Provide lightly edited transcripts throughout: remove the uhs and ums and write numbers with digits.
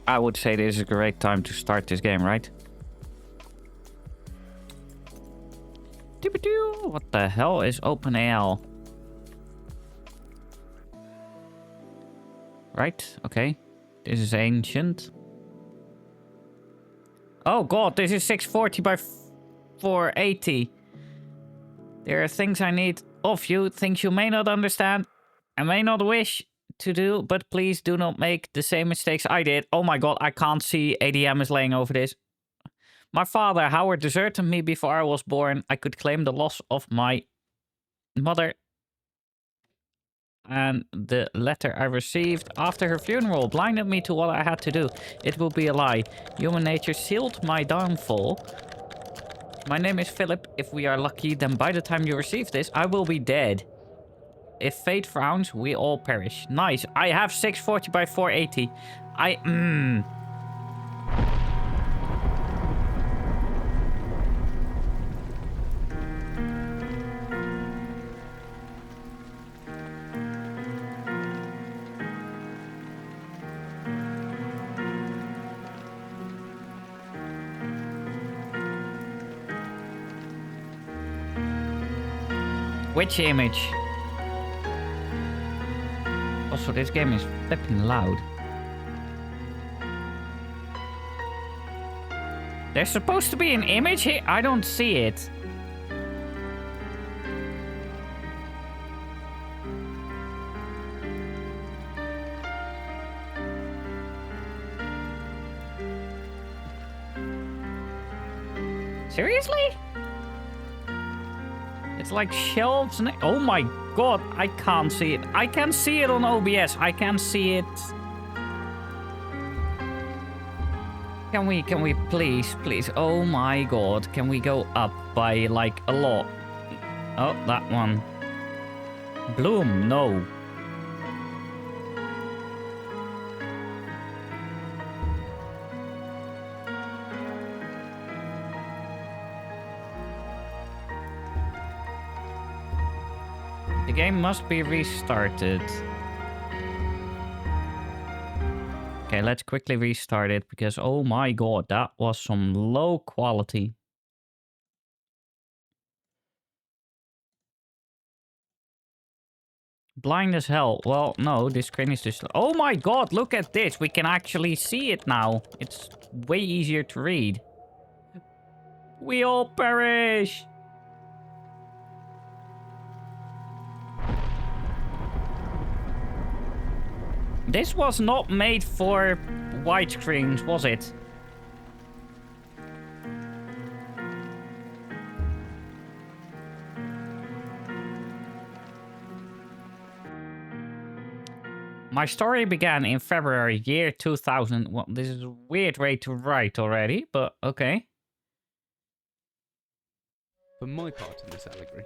I would say this is a great time to start this game, right? What the hell is OpenAL? Right, okay. This is ancient. Oh god, this is 640 by 480. There are things I need of you, things you may not understand and may not wish to do, but please do not make the same mistakes I did. Oh my god, I can't see ADM is laying over this. My father, Howard, deserted me before I was born. I could claim the loss of my mother and the letter I received after her funeral blinded me to what I had to do. It will be a lie. Human nature sealed my downfall. My name is Philip. If we are lucky, then by the time you receive this, I will be dead. If fate frowns, we all perish. Nice. I have 640 by 480. Which image? Also, this game is flipping loud. There's supposed to be an image here? I don't see it. Seriously? It's like shelves and... Oh my god, I can't see it. I can see it on OBS. I can see it. Can we please? Oh my god, can we go up by like a lot? Oh, that one. Bloom, no. The game must be restarted. Okay, let's quickly restart it because oh my god, that was some low quality. Blind as hell. Well, no, this screen is just... Oh my god, look at this. We can actually see it now. It's way easier to read. We all perish. This was not made for widescreens, was it? My story began in February, year 2000. Well, this is a weird way to write already, but okay. For my part in this allegory,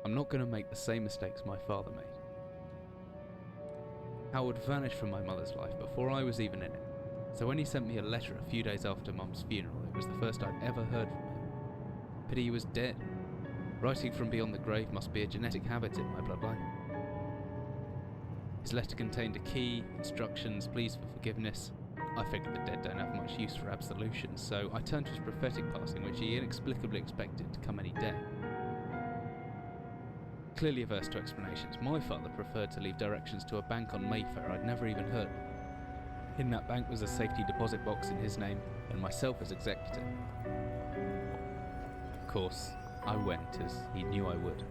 I'm not going to make the same mistakes my father made. Howard vanished from my mother's life before I was even in it, so when he sent me a letter a few days after Mum's funeral, it was the first I'd ever heard from him. Pity he was dead. Writing from beyond the grave must be a genetic habit in my bloodline. His letter contained a key, instructions, pleas for forgiveness. I figured the dead don't have much use for absolution, so I turned to his prophetic passing, which he inexplicably expected to come any day. Clearly averse to explanations, my father preferred to leave directions to a bank on Mayfair I'd never even heard of. In that bank was a safety deposit box in his name, and myself as executor. Of course, I went, as he knew I would.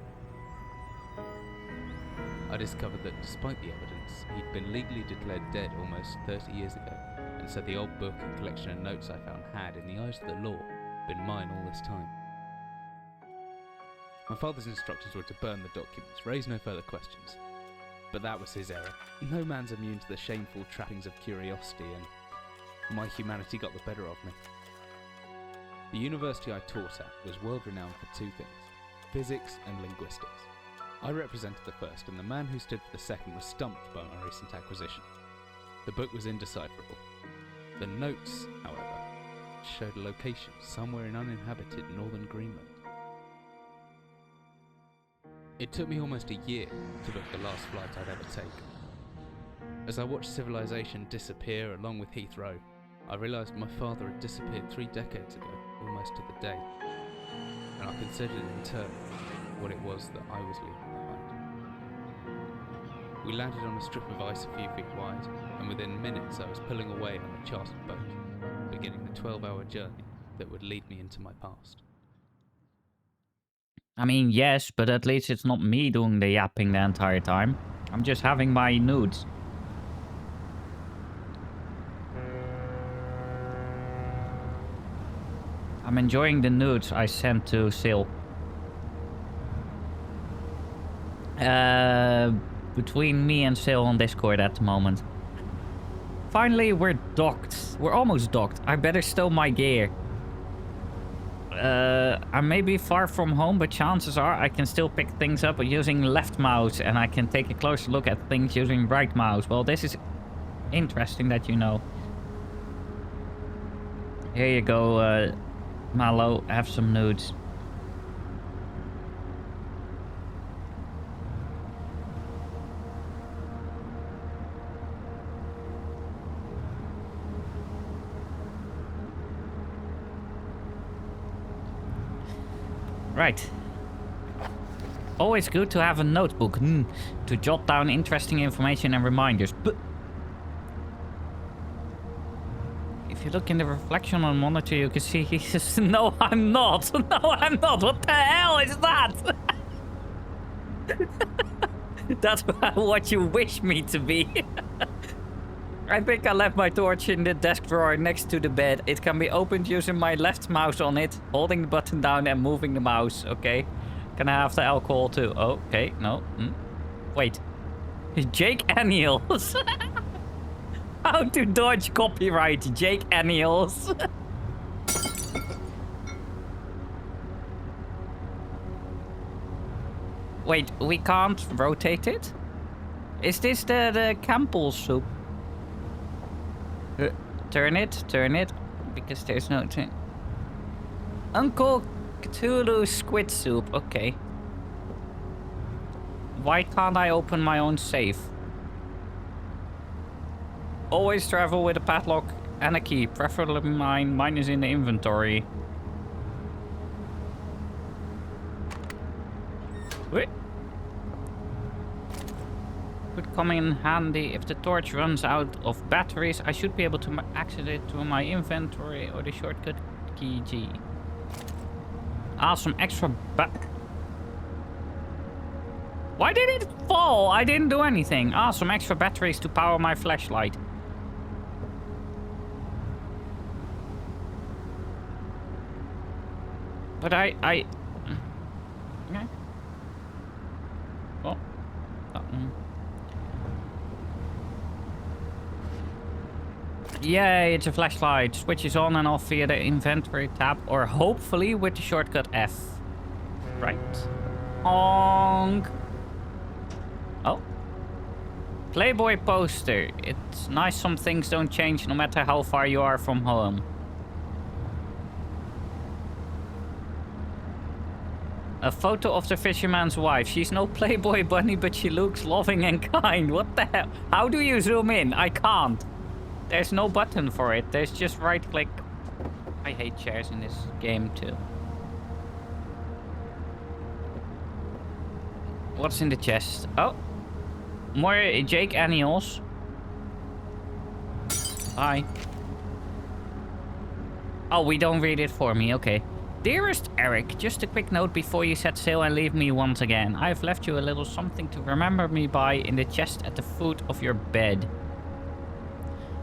I discovered that despite the evidence, he'd been legally declared dead almost 30 years ago, and so the old book and collection of notes I found had, in the eyes of the law, been mine all this time. My father's instructions were to burn the documents, raise no further questions. But that was his error. No man's immune to the shameful trappings of curiosity, and my humanity got the better of me. The university I taught at was world-renowned for two things: physics and linguistics. I represented the first, and the man who stood for the second was stumped by my recent acquisition. The book was indecipherable. The notes, however, showed a location somewhere in uninhabited northern Greenland. It took me almost a year to book the last flight I'd ever taken. As I watched civilization disappear along with Heathrow, I realised my father had disappeared 3 decades ago, almost to the day, and I considered in turn what it was that I was leaving behind. We landed on a strip of ice a few feet wide, and within minutes I was pulling away on a chartered boat, beginning the 12-hour journey that would lead me into my past. I mean, yes, but at least it's not me doing the yapping the entire time. I'm just having my nudes. I'm enjoying the nudes I sent to Sil. Between me and Sil on Discord at the moment. Finally, we're docked. We're almost docked. I better stow my gear. I may be far from home, but chances are I can still pick things up using left mouse, and I can take a closer look at things using right mouse. Well, this is interesting that you know. Here you go, Malo. Have some nudes. Right. Always good to have a notebook to jot down interesting information and reminders. But if you look in the reflection on the monitor, you can see he says, "No, I'm not. No, I'm not. What the hell is that?" That's what you wish me to be. I think I left my torch in the desk drawer next to the bed. It can be opened using my left mouse on it, holding the button down and moving the mouse. Okay. Can I have the alcohol too? Oh, okay. No. Wait. Jake Daniels. How to dodge copyright. Jake Daniels. Wait, we can't rotate it? Is this the Campbell soup? Turn it, because there's no turn. Uncle Cthulhu squid soup, okay. Why can't I open my own safe? Always travel with a padlock and a key, preferably mine. Mine is in the inventory. Wait. Could come in handy if the torch runs out of batteries. I should be able to access it to my inventory or the shortcut key G. Some extra Why did it fall? I didn't do anything. Some extra batteries to power my flashlight. But okay. Well. Yay, it's a flashlight. Switches on and off via the inventory tab, or hopefully with the shortcut F. Right. Honk. Oh. Playboy poster. It's nice some things don't change no matter how far you are from home. A photo of the fisherman's wife. She's no Playboy bunny, but she looks loving and kind. What the hell? How do you zoom in? I can't. There's no button for it. There's just right click. I hate chairs in this game too. What's in the chest? Oh. More Jake Daniels. Hi. Oh, we don't read it for me. Okay. Dearest Eric, just a quick note before you set sail and leave me once again. I've left you a little something to remember me by in the chest at the foot of your bed.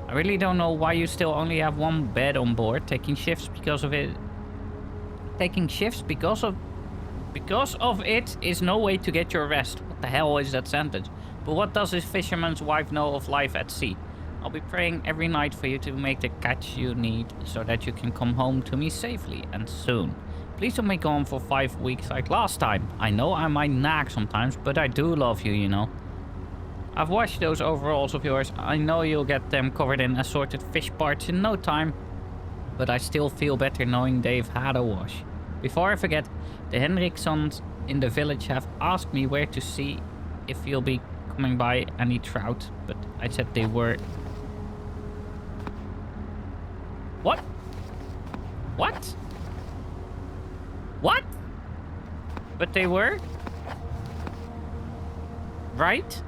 I really don't know why you still only have one bed on board. Taking shifts because of it is no way to get your rest. What the hell is that sentence? But what does this fisherman's wife know of life at sea? I'll be praying every night for you to make the catch you need so that you can come home to me safely and soon. Please don't make gone for 5 weeks like last time. I know I might nag sometimes, but I do love you, you know. I've washed those overalls of yours. I know you'll get them covered in assorted fish parts in no time. But I still feel better knowing they've had a wash. Before I forget, the Henriksons in the village have asked me where to see if you'll be coming by any trout. But I said they were... What? What? What? But they were? Right?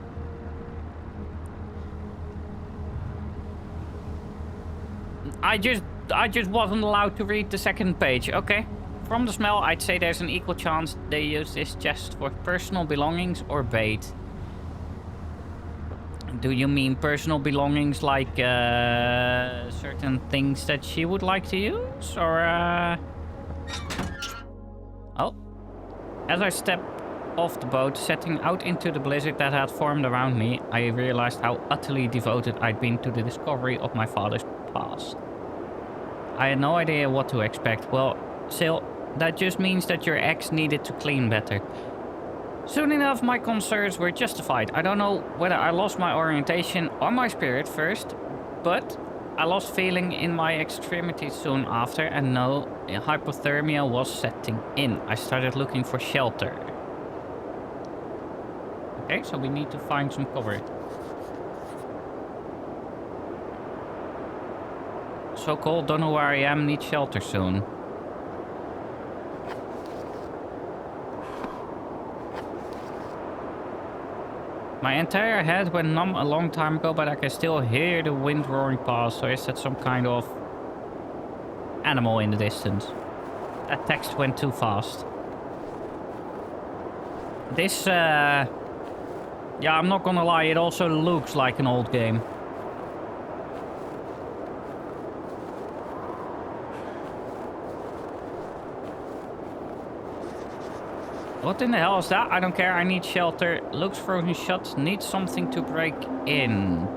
I just wasn't allowed to read the second page. Okay. From the smell, I'd say there's an equal chance they use this chest for personal belongings or bait. Do you mean personal belongings like certain things that she would like to use? Or Oh. As I stepped off the boat, setting out into the blizzard that had formed around me, I realized how utterly devoted I'd been to the discovery of my father's past. I had no idea what to expect. Well, Sil, that just means that your ex needed to clean better. Soon enough, my concerns were justified. I don't know whether I lost my orientation or my spirit first, but I lost feeling in my extremities soon after, and no, hypothermia was setting in. I started looking for shelter. Okay, so we need to find some cover. So cold, don't know where I am, need shelter soon. My entire head went numb a long time ago, but I can still hear the wind roaring past. So is that some kind of animal in the distance? That text went too fast. This, yeah, I'm not gonna lie, it also looks like an old game. What in the hell is that? I don't care, I need shelter. Looks frozen shut, need something to break in.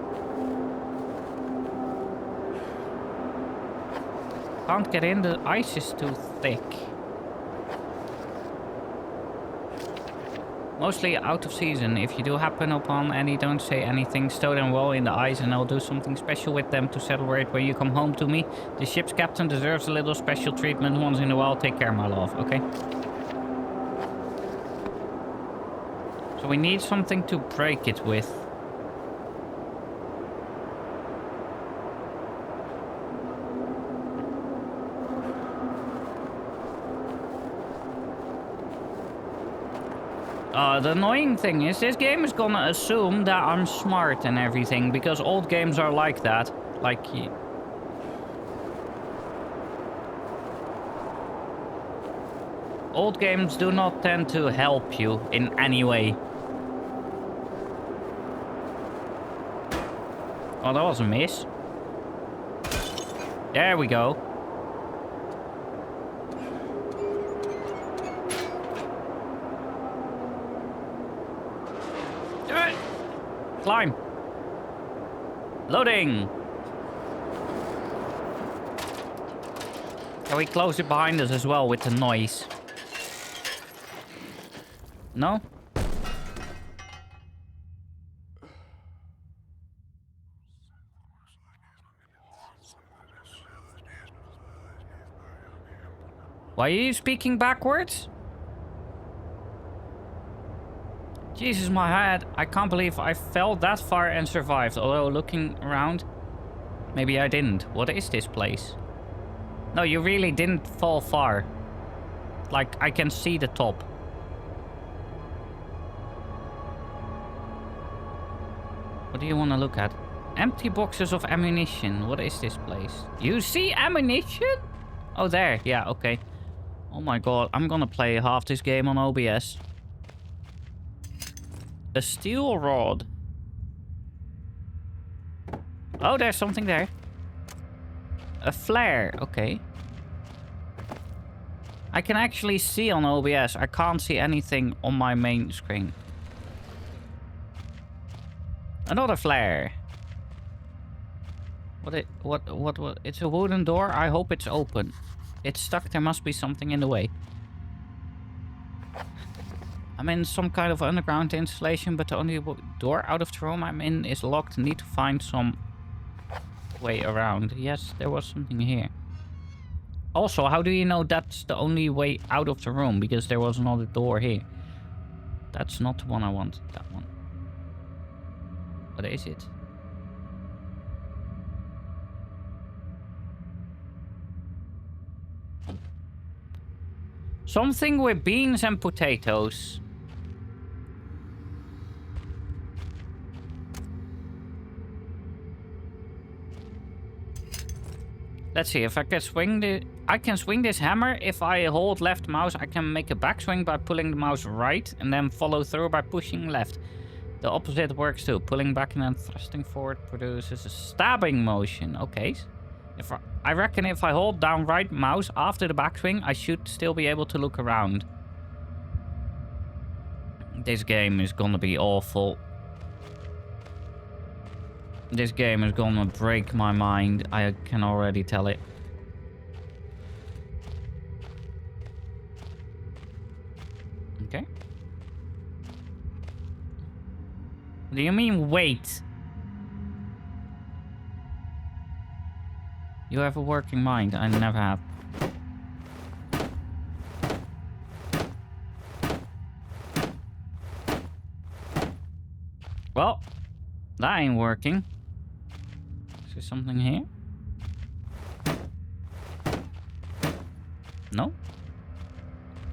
Can't get in, the ice is too thick. Mostly out of season. If you do happen upon any, don't say anything. Stow them well in the ice and I'll do something special with them to celebrate when you come home to me. The ship's captain deserves a little special treatment once in a while. Take care, my love. Okay. So we need something to break it with. The annoying thing is, this game is gonna assume that I'm smart and everything, because old games are like that. Like... Old games do not tend to help you in any way. Oh, that was a miss. There we go. Climb. Loading. Can we close it behind us as well with the noise? No? Why are you speaking backwards? Jesus, my head. I can't believe I fell that far and survived. Although looking around, maybe I didn't. What is this place? No, you really didn't fall far. Like, I can see the top. What do you want to look at? Empty boxes of ammunition. What is this place? You see ammunition? Oh, there. Yeah, okay. Oh my god, I'm gonna play half this game on OBS. A steel rod. Oh, there's something there. A flare. Okay. I can actually see on OBS. I can't see anything on my main screen. Another flare. What? It's a wooden door. I hope it's open. It's stuck. There must be something in the way. I'm in some kind of underground installation, but the only door out of the room I'm in is locked. Need to find some way around. Yes, there was something here. Also, how do you know that's the only way out of the room? Because there was another door here. That's not the one I want. That one. What is it? Something with beans and potatoes. Let's see if I can swing the... I can swing this hammer. If I hold left mouse, I can make a backswing by pulling the mouse right and then follow through by pushing left. The opposite works too. Pulling back and then thrusting forward produces a stabbing motion. Okay. I reckon if I hold down right mouse after the backswing, I should still be able to look around. This game is gonna be awful. This game is gonna break my mind. I can already tell it. Okay. Do you mean wait? You have a working mind. I never have. Well, that ain't working. Is there something here? No?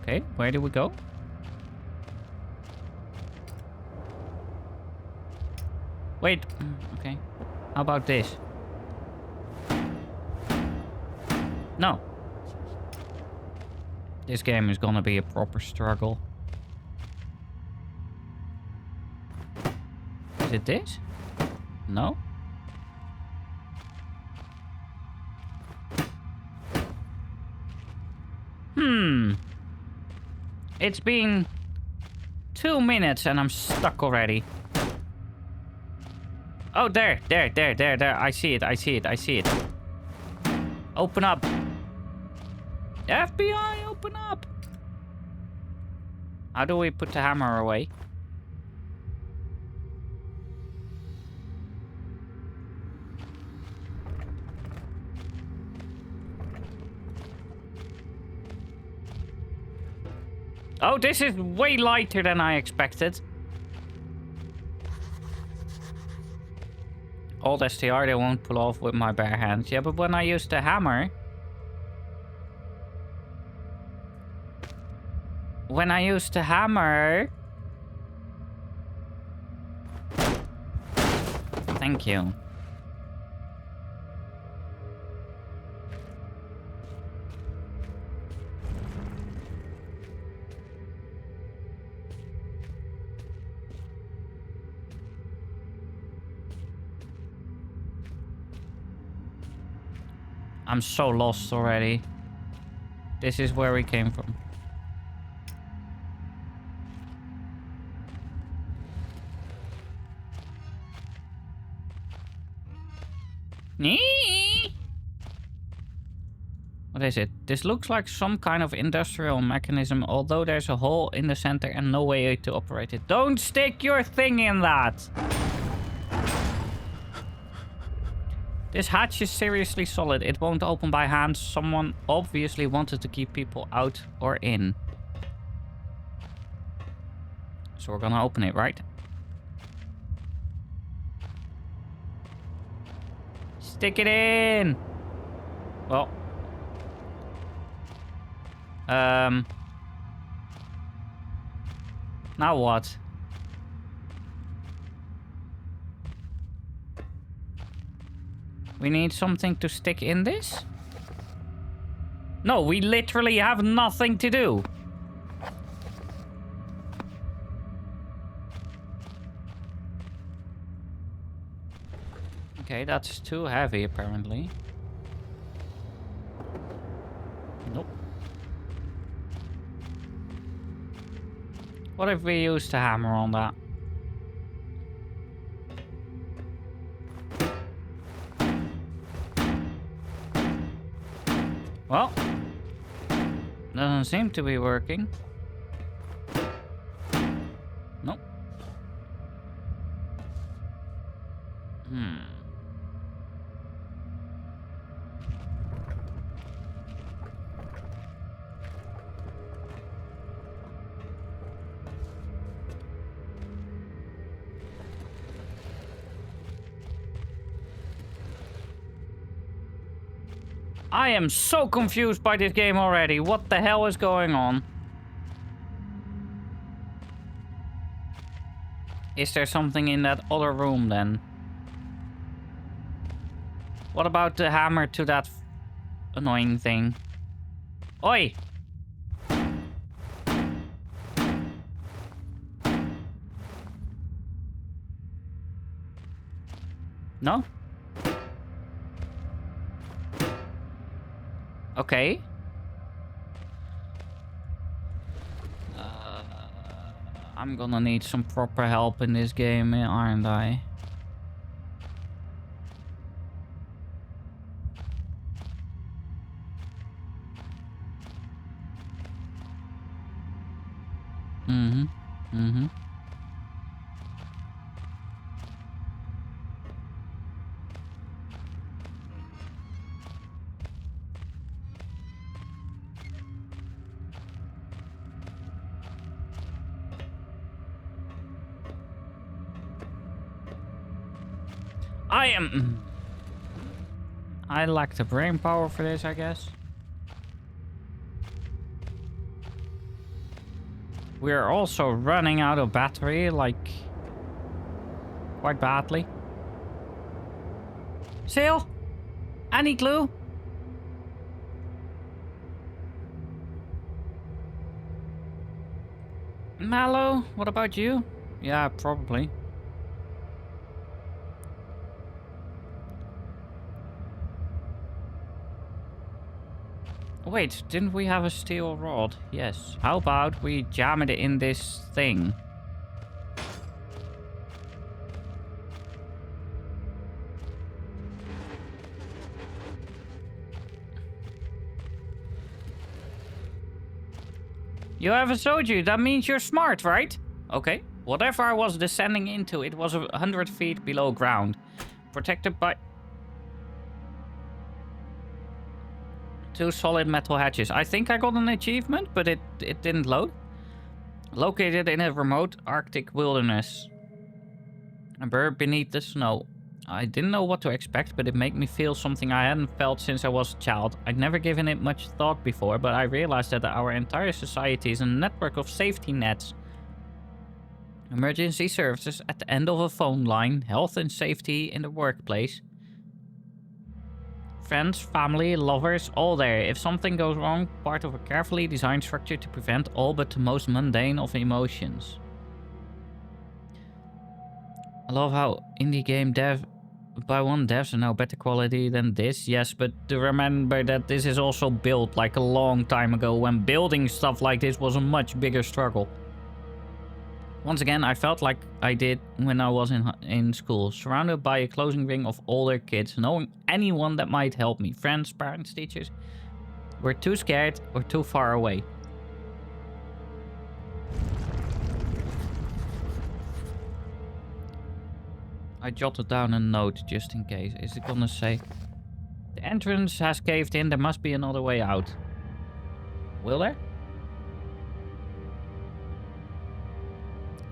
Okay, where do we go? Wait, okay. How about this? No. This game is gonna be a proper struggle. Is it this? No? It's been 2 minutes and I'm stuck already. Oh, there. I see it. Open up. FBI, open up. How do we put the hammer away? Oh, this is way lighter than I expected. Old STR, they won't pull off with my bare hands. Yeah, but when I use the hammer... When I use the hammer... Thank you. I'm so lost already. This is where we came from. What is it? This looks like some kind of industrial mechanism, although there's a hole in the center and no way to operate it. Don't stick your thing in that! This hatch is seriously solid. It won't open by hand. Someone obviously wanted to keep people out or in. So we're gonna open it, right? Stick it in! Well. Now what? We need something to stick in this? No, we literally have nothing to do. Okay, that's too heavy apparently. Nope. What if we use the hammer on that? Well, doesn't seem to be working. Nope. I am so confused by this game already. What the hell is going on? Is there something in that other room then? What about the hammer to that annoying thing? Oi! No? Okay. I'm gonna need some proper help in this game, aren't I? Mm-hmm. Mm-hmm. I lack the brain power for this, I guess. We're also running out of battery, like, quite badly. Seal? Any clue? Mallow, what about you? Yeah, probably. Wait, didn't we have a steel rod? Yes. How about we jam it in this thing? You have a soju, that means you're smart, right? Okay. Whatever I was descending into, it was 100 feet below ground. Protected by 2 solid metal hatches. I think I got an achievement, but it didn't load. Located in a remote Arctic wilderness. A bird beneath the snow. I didn't know what to expect, but it made me feel something I hadn't felt since I was a child. I'd never given it much thought before, but I realized that our entire society is a network of safety nets. Emergency services at the end of a phone line, health and safety in the workplace. Friends, family, lovers, all there. If something goes wrong, part of a carefully designed structure to prevent all but the most mundane of emotions. I love how indie game by one devs are now better quality than this. Yes, but to remember that this is also built like a long time ago when building stuff like this was a much bigger struggle. Once again, I felt like I did when I was in school, surrounded by a closing ring of older kids, knowing anyone that might help me. Friends, parents, teachers. We're too scared or too far away. I jotted down a note just in case. Is it gonna say, the entrance has caved in, there must be another way out. Will there?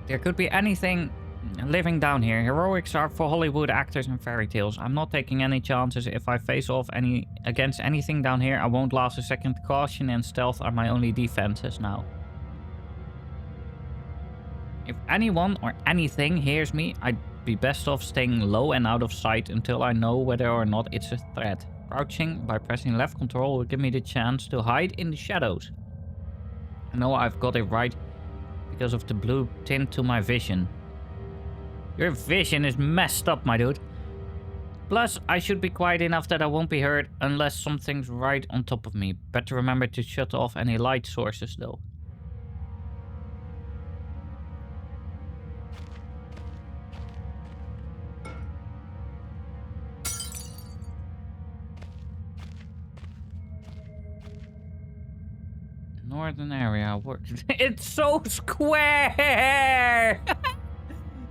There could be anything living down here. Heroics are for Hollywood actors and fairy tales. I'm not taking any chances. If I face off against anything down here, I won't last a second. Caution and stealth are my only defenses now. If anyone or anything hears me, I'd be best off staying low and out of sight until I know whether or not it's a threat. Crouching by pressing left control will give me the chance to hide in the shadows. I know I've got it right because of the blue tint to my vision. Your vision is messed up, my dude. Plus, I should be quiet enough that I won't be heard unless something's right on top of me. Better remember to shut off any light sources, though. Northern area works. It's so square!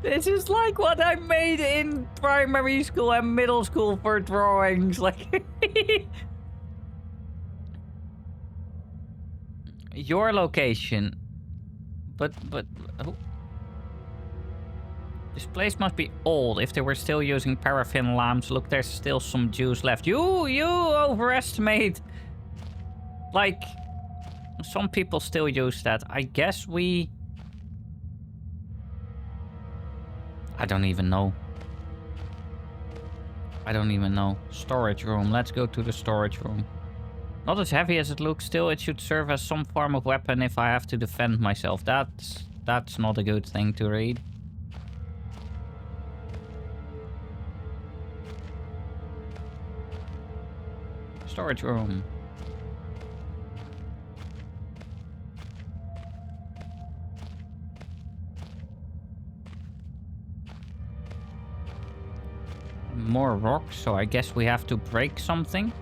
This is like what I made in primary school and middle school for drawings. Like, your location. But, oh. This place must be old if they were still using paraffin lamps. Look, there's still some juice left. You overestimate. Like, some people still use that. I guess we... I don't even know. I don't even know. Storage room. Let's go to the storage room. Not as heavy as it looks. Still, it should serve as some form of weapon if I have to defend myself. That's not a good thing to read. Storage room. More rocks, so I guess we have to break something.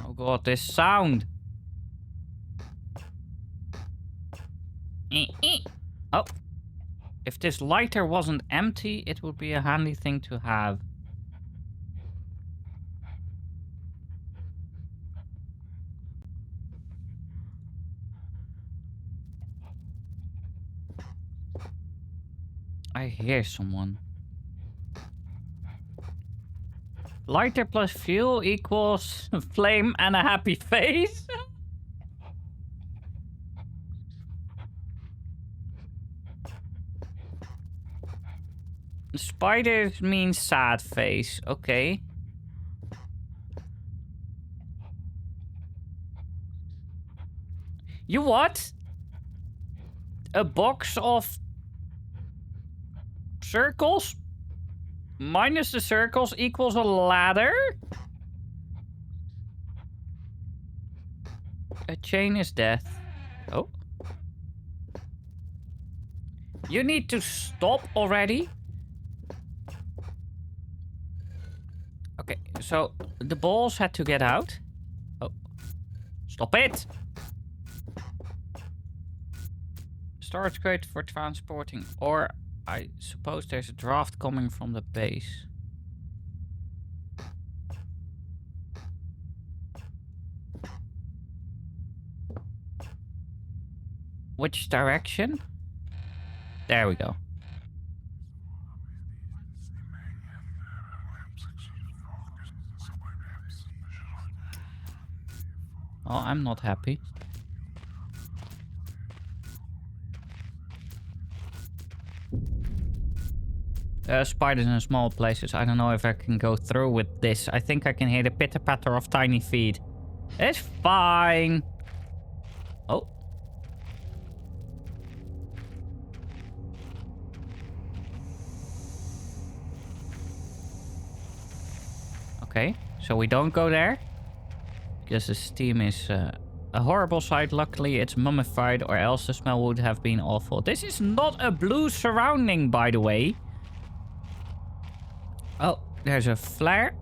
Oh god, this sound! Oh. If this lighter wasn't empty, it would be a handy thing to have. I hear someone. Lighter plus fuel equals flame and a happy face. Spiders means sad face. Okay. You what? A box of circles? Minus the circles equals a ladder? A chain is death. Oh. You need to stop already? Okay, so the balls had to get out. Oh. Stop it! Storage crate for transporting, or I suppose there's a draft coming from the base. Which direction? There we go. Oh, I'm not happy. Spiders in small places. I don't know if I can go through with this. I think I can hear the pitter-patter of tiny feet. It's fine. Oh. Okay, so we don't go there. Because the steam is a horrible sight. Luckily, it's mummified, or else the smell would have been awful. This is not a blue surrounding, by the way. Oh, there's a flare.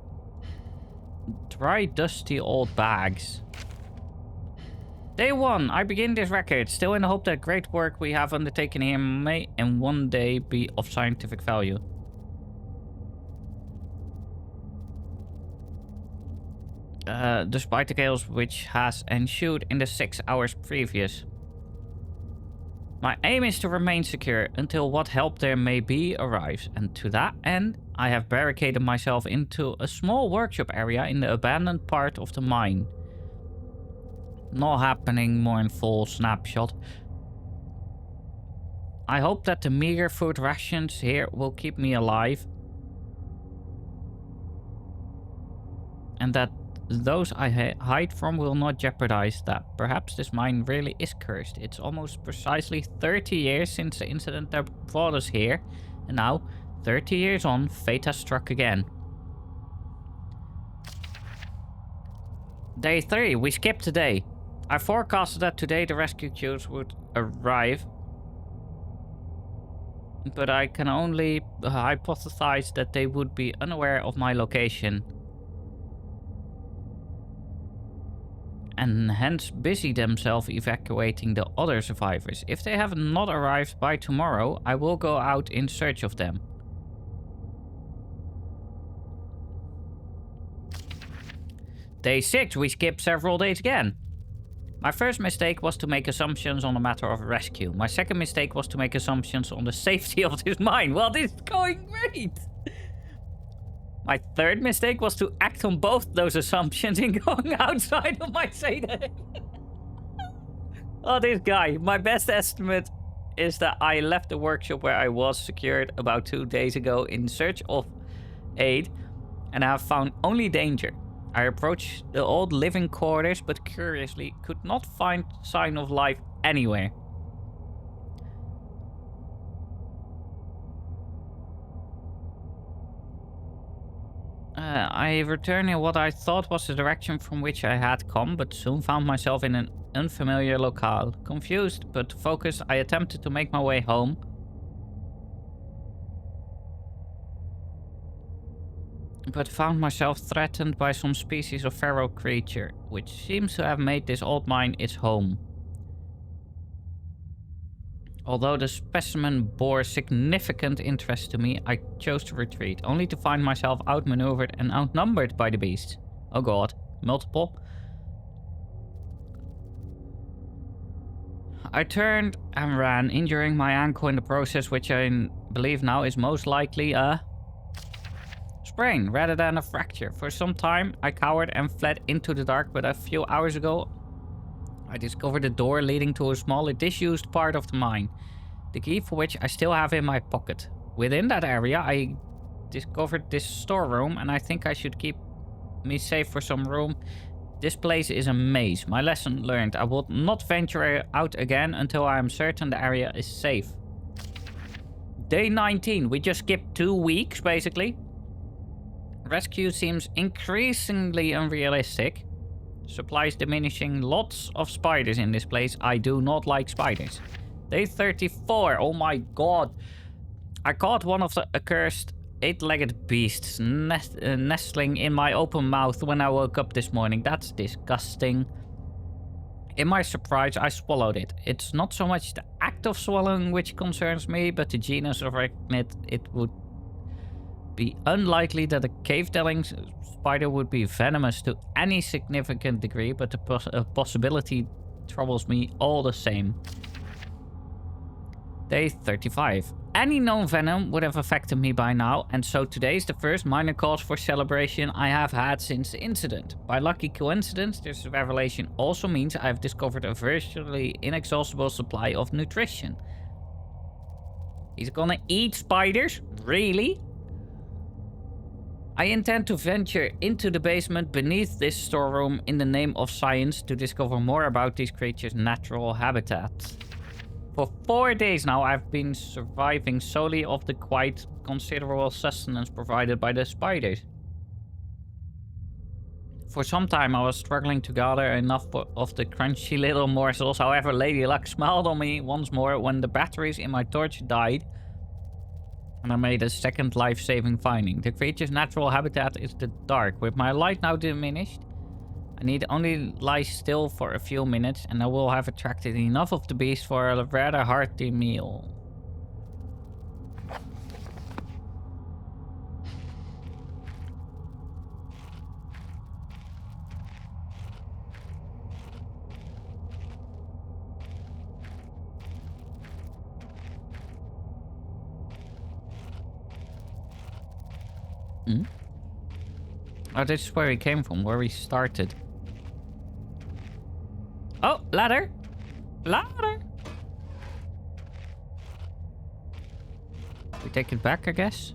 Dry, dusty old bags. Day 1. I begin this record, still in the hope that great work we have undertaken here may and one day be of scientific value. Despite the chaos which has ensued in the 6 hours previous. My aim is to remain secure until what help there may be arrives, and to that end, I have barricaded myself into a small workshop area in the abandoned part of the mine. Not happening more in full snapshot. I hope that the meager food rations here will keep me alive. And that those I hide from will not jeopardize that. Perhaps this mine really is cursed. It's almost precisely 30 years since the incident that brought us here. And now, 30 years on, fate has struck again. Day 3. We skipped a day. I forecasted that today the rescue crews would arrive. But I can only hypothesize that they would be unaware of my location. and hence busy themselves evacuating the other survivors. If they have not arrived by tomorrow, I will go out in search of them. Day 6, we skip several days again. My first mistake was to make assumptions on the matter of rescue. My second mistake was to make assumptions on the safety of this mine. Well, this is going great. My third mistake was to act on both those assumptions in going outside of my Zeta. Oh, this guy. My best estimate is that I left the workshop where I was secured about 2 days ago in search of aid, and I have found only danger. I approached the old living quarters, but curiously could not find sign of life anywhere. I returned in what I thought was the direction from which I had come, but soon found myself in an unfamiliar locale. Confused but focused, I attempted to make my way home. But found myself threatened by some species of feral creature, which seems to have made this old mine its home. Although the specimen bore significant interest to me, I chose to retreat, only to find myself outmaneuvered and outnumbered by the beasts. Oh god, multiple. I turned and ran, injuring my ankle in the process, which I believe now is most likely a sprain rather than a fracture. For some time, I cowered and fled into the dark, but a few hours ago, I discovered a door leading to a small disused part of the mine, the key for which I still have in my pocket. Within that area, I discovered this storeroom, and I think I should keep me safe for some room. This place is a maze. My lesson learned. I will not venture out again until I am certain the area is safe. Day 19. We just skipped 2 weeks, basically. Rescue seems increasingly unrealistic. Supplies diminishing. Lots of spiders in this place. I do not like spiders. Day 34. Oh my god. I caught one of the accursed 8-legged beasts nestling in my open mouth when I woke up this morning. That's disgusting. In my surprise, I swallowed it. It's not so much the act of swallowing which concerns me, but the genus of arachnid. It would be unlikely that a cave-dwelling spider would be venomous to any significant degree, but the possibility troubles me all the same. Day 35. Any known venom would have affected me by now, and so today is the first minor cause for celebration I have had since the incident. By lucky coincidence, this revelation also means I have discovered a virtually inexhaustible supply of nutrition. He's gonna eat spiders? Really? I intend to venture into the basement beneath this storeroom in the name of science to discover more about these creatures' natural habitat. For 4 days now, I've been surviving solely off the quite considerable sustenance provided by the spiders. For some time, I was struggling to gather enough of the crunchy little morsels. However, Lady Luck smiled on me once more when the batteries in my torch died, and I made a second life-saving finding. The creature's natural habitat is the dark. With my light now diminished, I need only lie still for a few minutes, and I will have attracted enough of the beast for a rather hearty meal. Oh, this is where he came from, where he started. Oh, ladder! Ladder! We take it back, I guess?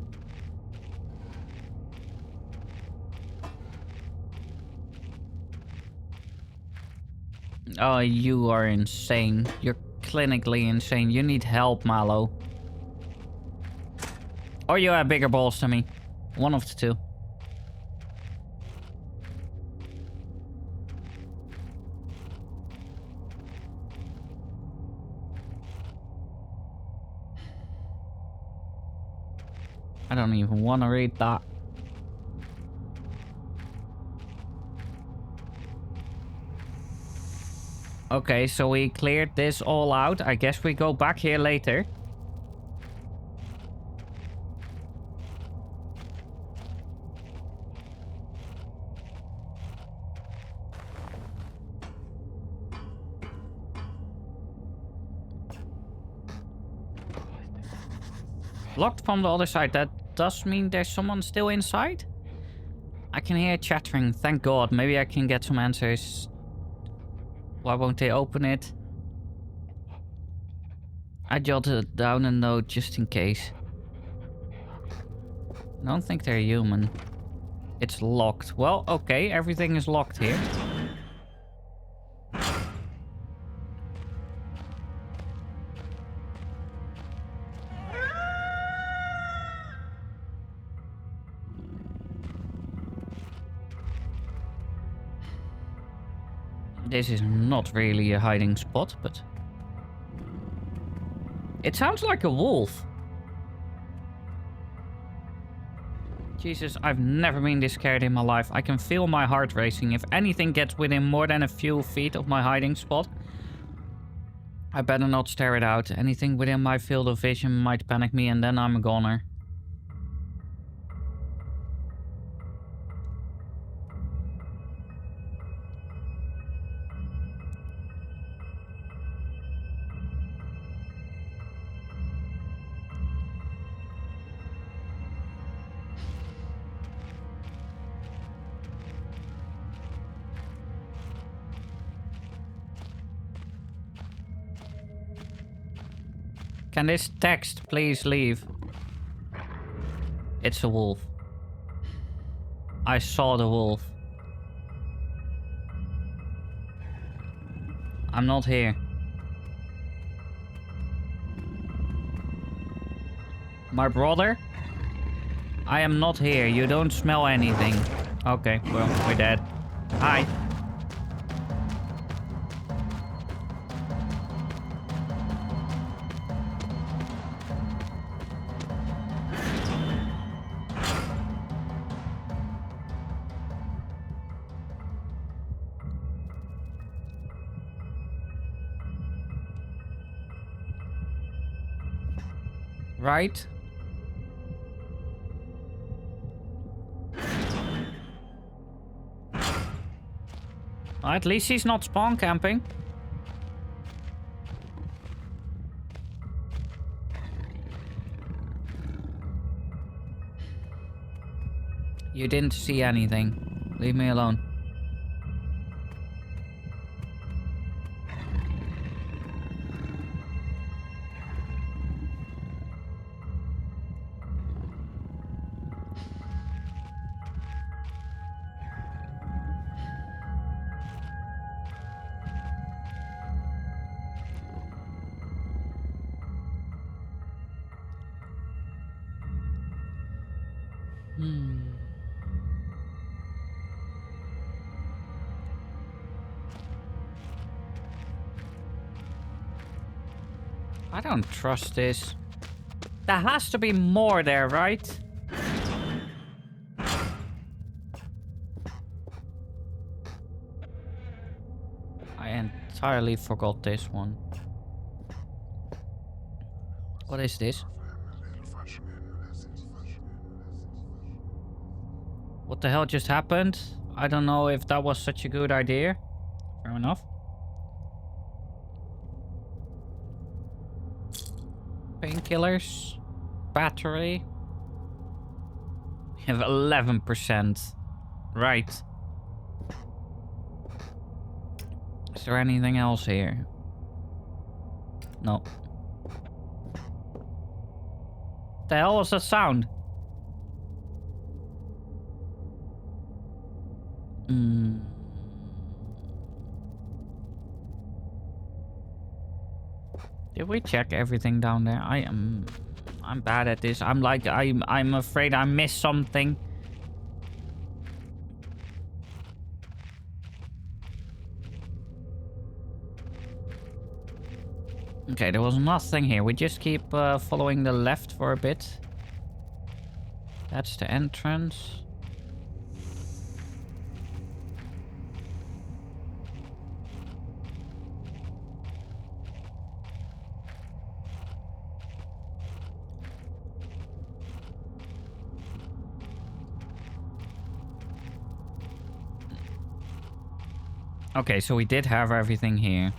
Oh, you are insane. You're clinically insane. You need help, Mallow. Or you have bigger balls than me. One of the two. I don't even want to read that. Okay, so we cleared this all out. I guess we go back here later. Locked from the other side. That does mean there's someone still inside? I can hear chattering. Thank God. Maybe I can get some answers. Why won't they open it? I jotted down a note just in case. I don't think they're human. It's locked. Well, okay. Everything is locked here. This is not really a hiding spot, but... It sounds like a wolf. Jesus, I've never been this scared in my life. I can feel my heart racing. If anything gets within more than a few feet of my hiding spot, I better not stare it out. Anything within my field of vision might panic me and then I'm a goner. Can this text please leave? It's a wolf. I saw the wolf. I'm not here. My brother? I am not here. You don't smell anything. Okay, well, we're dead. Hi. Right? Well, at least he's not spawn camping. You didn't see anything. Leave me alone. I don't trust this. There has to be more there, right? I entirely forgot this one. What is this? What the hell just happened? I don't know if that was such a good idea. Fair enough. Painkillers. Battery. We have 11%. Right. Is there anything else here? No. What the hell was that sound? Did we check everything down there? I'm bad at this. I'm afraid I missed something. Okay, there was nothing here. We just keep following the left for a bit. That's the entrance. Okay, so we did have everything here.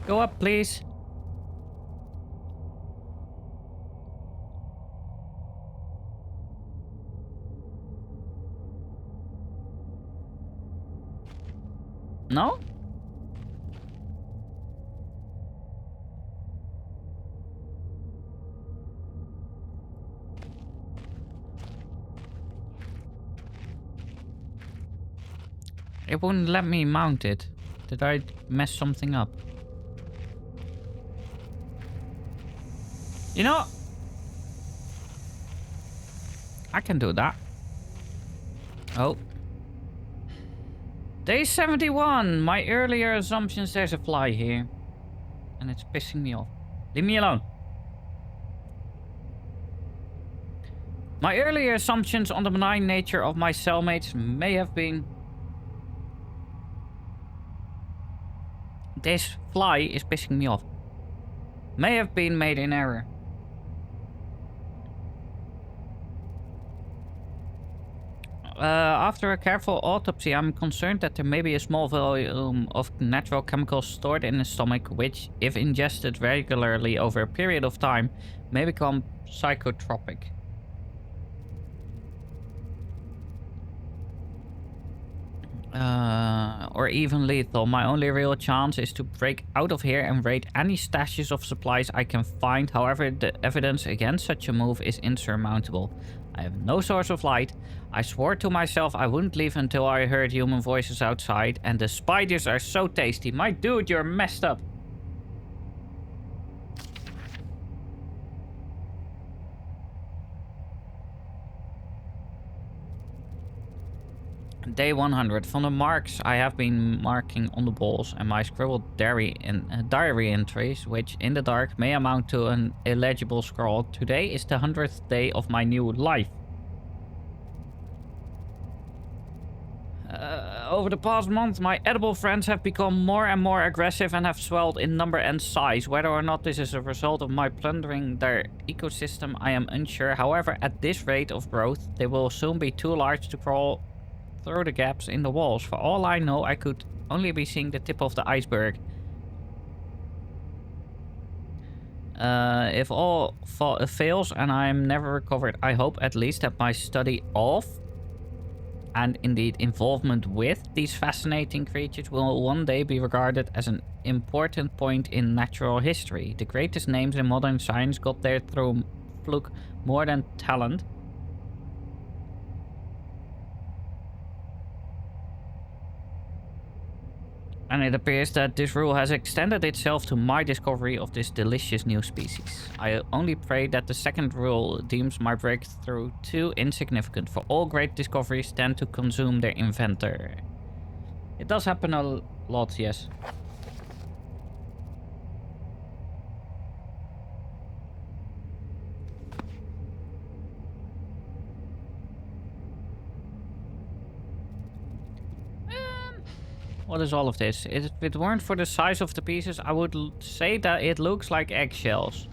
Go up, please. No? It wouldn't let me mount it. Did I mess something up? You know, I can do that. Oh. Day 71. My earlier assumptions, there's a fly here. And it's pissing me off. Leave me alone. My earlier assumptions on the benign nature of my cellmates may have been... This fly is pissing me off. May have been made in error. After a careful autopsy, I'm concerned that there may be a small volume of natural chemicals stored in the stomach, which, if ingested regularly over a period of time, may become psychotropic. Or even lethal. My only real chance is to break out of here and raid any stashes of supplies I can find. However, the evidence against such a move is insurmountable. I have no source of light. I swore to myself I wouldn't leave until I heard human voices outside, and the spiders are so tasty. My dude, you're messed up. Day 100. From the marks I have been marking on the walls and my scribbled diary entries, which in the dark may amount to an illegible scroll, today is the 100th day of my new life. Over the past month, my edible friends have become more and more aggressive and have swelled in number and size. Whether or not this is a result of my plundering their ecosystem, I am unsure. However, at this rate of growth, they will soon be too large to crawl through the gaps in the walls. For all I know, I could only be seeing the tip of the iceberg. If all fails and I am never recovered, I hope at least that my study of, and indeed involvement with, these fascinating creatures will one day be regarded as an important point in natural history. The greatest names in modern science got there through fluke more than talent. And it appears that this rule has extended itself to my discovery of this delicious new species. I only pray that the second rule deems my breakthrough too insignificant, for all great discoveries tend to consume their inventor. It does happen a lot, yes. What is all of this? If it weren't for the size of the pieces, I would say that it looks like eggshells.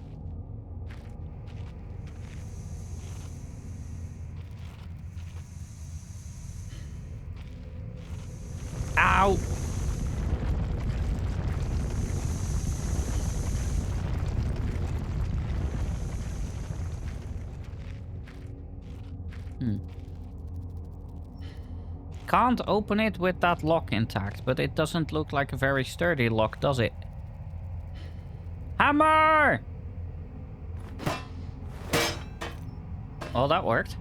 Ow! Can't open it with that lock intact, but it doesn't look like a very sturdy lock, does it? Hammer! Oh, that worked.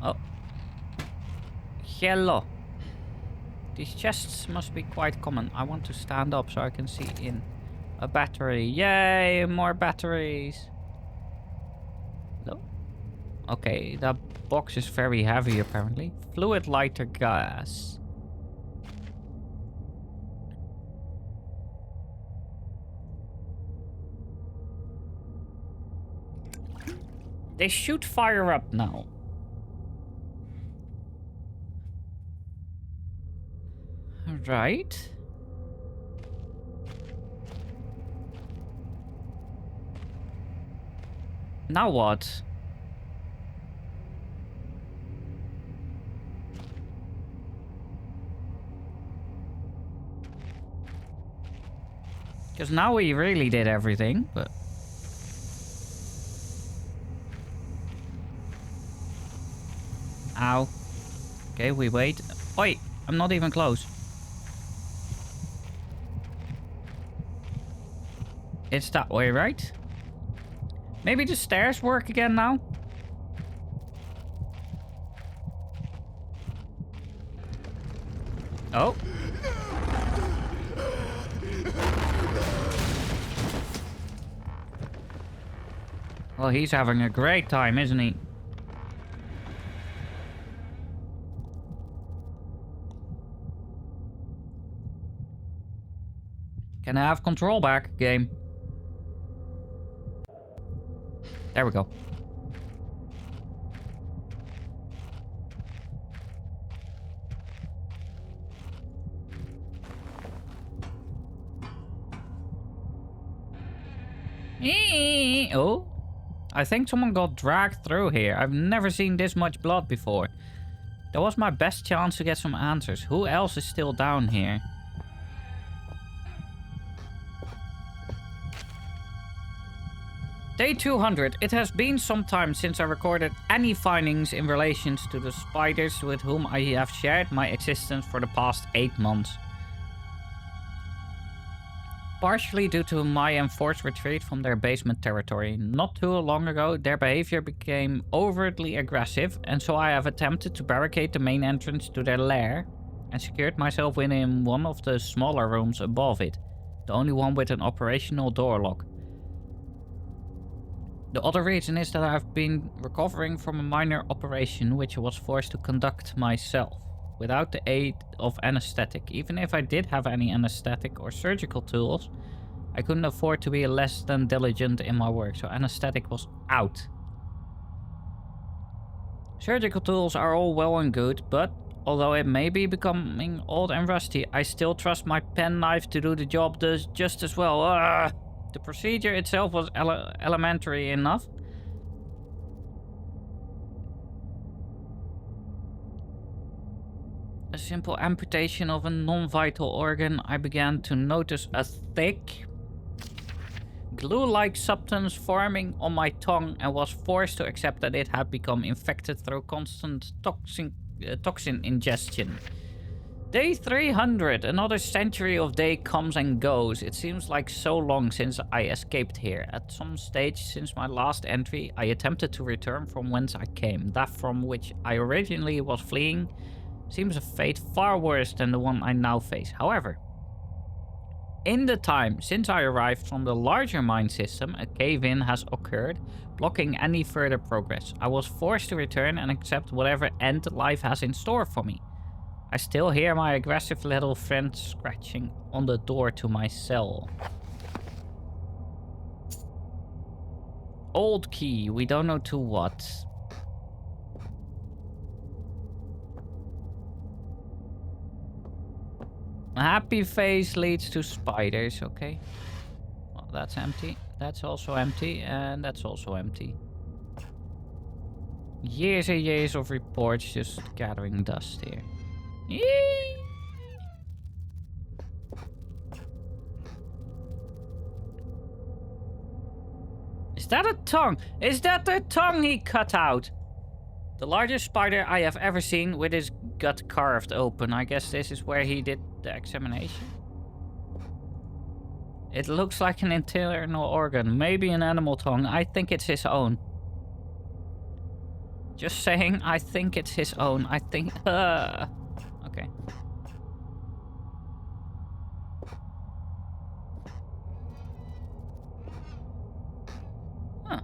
Oh. Hello. These chests must be quite common. I want to stand up so I can see in. A battery. Yay, more batteries. Hello? Okay, that box is very heavy apparently. Fluid lighter gas. They shoot fire up now. Right. Now what? Because now we really did everything, but... Ow. Okay, we wait. Oi! I'm not even close. It's that way, right? Maybe the stairs work again now? Oh. Well, he's having a great time, isn't he? Can I have control back, game? There we go. Oh. I think someone got dragged through here. I've never seen this much blood before. That was my best chance to get some answers. Who else is still down here? Day 200. It has been some time since I recorded any findings in relation to the spiders with whom I have shared my existence for the past 8 months. Partially due to my enforced retreat from their basement territory. Not too long ago, their behavior became overtly aggressive, and so I have attempted to barricade the main entrance to their lair and secured myself within one of the smaller rooms above it, the only one with an operational door lock. The other reason is that I've been recovering from a minor operation which I was forced to conduct myself, without the aid of anesthetic. Even if I did have any anesthetic or surgical tools, I couldn't afford to be less than diligent in my work, so anesthetic was out. Surgical tools are all well and good, but although it may be becoming old and rusty, I still trust my penknife to do the job just as well. The procedure itself was elementary enough. A simple amputation of a non-vital organ. I began to notice a thick, glue-like substance forming on my tongue and was forced to accept that it had become infected through constant toxin ingestion. Day 300. Another century of day comes and goes. It seems like so long since I escaped here. At some stage since my last entry, I attempted to return from whence I came. That from which I originally was fleeing seems a fate far worse than the one I now face. However, in the time since I arrived from the larger mine system, a cave-in has occurred, blocking any further progress. I was forced to return and accept whatever end life has in store for me. I still hear my aggressive little friend scratching on the door to my cell. Old key, we don't know to what. A happy face leads to spiders, okay. Well, that's empty. That's also empty, and that's also empty. Years and years of reports just gathering dust here. Yee! Is that a tongue? Is that the tongue he cut out? The largest spider I have ever seen with his gut carved open. I guess this is where he did the examination. It looks like an internal organ. Maybe an animal tongue. I think it's his own. Just saying, I think it's his own. I think... Okay. Huh.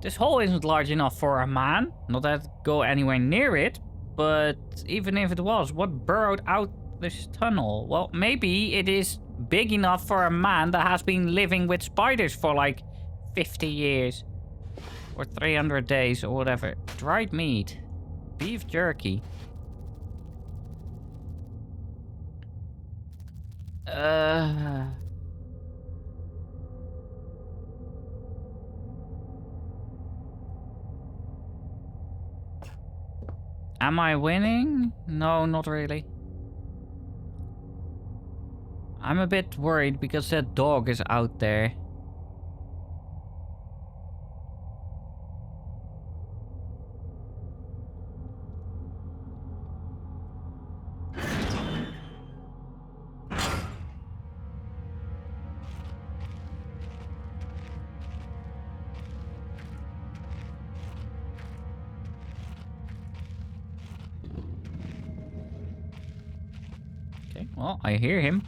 This hole isn't large enough for a man. Not that I'd go anywhere near it. But even if it was, what burrowed out this tunnel? Well, maybe it is big enough for a man that has been living with spiders for like 50 years. Or 300 days or whatever. Dried meat. Beef jerky. Am I winning? No, not really. I'm a bit worried because that dog is out there. Okay, well, I hear him.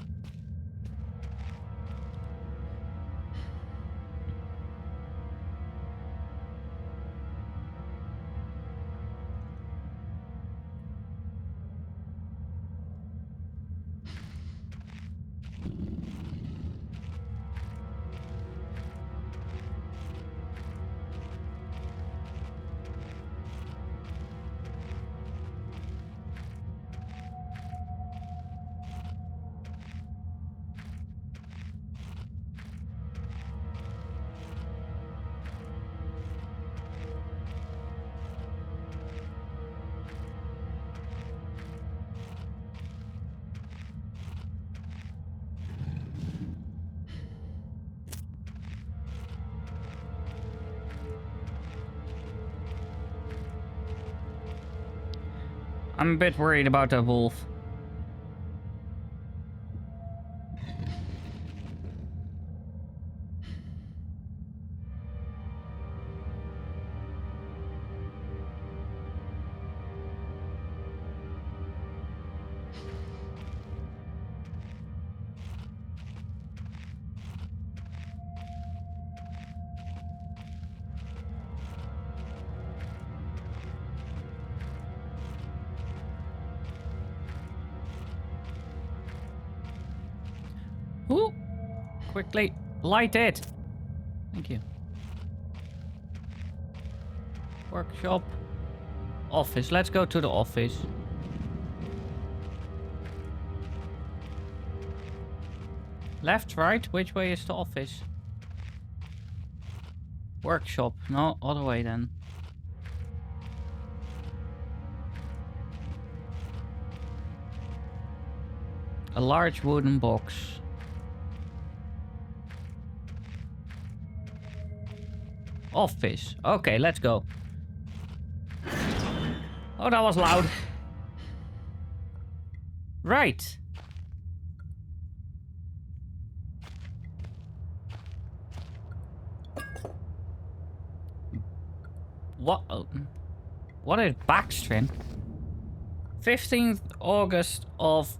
I'm a bit worried about that wolf. Ooh! Quickly light it. Thank you. Workshop. Office. Let's go to the office. Left, right? Which way is the office? Workshop. No, other way then. A large wooden box. Office. Okay, let's go. Oh, that was loud. Right. What? What is backstring? 15th August of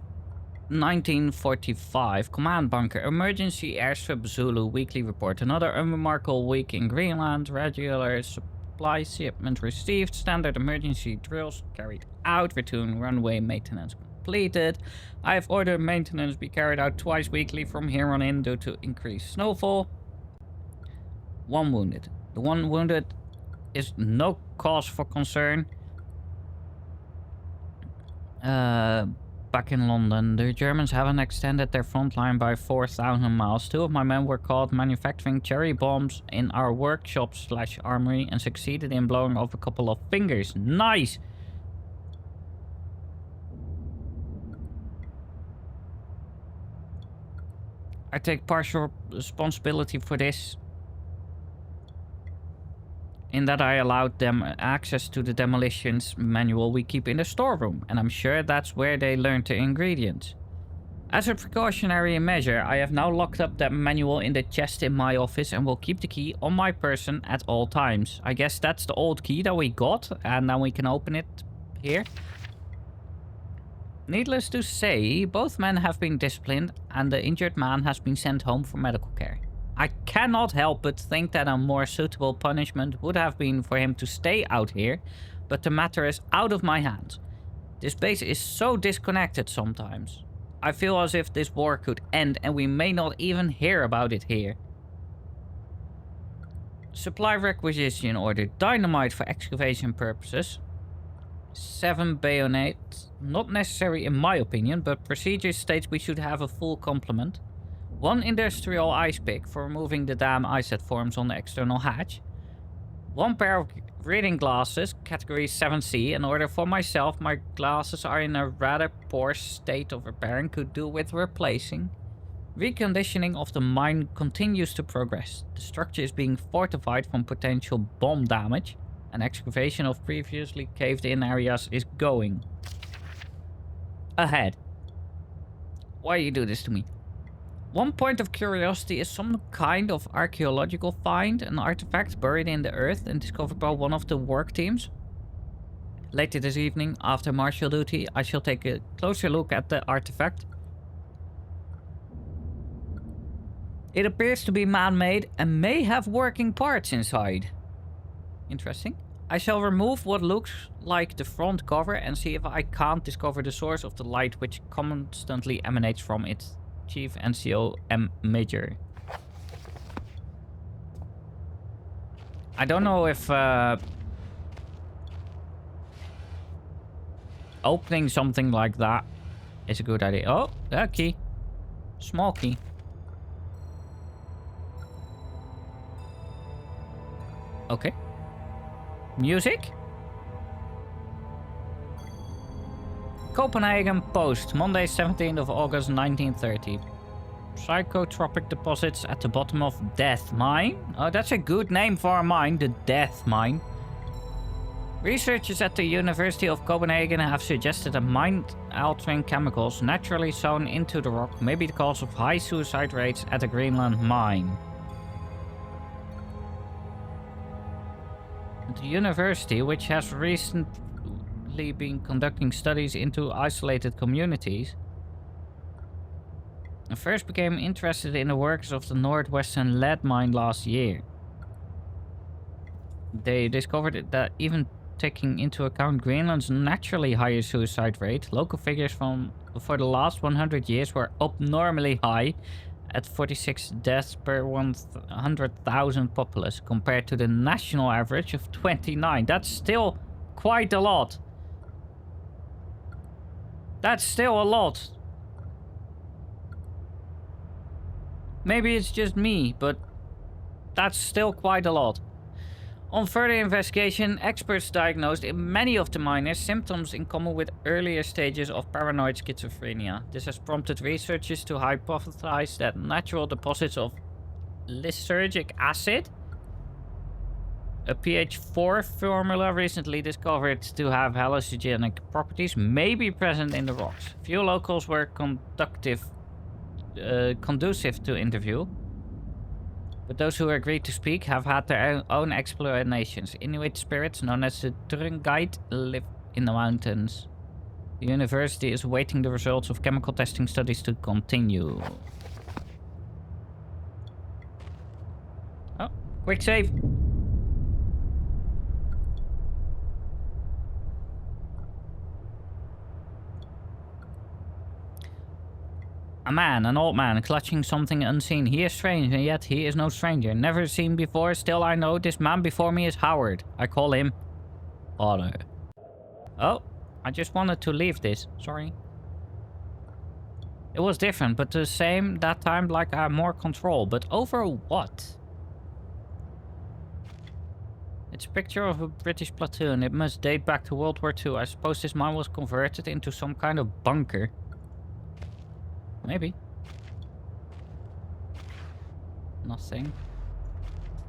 1945. Command bunker. Emergency airstrip Zulu. Weekly report. Another unremarkable week in Greenland. Regular supply shipment received. Standard emergency drills carried out. Return runway maintenance completed. I have ordered maintenance be carried out twice weekly from here on in due to increased snowfall. 1 wounded. The 1 wounded is no cause for concern. Back in London, the Germans haven't extended their front line by 4,000 miles. 2 of my men were caught manufacturing cherry bombs in our workshop/armory and succeeded in blowing off a couple of fingers. Nice! I take partial responsibility for this, in that I allowed them access to the demolitions manual we keep in the storeroom, and I'm sure that's where they learned the ingredients. As a precautionary measure, I have now locked up that manual in the chest in my office and will keep the key on my person at all times. I guess that's the old key that we got, and now we can open it here. Needless to say, both men have been disciplined and the injured man has been sent home for medical care. I cannot help but think that a more suitable punishment would have been for him to stay out here, but the matter is out of my hands. This base is so disconnected sometimes. I feel as if this war could end and we may not even hear about it here. Supply requisition order. Dynamite for excavation purposes. 7 bayonet. Not necessary in my opinion, but procedure states we should have a full complement. 1 industrial ice pick for removing the damn ice that forms on the external hatch. 1 pair of reading glasses, category 7C. In order for myself, my glasses are in a rather poor state of repair and could do with replacing. Reconditioning of the mine continues to progress. The structure is being fortified from potential bomb damage, and excavation of previously caved-in areas is going ahead. Why you do this to me? One point of curiosity is some kind of archaeological find, an artifact buried in the earth and discovered by one of the work teams. Later this evening, after martial duty, I shall take a closer look at the artifact. It appears to be man-made and may have working parts inside. Interesting. I shall remove what looks like the front cover and see if I can't discover the source of the light which constantly emanates from its Chief NCO M Major. I don't know if opening something like that is a good idea. Oh, that key. Small key. Okay. Music? Copenhagen Post, Monday 17th of August 1930. Psychotropic deposits at the bottom of Death Mine. Oh, that's a good name for a mine, the Death Mine. Researchers at the University of Copenhagen have suggested that mind-altering chemicals naturally sown into the rock may be the cause of high suicide rates at the Greenland mine. The university, which has recently been conducting studies into isolated communities, first became interested in the works of the Northwestern lead mine last year. They discovered that even taking into account Greenland's naturally higher suicide rate, local figures for the last 100 years were abnormally high at 46 deaths per 100,000 populace compared to the national average of 29. That's still quite a lot. That's still a lot. Maybe it's just me, but that's still quite a lot. On further investigation, experts diagnosed in many of the miners symptoms in common with earlier stages of paranoid schizophrenia. This has prompted researchers to hypothesize that natural deposits of lysergic acid, a pH 4 formula recently discovered to have hallucinogenic properties, may be present in the rocks. Few locals were conducive to interview, but those who agreed to speak have had their own explanations. Inuit spirits known as the Drungite live in the mountains. The university is awaiting the results of chemical testing studies to continue. Oh, quick save. A man, an old man, clutching something unseen. He is strange, and yet he is no stranger. Never seen before, still I know this man before me is Howard. I call him Father. Oh, I just wanted to leave this. Sorry. It was different, but the same that time, like I had more control. But over what? It's a picture of a British platoon. It must date back to World War II. I suppose this mine was converted into some kind of bunker. Maybe. Nothing.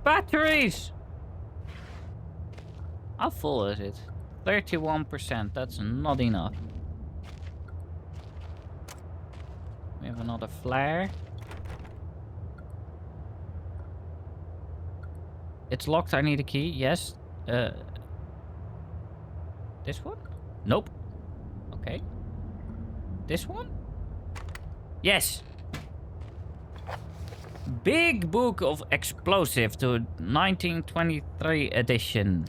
Batteries! How full is it? 31%. That's not enough. We have another flare. It's locked. I need a key. Yes. This one? Nope. Okay. This one? Yes. Big Book of Explosive to 1923 edition.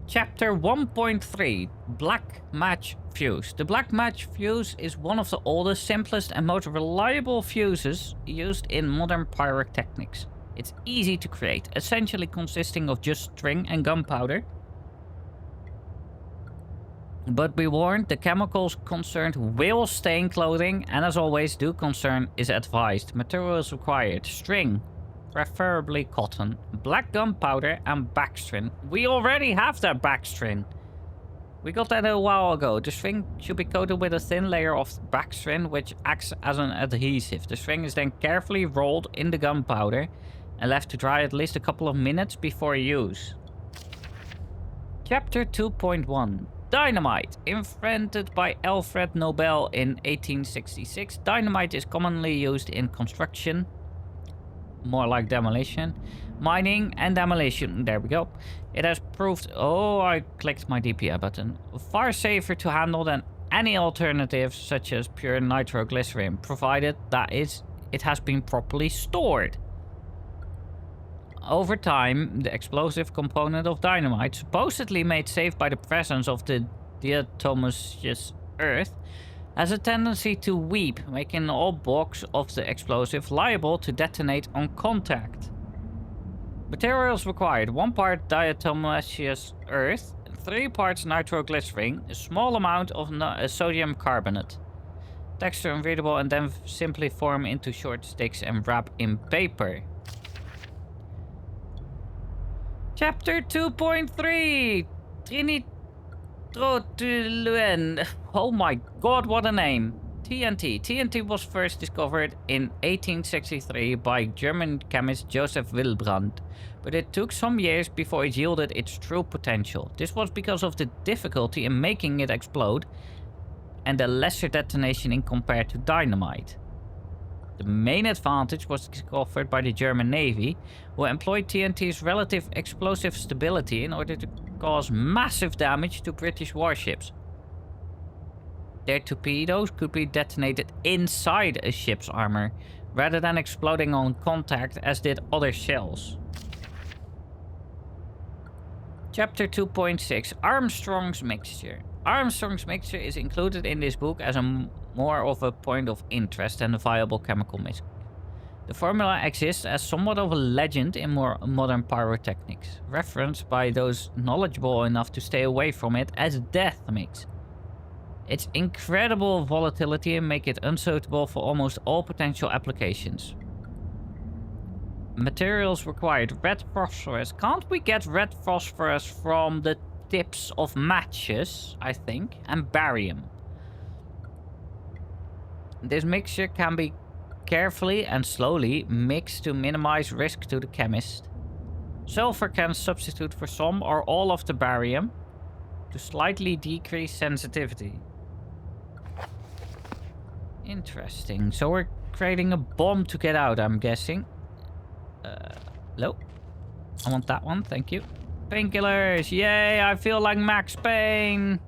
Chapter 1.3 Black Match Fuse. The black match fuse is one of the oldest, simplest and most reliable fuses used in modern pyrotechnics. It's easy to create, essentially consisting of just string and gunpowder. But be warned, the chemicals concerned will stain clothing, and as always, due concern is advised. Materials required: string, preferably cotton, black gunpowder, and backstring. We already have that backstring. We got that a while ago. The string should be coated with a thin layer of backstring, which acts as an adhesive. The string is then carefully rolled in the gunpowder and left to dry at least a couple of minutes before use. Chapter 2.1 Dynamite. Invented by Alfred Nobel in 1866, dynamite is commonly used in construction, more like demolition, mining and demolition. There we go. It has proved, oh, I clicked my DPI button, far safer to handle than any alternatives such as pure nitroglycerin, provided that it has been properly stored. Over time, the explosive component of dynamite, supposedly made safe by the presence of the diatomaceous earth, has a tendency to weep, making all blocks of the explosive liable to detonate on contact. Materials required: 1 part diatomaceous earth, 3 parts nitroglycerin, a small amount of sodium carbonate. Texture unreadable, and then simply form into short sticks and wrap in paper. Chapter 2.3 Trinitrotoluene. Oh my god, what a name. TNT. TNT was first discovered in 1863 by German chemist Joseph Wilbrand, but it took some years before it yielded its true potential. This was because of the difficulty in making it explode and the lesser detonation in compared to dynamite. The main advantage was discovered by the German Navy, who employed TNT's relative explosive stability in order to cause massive damage to British warships. Their torpedoes could be detonated inside a ship's armor, rather than exploding on contact as did other shells. Chapter 2.6 Armstrong's Mixture. Armstrong's Mixture is included in this book as more of a point of interest than a viable chemical mix. The formula exists as somewhat of a legend in more modern pyrotechnics, referenced by those knowledgeable enough to stay away from it as death mix. Its incredible volatility make it unsuitable for almost all potential applications. Materials required: red phosphorus. Can't we get red phosphorus from the tips of matches, I think, and barium? This mixture can be carefully and slowly mixed to minimize risk to the chemist. Sulfur can substitute for some or all of the barium to slightly decrease sensitivity. Interesting. So we're creating a bomb to get out, I'm guessing. Hello? I want that one, thank you. Painkillers! Yay, I feel like Max Payne!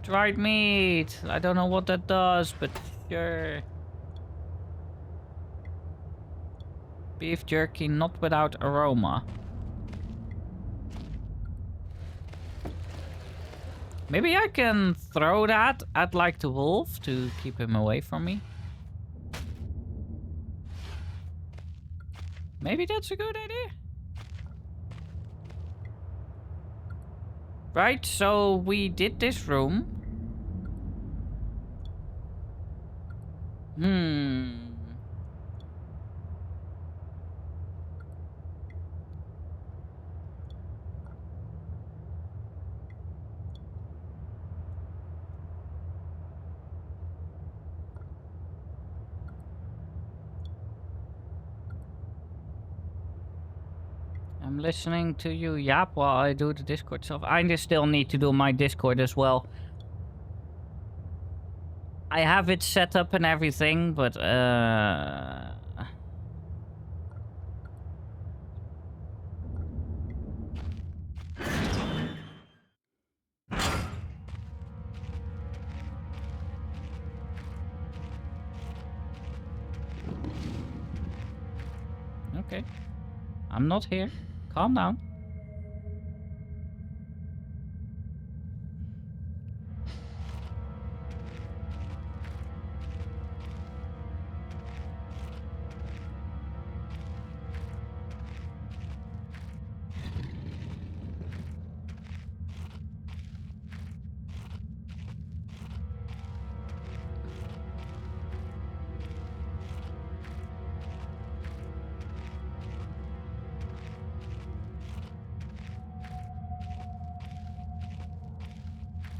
Dried meat. I don't know what that does, but sure. Beef jerky not without aroma. Maybe I can throw that at like the wolf to keep him away from me. Maybe that's a good idea. Right, so we did this room. I'm listening to you yap while I do the Discord stuff. I just still need to do my Discord as well. I have it set up and everything, but okay. I'm not here. Calm down.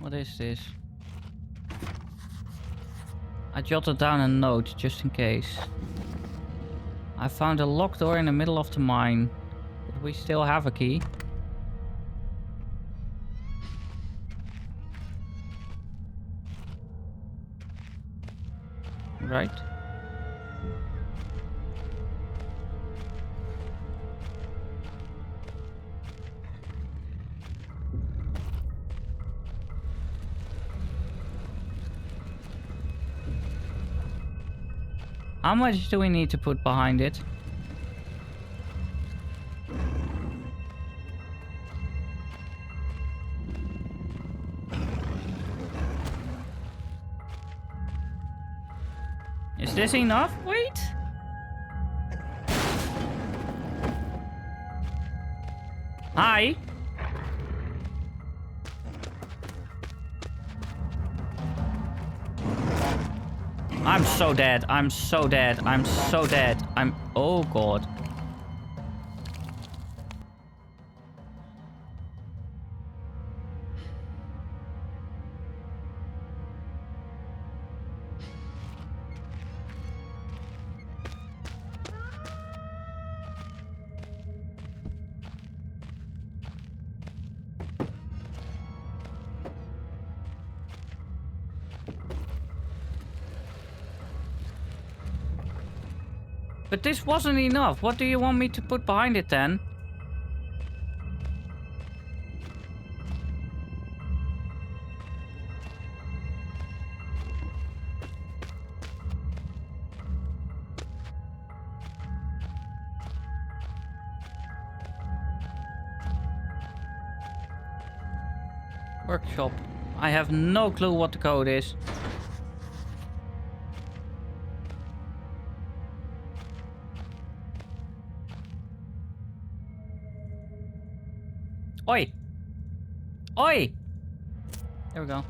What is this? I jotted down a note just in case. I found a locked door in the middle of the mine. But we still have a key. Right. How much do we need to put behind it? Is this enough? Wait. Hi. I'm so dead. I'm so dead. I'm so dead. Oh god. But this wasn't enough. What do you want me to put behind it then? Workshop. I have no clue what the code is. Oi! Oi! There we go.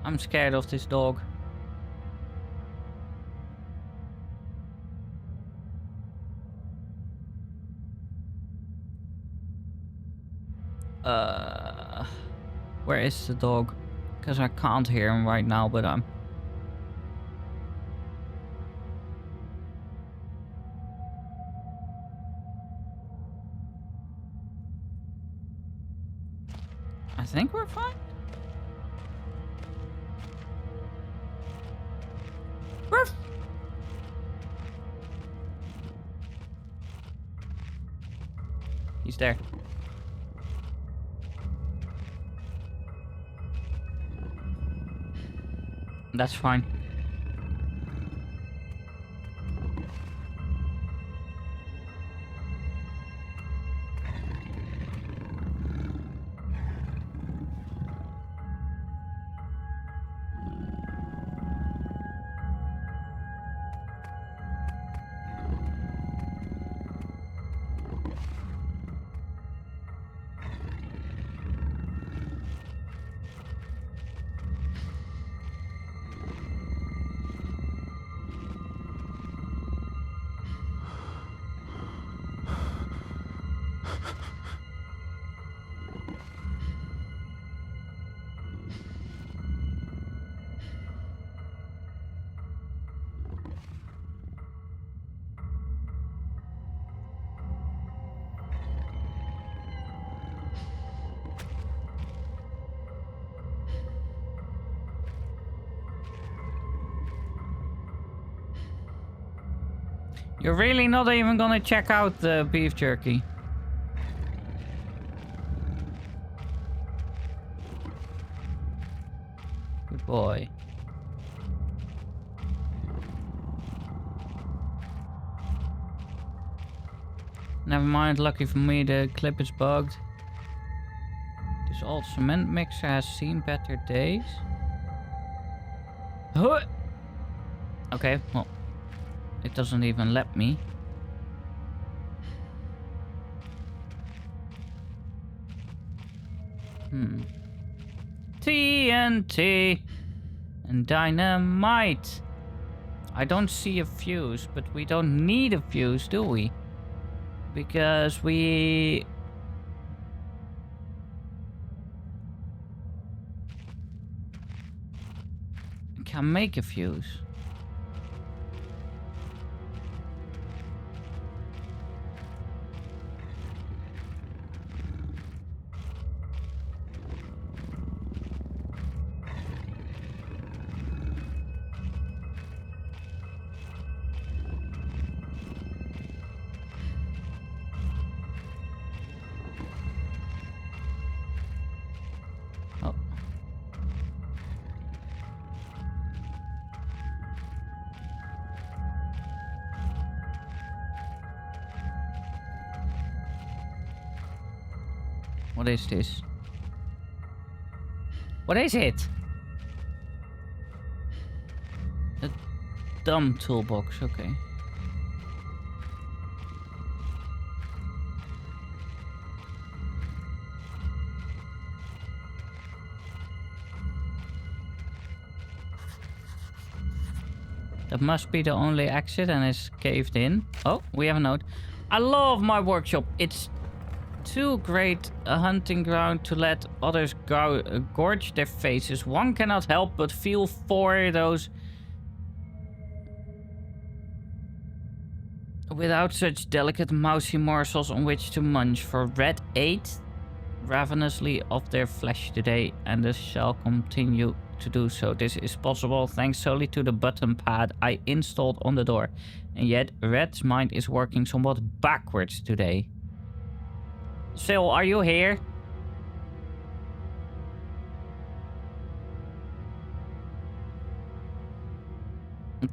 I'm scared of this dog. Where is the dog? Because I can't hear him right now, but I'm... I think we're fine. He's there. That's fine. You're really not even gonna check out the beef jerky. Good boy. Never mind, lucky for me the clip is bugged. This old cement mixer has seen better days. Huh. Okay, well. It doesn't even let me. TNT and dynamite. I don't see a fuse, but we don't need a fuse, do we? Because we can make a fuse. Oh. What is this? What is it? A dumb toolbox, okay. That must be the only exit and it's caved in. Oh, we have a note. I love my workshop. It's too great a hunting ground to let others gorge their faces. One cannot help but feel for those without such delicate mousy morsels on which to munch. For Red ate ravenously of their flesh today, and this shall continue to do so. This is possible thanks solely to the button pad I installed on the door. And yet Red's mind is working somewhat backwards today. Sil, are you here?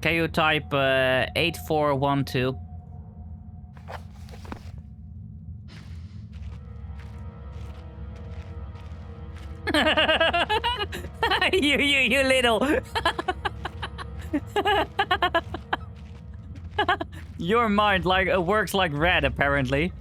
Can you type 8412? you little. Your mind works like Red apparently.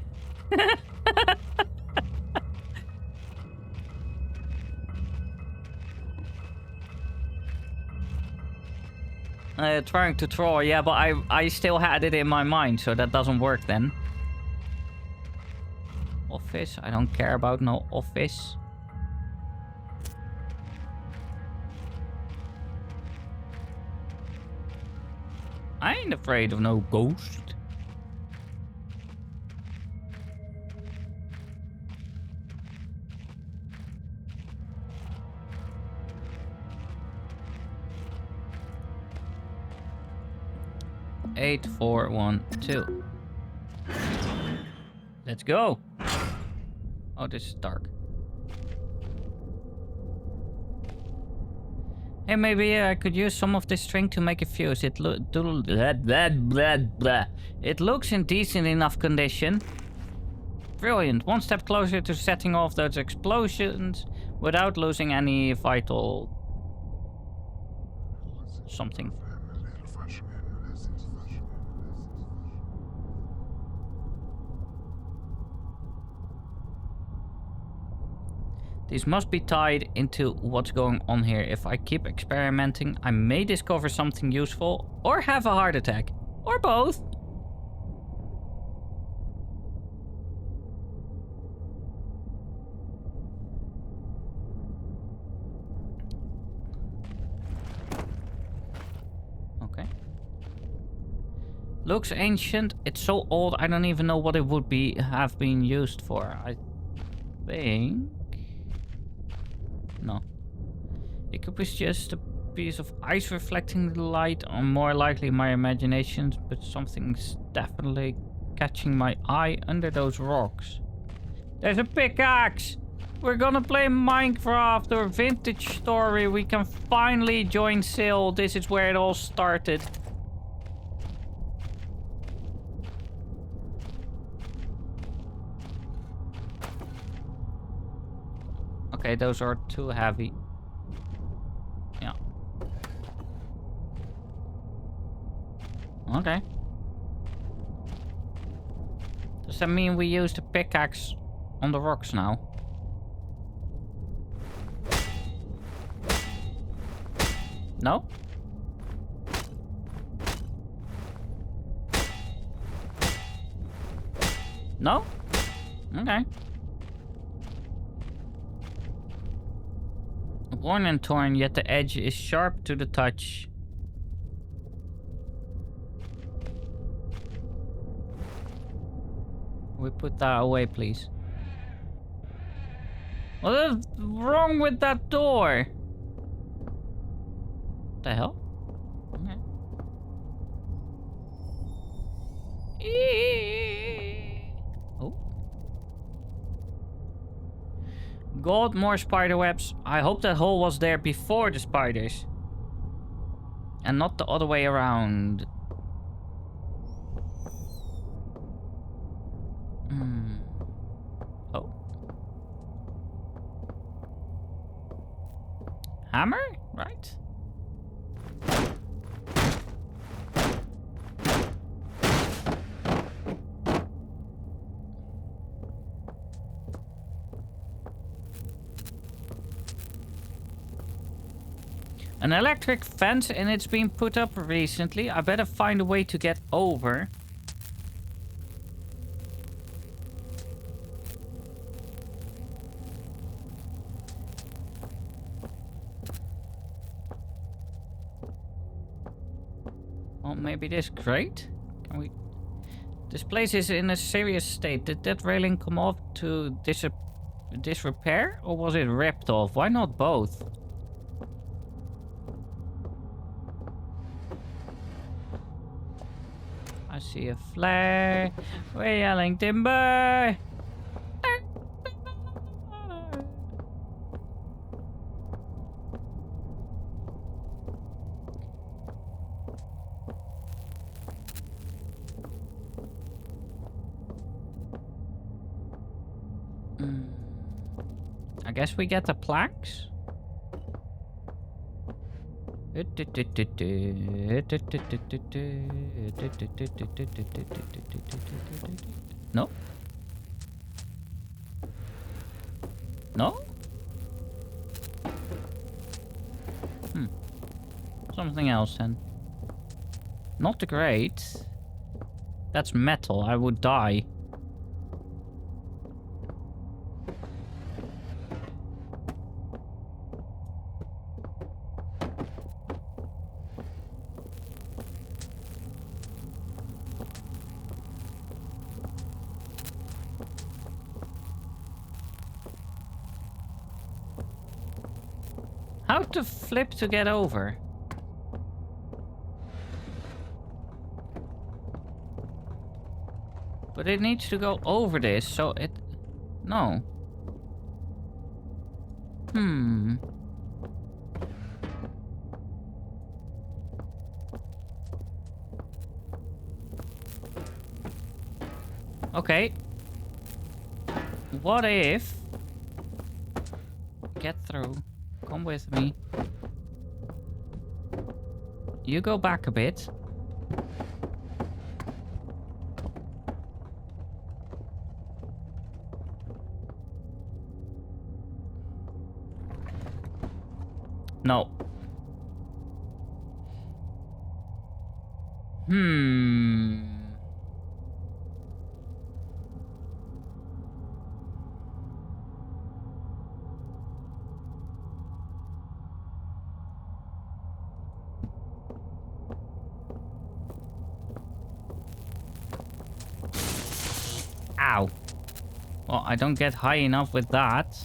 Trying to troll, yeah, but I still had it in my mind, so that doesn't work then. Office, I don't care about no office. I ain't afraid of no ghost. Eight, 4, 1, 2. Let's go. Oh, this is dark. Hey, maybe I could use some of this string to make a fuse. It looks in decent enough condition. Brilliant. One step closer to setting off those explosions without losing any vital something. These must be tied into what's going on here. If I keep experimenting, I may discover something useful or have a heart attack. Or both. Okay. Looks ancient. It's so old, I don't even know what it would have been used for. I think... No. It could be just a piece of ice reflecting the light, or more likely my imagination, but something's definitely catching my eye under those rocks. There's a pickaxe! We're gonna play Minecraft or Vintage Story. We can finally join Sil. This is where it all started. Okay, those are too heavy. Yeah. Okay. Does that mean we use the pickaxe on the rocks now? No? No? Okay. Worn and torn, yet the edge is sharp to the touch. We put that away, please. What is wrong with that door? What the hell? Okay. Oh. God, more spider webs. I hope that hole was there before the spiders. And not the other way around. Oh. Hammer? Right. An electric fence, and it's been put up recently. I better find a way to get over. Well, maybe this crate? Can we... This place is in a serious state. Did that railing come off to disrepair? Or was it ripped off? Why not both? I see a flare. We're yelling timber. I guess we get the planks. No? No? Something else then. Not the grate. That's metal. I would die. How to flip to get over? But it needs to go over this, so it... No. Okay. What if... Get through. Come with me. You go back a bit. No. Ow. Well, I don't get high enough with that.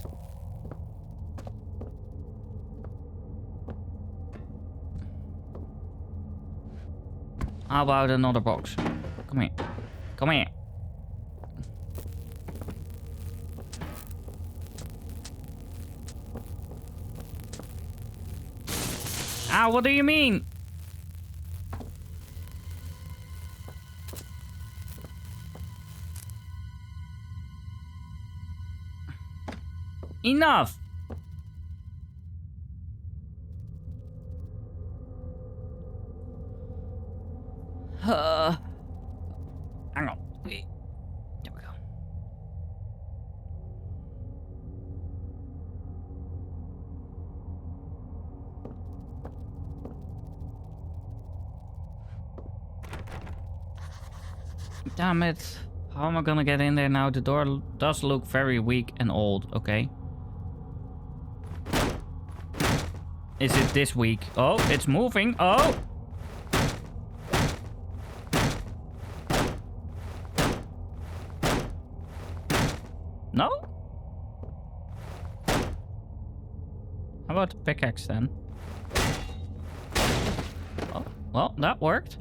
How about another box? Come here. Come here. Ah, what do you mean? Enough! Hang on. There we go. Damn it. How am I gonna get in there now? The door does look very weak and old, okay? Is it this week? Oh, it's moving. Oh! No? How about the pickaxe then? Oh, well, that worked.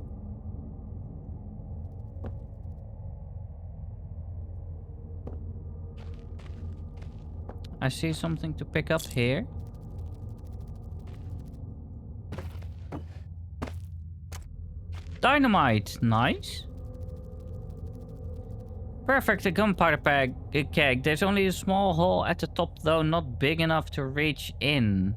I see something to pick up here. Dynamite, nice. Perfect, a gunpowder keg. There's only a small hole at the top though, not big enough to reach in.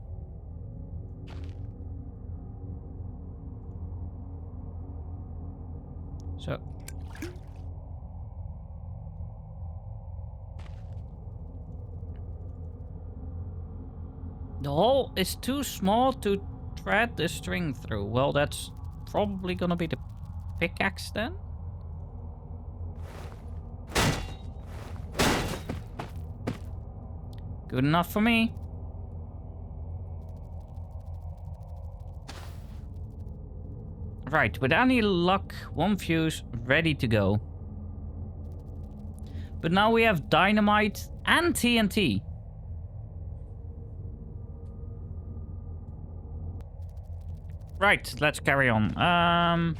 So... the hole is too small to thread the string through. Well, that's probably gonna be the pickaxe then. Good enough for me. Right, with any luck, one fuse ready to go. But now we have dynamite and TNT. Right, let's carry on.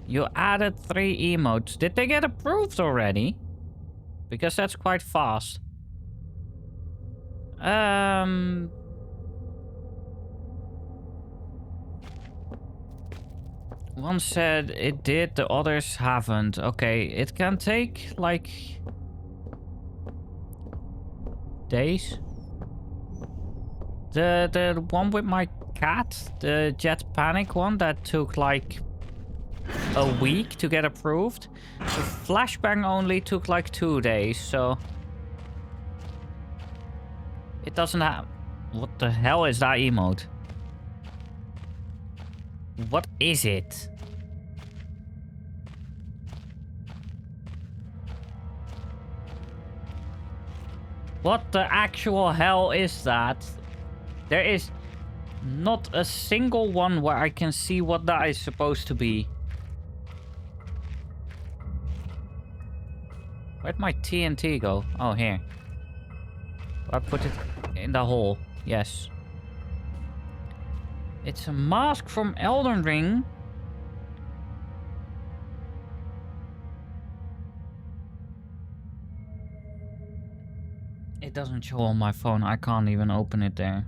You added 3 emotes. Did they get approved already? Because that's quite fast. One said it did, the others haven't. Okay, it can take like days. The one with my cat, the Jet Panic one, that took like a week to get approved. The Flashbang only took like 2 days, so it doesn't have... What the hell is that emote? What is it? What the actual hell is that? There is not a single one where I can see what that is supposed to be. Where'd my TNT go? Oh, here. I put it in the hole. Yes. It's a mask from Elden Ring. It doesn't show on my phone. I can't even open it there.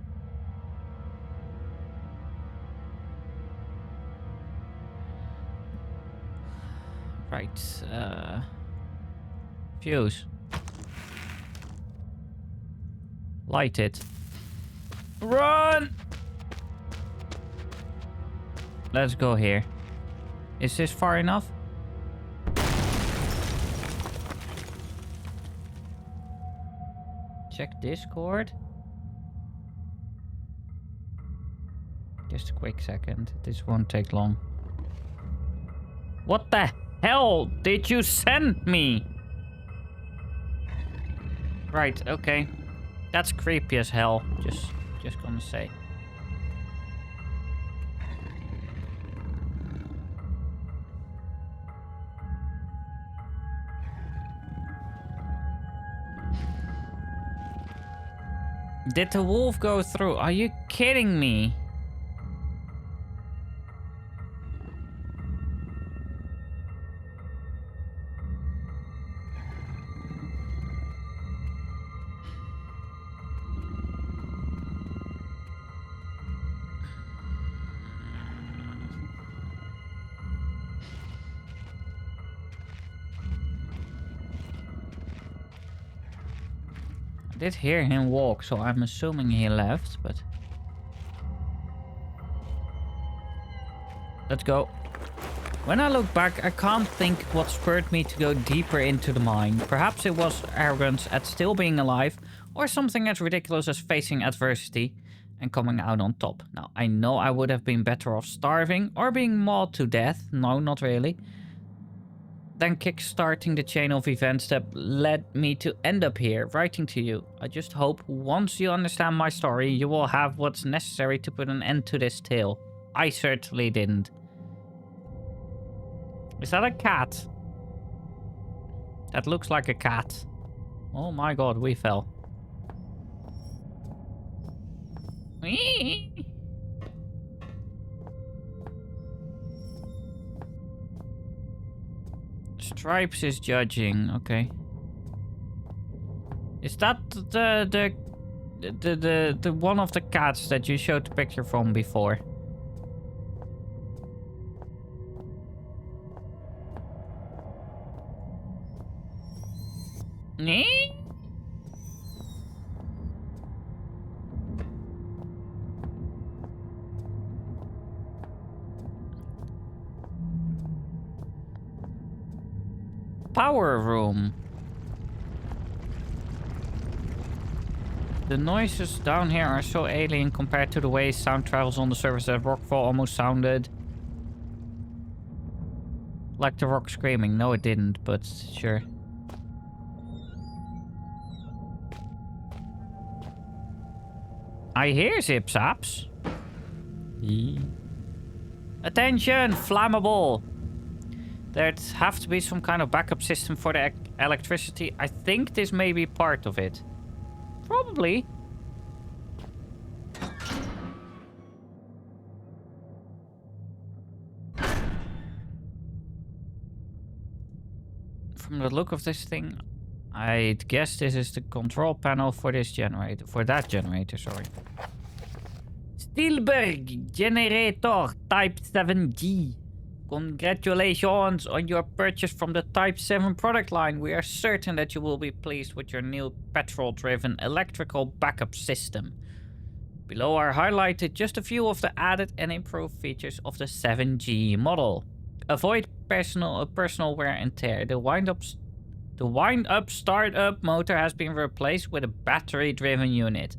Right. Fuse. Light it. Run! Let's go here. Is this far enough? Check Discord. Just a quick second. This won't take long. What the hell did you send me? Right, okay. That's creepy as hell. Just gonna say. Did the wolf go through? Are you kidding me? I did hear him walk, so I'm assuming he left, but... Let's go. When I look back, I can't think what spurred me to go deeper into the mine. Perhaps it was arrogance at still being alive, or something as ridiculous as facing adversity and coming out on top. Now, I know I would have been better off starving or being mauled to death. No, not really. then kickstarting the chain of events that led me to end up here, writing to you. I just hope once you understand my story, you will have what's necessary to put an end to this tale. I certainly didn't. Is that a cat? That looks like a cat. Oh my god, we fell. Stripes is judging, okay. Is that the one of the cats that you showed the picture from before? Power room. The noises down here are so alien compared to the way sound travels on the surface that Rockfall almost sounded like the rock screaming. No, it didn't, but sure. I hear zip-zaps. Attention, flammable. There'd have to be some kind of backup system for the electricity. I think this may be part of it. Probably. From the look of this thing, I'd guess this is the control panel for this generator. For that generator, sorry. Steelberg generator Type 7G. Congratulations on your purchase from the Type 7 product line. We are certain that you will be pleased with your new petrol-driven electrical backup system. Below are highlighted just a few of the added and improved features of the 7G model. Avoid personal wear and tear. The wind-up start-up motor has been replaced with a battery-driven unit.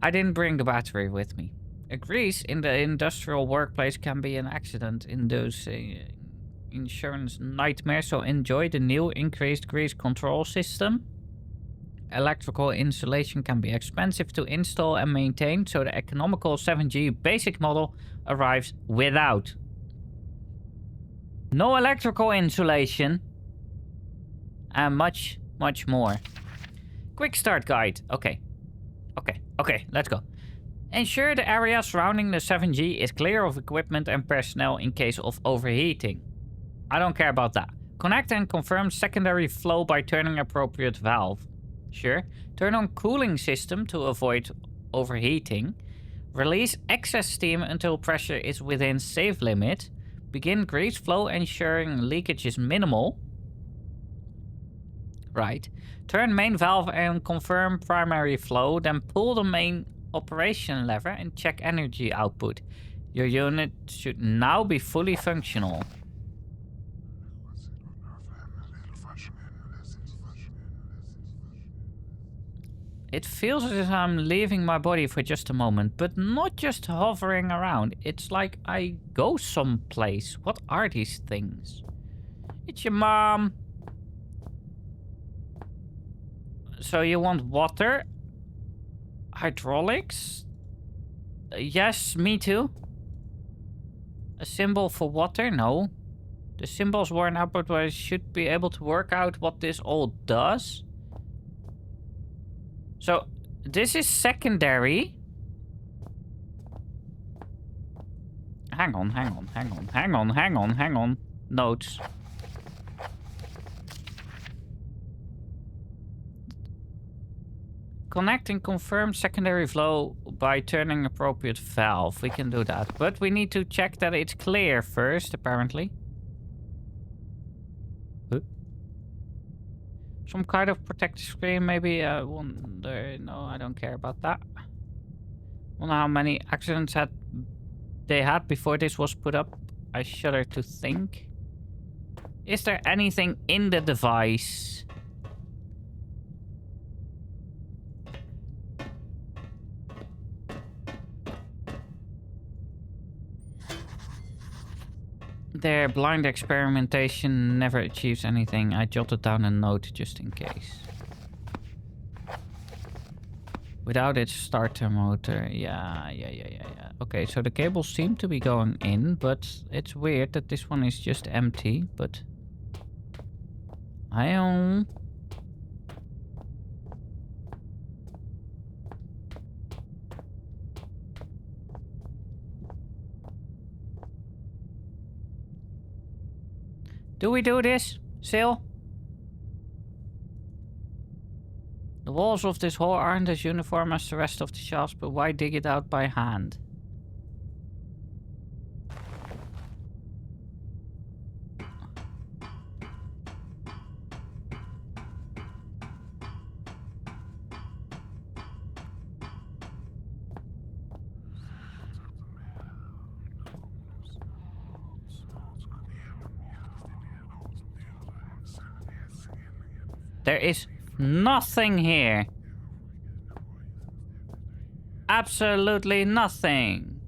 I didn't bring the battery with me. A grease in the industrial workplace can be an accident in those insurance nightmares, so enjoy the new increased grease control system. Electrical insulation can be expensive to install and maintain, so the economical 7G basic model arrives without. No electrical insulation. And much, much more. Quick start guide. Okay, let's go. Ensure the area surrounding the 7G is clear of equipment and personnel in case of overheating. I don't care about that. Connect and confirm secondary flow by turning appropriate valve. Sure. Turn on cooling system to avoid overheating. Release excess steam until pressure is within safe limit. Begin grease flow ensuring leakage is minimal. Right. Turn main valve and confirm primary flow, then pull the main operation lever and check energy output. Your unit should now be fully functional. It feels as if I'm leaving my body for just a moment, but not just hovering around. It's like I go someplace. What are these things? It's your mom. So you want water? Hydraulics? Yes, me too. A symbol for water? No. The symbols weren't out, but I should be able to work out what this all does. So, this is secondary. Hang on. Notes. Connect and confirm secondary flow by turning appropriate valve. We can do that. But we need to check that it's clear first, apparently. Huh? Some kind of protective screen, maybe. Wonder. No, I don't care about that. Wonder how many accidents they had before this was put up. I shudder to think. Is there anything in the device? Their blind experimentation never achieves anything. I jotted down a note just in case. Without its starter motor. Yeah. Okay, so the cables seem to be going in, but it's weird that this one is just empty, but... I own... Do we do this, Sil? The walls of this hall aren't as uniform as the rest of the shafts, but why dig it out by hand? There is nothing here. Absolutely nothing.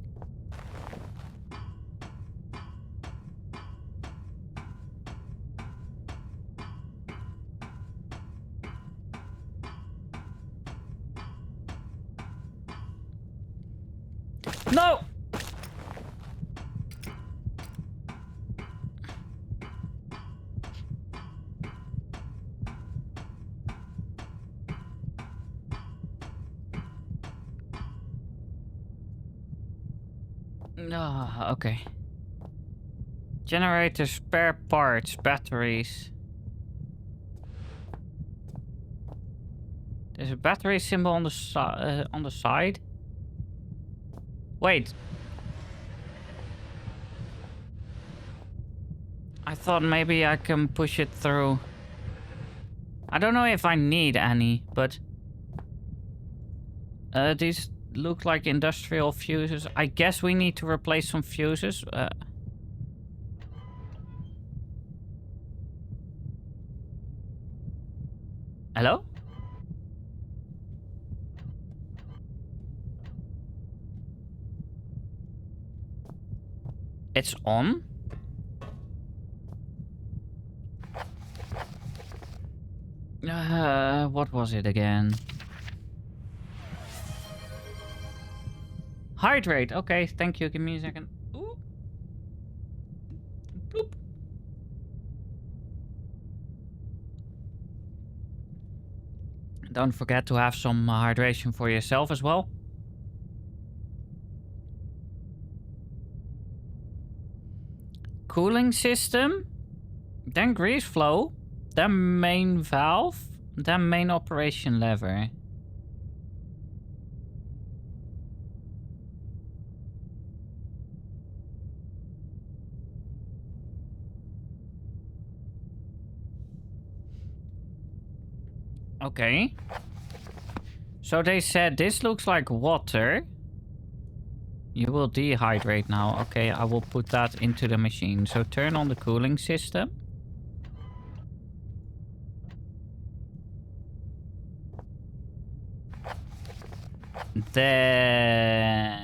No! Ah, okay. Generator, spare parts, batteries. There's a battery symbol on the side. Wait. I thought maybe I can push it through. I don't know if I need any, but these look like industrial fuses. I guess we need to replace some fuses. Hello? It's on? What was it again? Hydrate. Okay, thank you. Give me a second. Ooh. Bloop. Don't forget to have some hydration for yourself as well. Cooling system. Then grease flow. Then main valve. Then main operation lever. Okay. So they said this looks like water. You will dehydrate now. Okay, I will put that into the machine. So turn on the cooling system. Then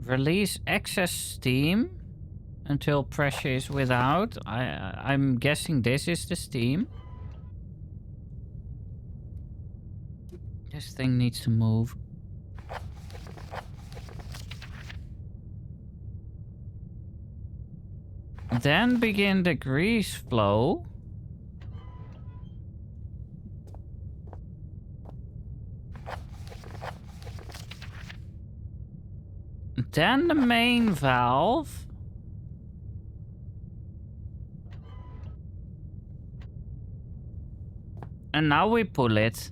release excess steam until pressure is without. I'm guessing this is the steam. This thing needs to move. Then begin the grease flow. Then the main valve. And now we pull it.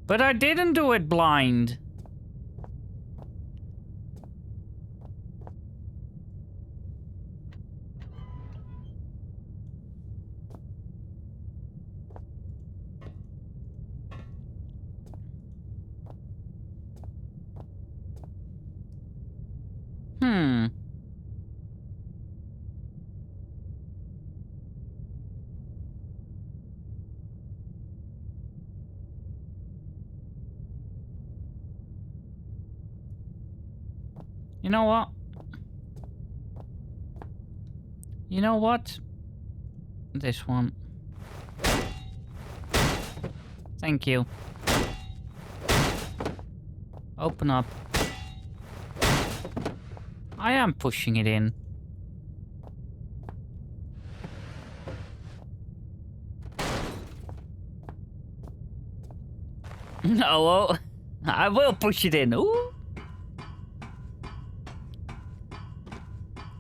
But I didn't do it blind. You know what? You know what? This one. Thank you. Open up. I am pushing it in. No, I will push it in. Ooh.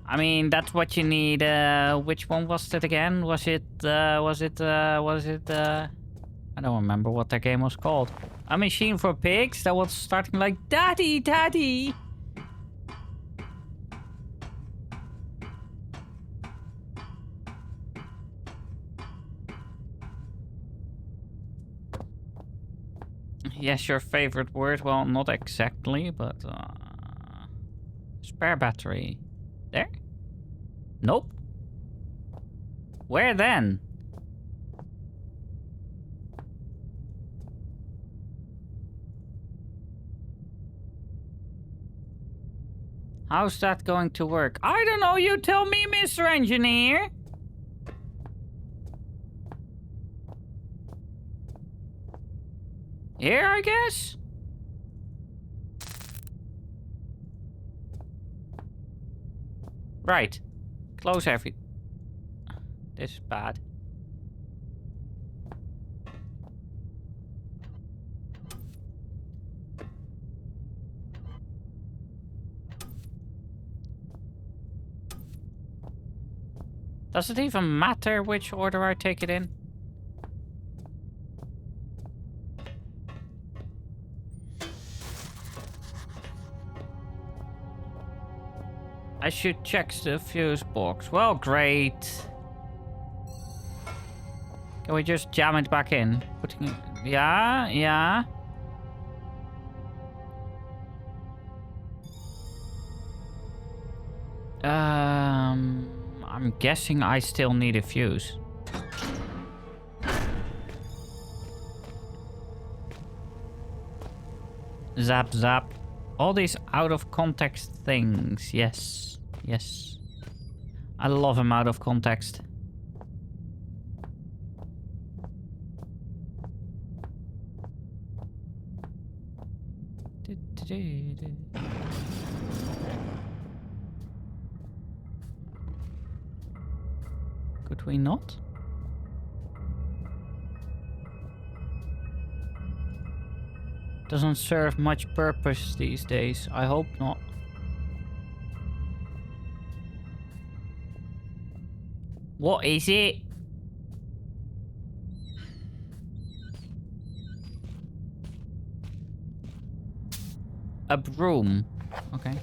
I mean, that's what you need. Which one was it again? Was it, I don't remember what that game was called. A Machine for Pigs that was starting like, Daddy, Daddy. Yes, your favorite word. Well, not exactly, but spare battery. There? Nope. Where then? How's that going to work? I don't know, you tell me, Mr. Engineer. Here, I guess? Right. Close every... This is bad. Does it even matter which order I take it in? I should check the fuse box. Well, great. Can we just jam it back in? Putting... Yeah, yeah. I'm guessing I still need a fuse. Zap, zap. All these out of context things. Yes, yes. I love them out of context. Could we not? Doesn't serve much purpose these days. I hope not. What is it? A broom. Okay.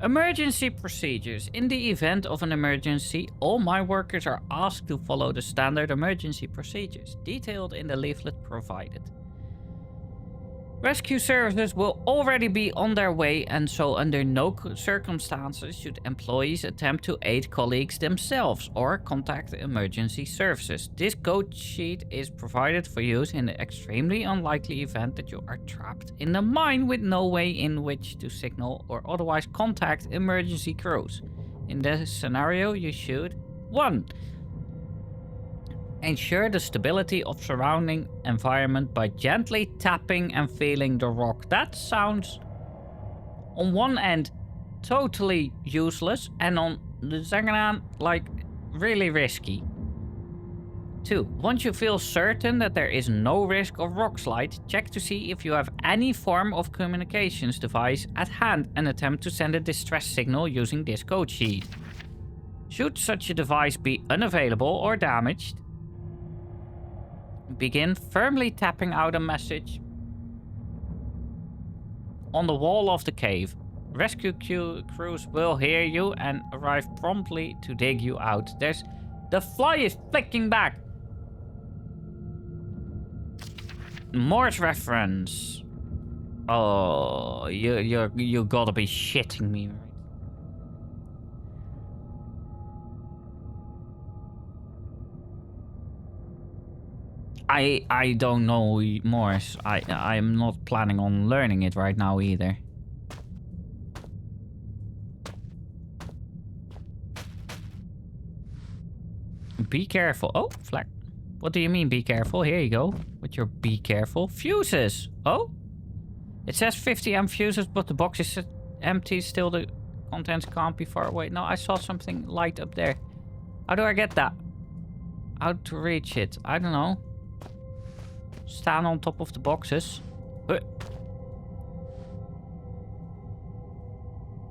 Emergency procedures. In the event of an emergency, all mine workers are asked to follow the standard emergency procedures detailed in the leaflet provided. Rescue services will already be on their way, and so under no circumstances should employees attempt to aid colleagues themselves or contact emergency services. This code sheet is provided for use in the extremely unlikely event that you are trapped in a mine with no way in which to signal or otherwise contact emergency crews. In this scenario, you should 1. Ensure the stability of surrounding environment by gently tapping and feeling the rock. That sounds, on one end, totally useless, and on the second hand, like, really risky. 2. Once you feel certain that there is no risk of rock slide, check to see if you have any form of communications device at hand and attempt to send a distress signal using this code sheet. Should such a device be unavailable or damaged, begin firmly tapping out a message on the wall of the cave. Rescue crews will hear you and arrive promptly to dig you out. The fly is flicking back. Morse reference. Oh, you gotta be shitting me, right? I don't know Morse. I'm not planning on learning it right now either. Be careful. Oh, flag. What do you mean, be careful? Here you go. With your be careful. Fuses. Oh. It says 50 amp fuses, but the box is empty. Still, the contents can't be far away. No, I saw something light up there. How do I get that? How to reach it? I don't know. Stand on top of the boxes.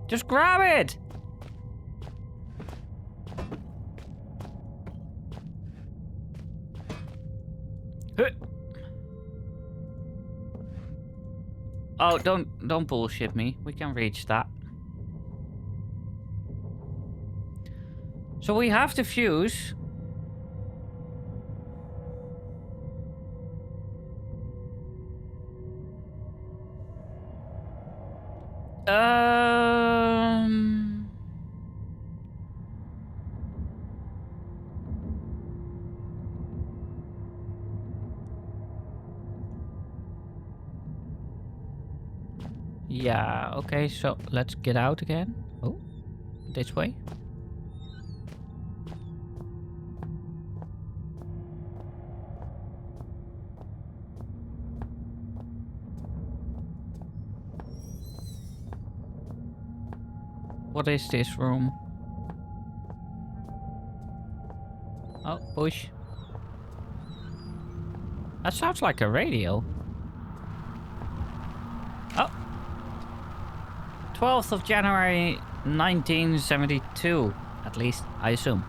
Just grab it! Oh, don't bullshit me. We can reach that. So we have the fuse. Yeah, okay, so let's get out again. Oh, this way. What is this room? Oh, push. That sounds like a radio. Oh. 12th of January 1972, at least, I assume.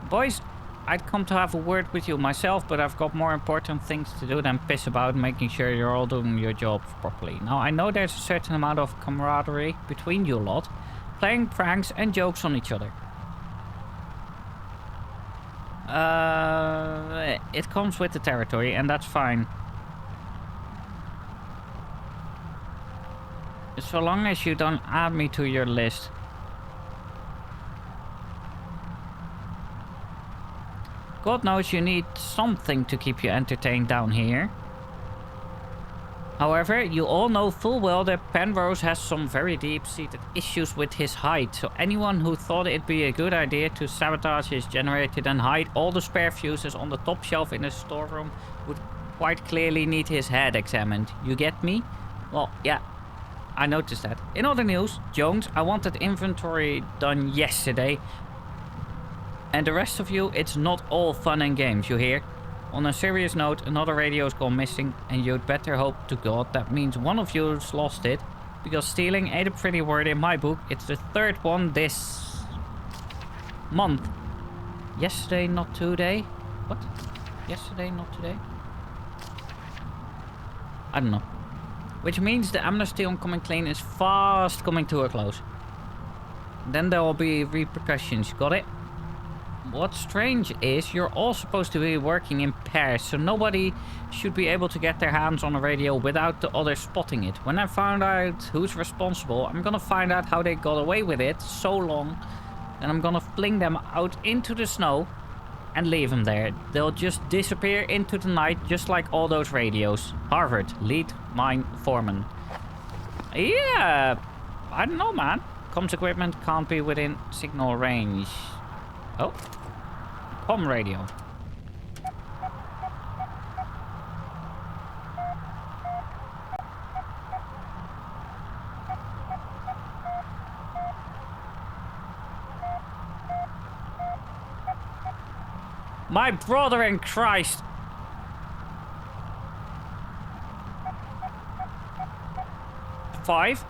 Boys, I'd come to have a word with you myself, but I've got more important things to do than piss about making sure you're all doing your jobs properly. Now, I know there's a certain amount of camaraderie between you lot, playing pranks and jokes on each other. It comes with the territory, and that's fine. So long as you don't add me to your list. God knows you need something to keep you entertained down here. However, you all know full well that Penrose has some very deep-seated issues with his height, so anyone who thought it'd be a good idea to sabotage his generator and hide all the spare fuses on the top shelf in his storeroom would quite clearly need his head examined. You get me? Well, yeah. I noticed that. In other news, Jones, I wanted inventory done yesterday. And the rest of you, it's not all fun and games, you hear? On a serious note, another radio's gone missing, and you'd better hope to God that means one of you's lost it. Because stealing ain't a pretty word in my book. It's the third one this month. Yesterday, not today? What? Yesterday, not today? I don't know. Which means the amnesty on Coming Clean is fast coming to a close. Then there will be repercussions, got it? What's strange is you're all supposed to be working in pairs, so nobody should be able to get their hands on a radio without the other spotting it. When I find out who's responsible, I'm gonna find out how they got away with it so long, and I'm gonna fling them out into the snow and leave them there. They'll just disappear into the night, just like all those radios. Harvard, lead mine foreman. Yeah, I don't know, man. Comms equipment can't be within signal range. Oh, comm radio. My brother in Christ. Five.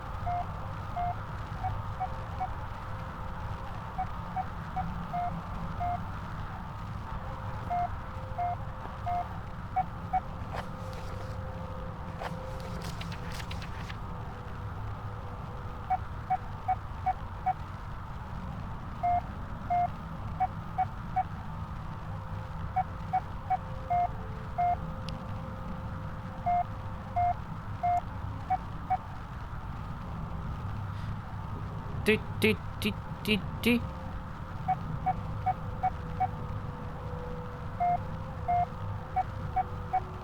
D.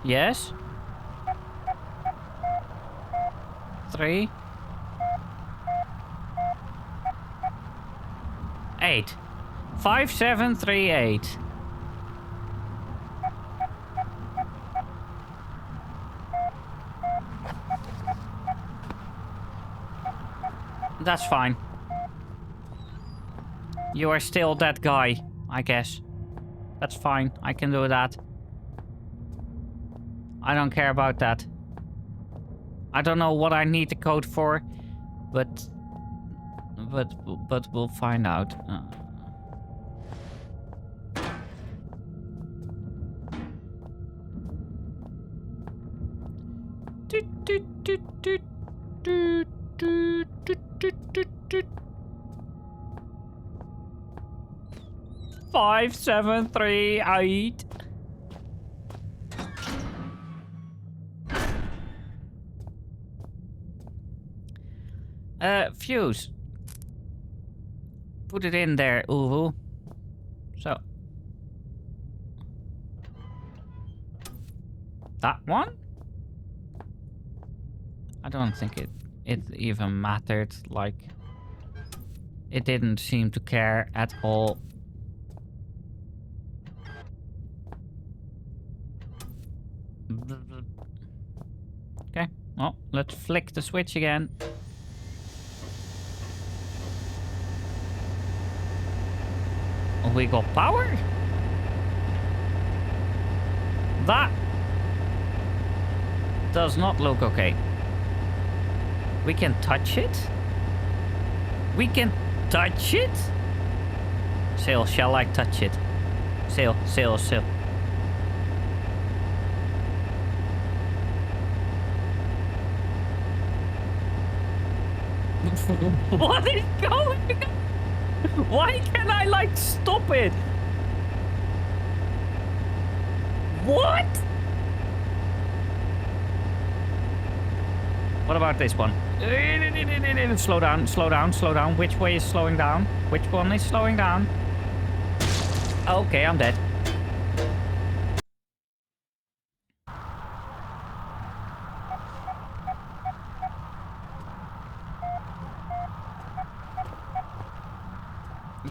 Yes. 3. 8. 5738. That's fine. You are still that guy, I guess. That's fine. I can do that. I don't care about that. I don't know what I need the code for, but we'll find out. Five, 7, 3, 8. Fuse. Put it in there, Uwu. So. That one? I don't think it even mattered. Like, it didn't seem to care at all. Okay, well, let's flick the switch again. We got power? That does not look okay. We can touch it? We can touch it? Sail, shall I touch it? Sail, sail, sail. What is going on? Why can't I, like, stop it? What? What about this one? Slow down, slow down, slow down. Which way is slowing down? Which one is slowing down? Okay, I'm dead.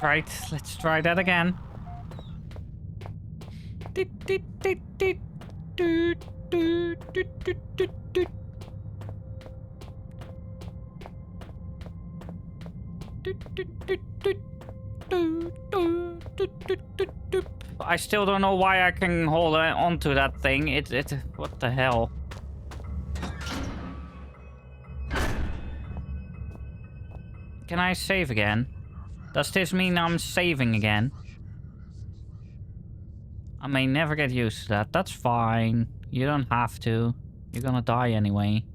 Right, let's try that again. I still don't know why I can hold on to that thing. What the hell? Can I save again? Does this mean I'm saving again? I may never get used to that. That's fine. You don't have to. You're gonna die anyway.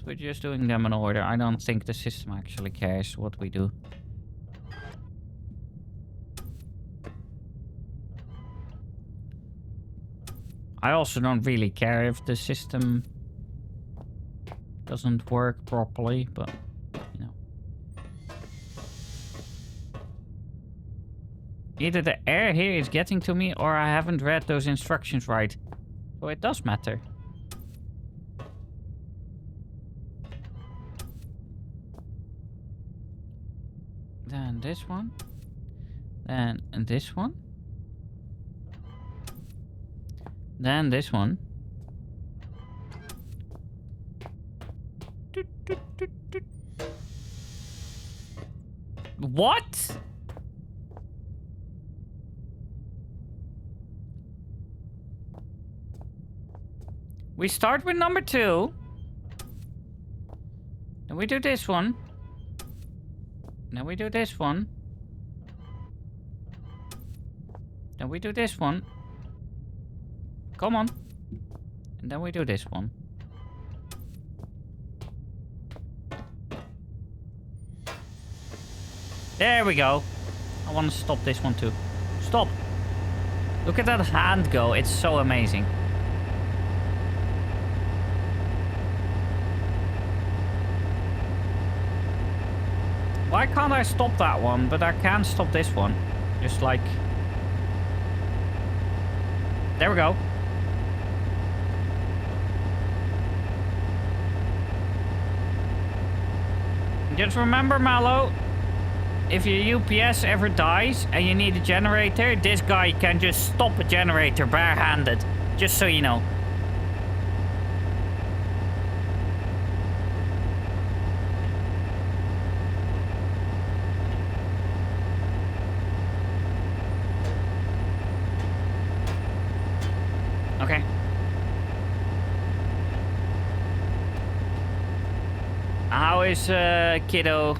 We're just doing them in order. I don't think the system actually cares what we do. I also don't really care if the system doesn't work properly, but you know. Either the air here is getting to me or I haven't read those instructions right. So it does matter. Then this one. Then this one. Then this one. What? We start with number 2. Then we do this one. Then we do this one. Then we do this one. Come on. And then we do this one. There we go. I want to stop this one too. Stop. Look at that hand go. It's so amazing. Why can't I stop that one, but I can stop this one? Just like... There we go. Just remember, Mallow, if your UPS ever dies and you need a generator, this guy can just stop a generator barehanded. Just so you know. Okay. How is kiddo?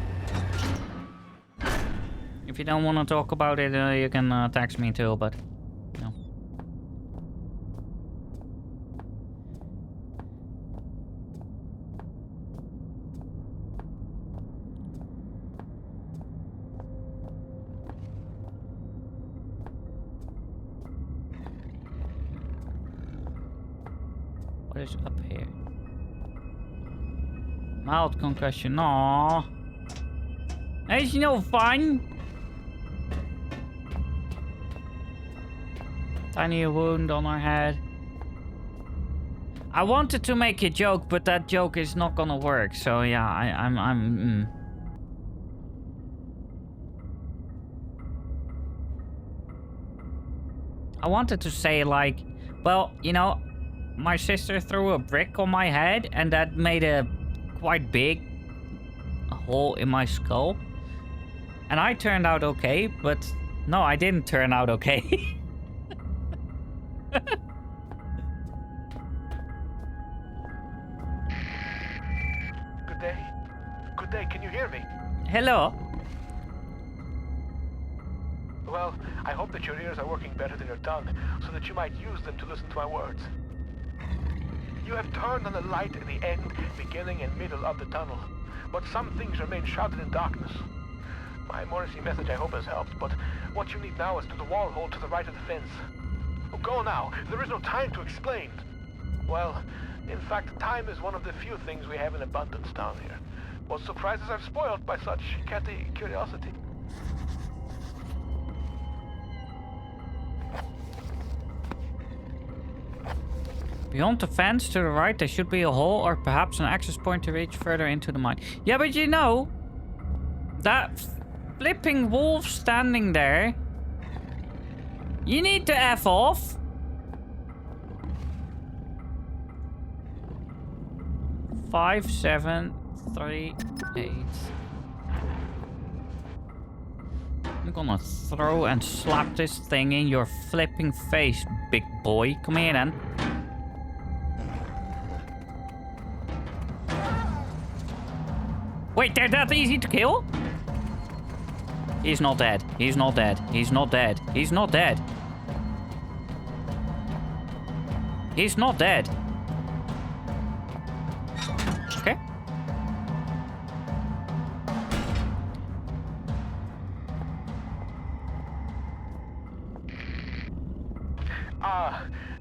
If you don't want to talk about it, you can text me too, but no. What is up here? Mild concussion. Aww. It's no fun. Tiny wound on her head. I wanted to make a joke, but that joke is not gonna work. So yeah, I'm. I wanted to say like, well, you know, my sister threw a brick on my head, and that made a quite big hole in my skull. And I turned out okay, but no, I didn't turn out okay. Good day. Good day, can you hear me? Hello. Well, I hope that your ears are working better than your tongue, so that you might use them to listen to my words. You have turned on the light at the end, beginning and middle of the tunnel, but some things remain shrouded in darkness. My Morrissey message I hope has helped, but what you need now is to the wall hole to the right of the fence. Oh, go now, there is no time to explain. Well, in fact, time is one of the few things we have in abundance down here. What surprises are spoiled by such catty curiosity. Beyond the fence to the right, there should be a hole or perhaps an access point to reach further into the mine. Yeah, but you know, that flipping wolf standing there, you need to F off. Five, 7, 3, 8. I'm gonna throw and slap this thing in your flipping face, big boy. Come here then. Wait, they're that easy to kill? He's not dead. He's not dead. He's not dead. He's not dead. He's not dead. Okay.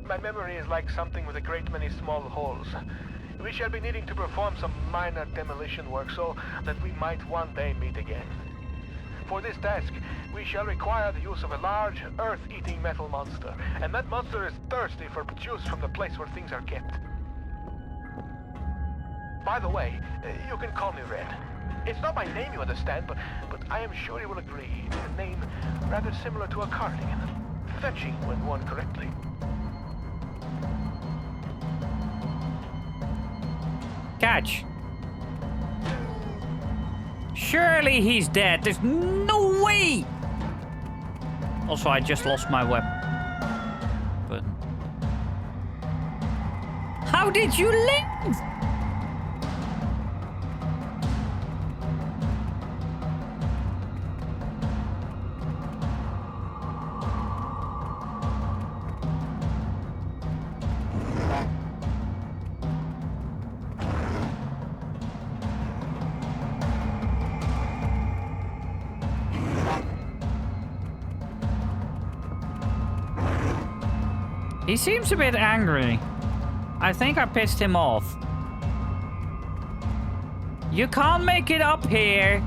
My memory is like something with a great many small holes. We shall be needing to perform some minor demolition work so that we might one day meet again. For this task, we shall require the use of a large, earth-eating metal monster, and that monster is thirsty for juice from the place where things are kept. By the way, you can call me Red. It's not my name, you understand, but I am sure you will agree it's a name rather similar to a cardigan. Fetching when worn correctly. Catch. Surely he's dead. There's no way. Also, I just lost my weapon. But how did you live? He seems a bit angry. I think I pissed him off. You can't make it up here.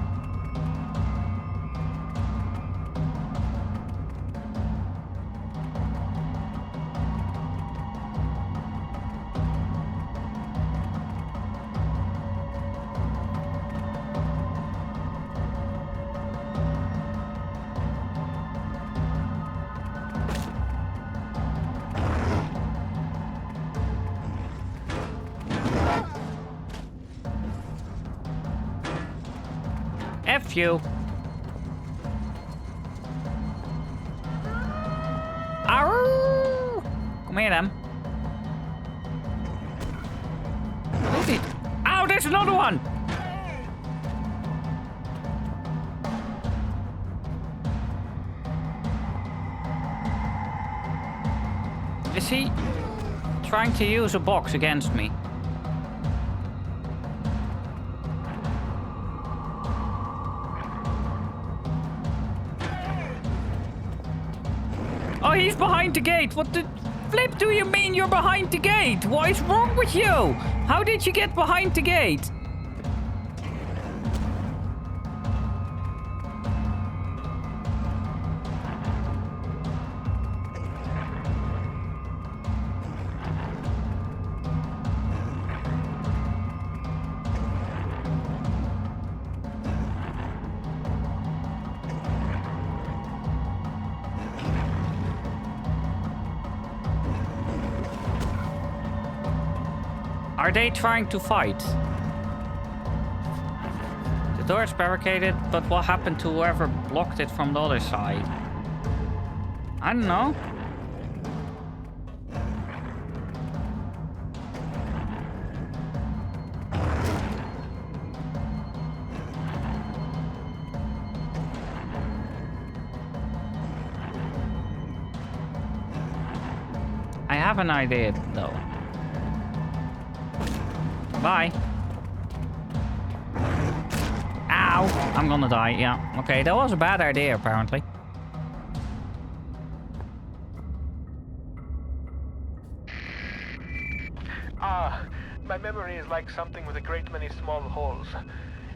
F you. Arr! Kom hier dan. Wat is dit? Ow, there's another one! Is he trying to use a box against me? Oh, he's behind the gate. What the flip do you mean you're behind the gate? What is wrong with you? How did you get behind the gate? Are they trying to fight? The door is barricaded, but what happened to whoever blocked it from the other side? I don't know. I have an idea, though. Bye. Ow! I'm gonna die, yeah. Okay, that was a bad idea, apparently. My memory is like something with a great many small holes.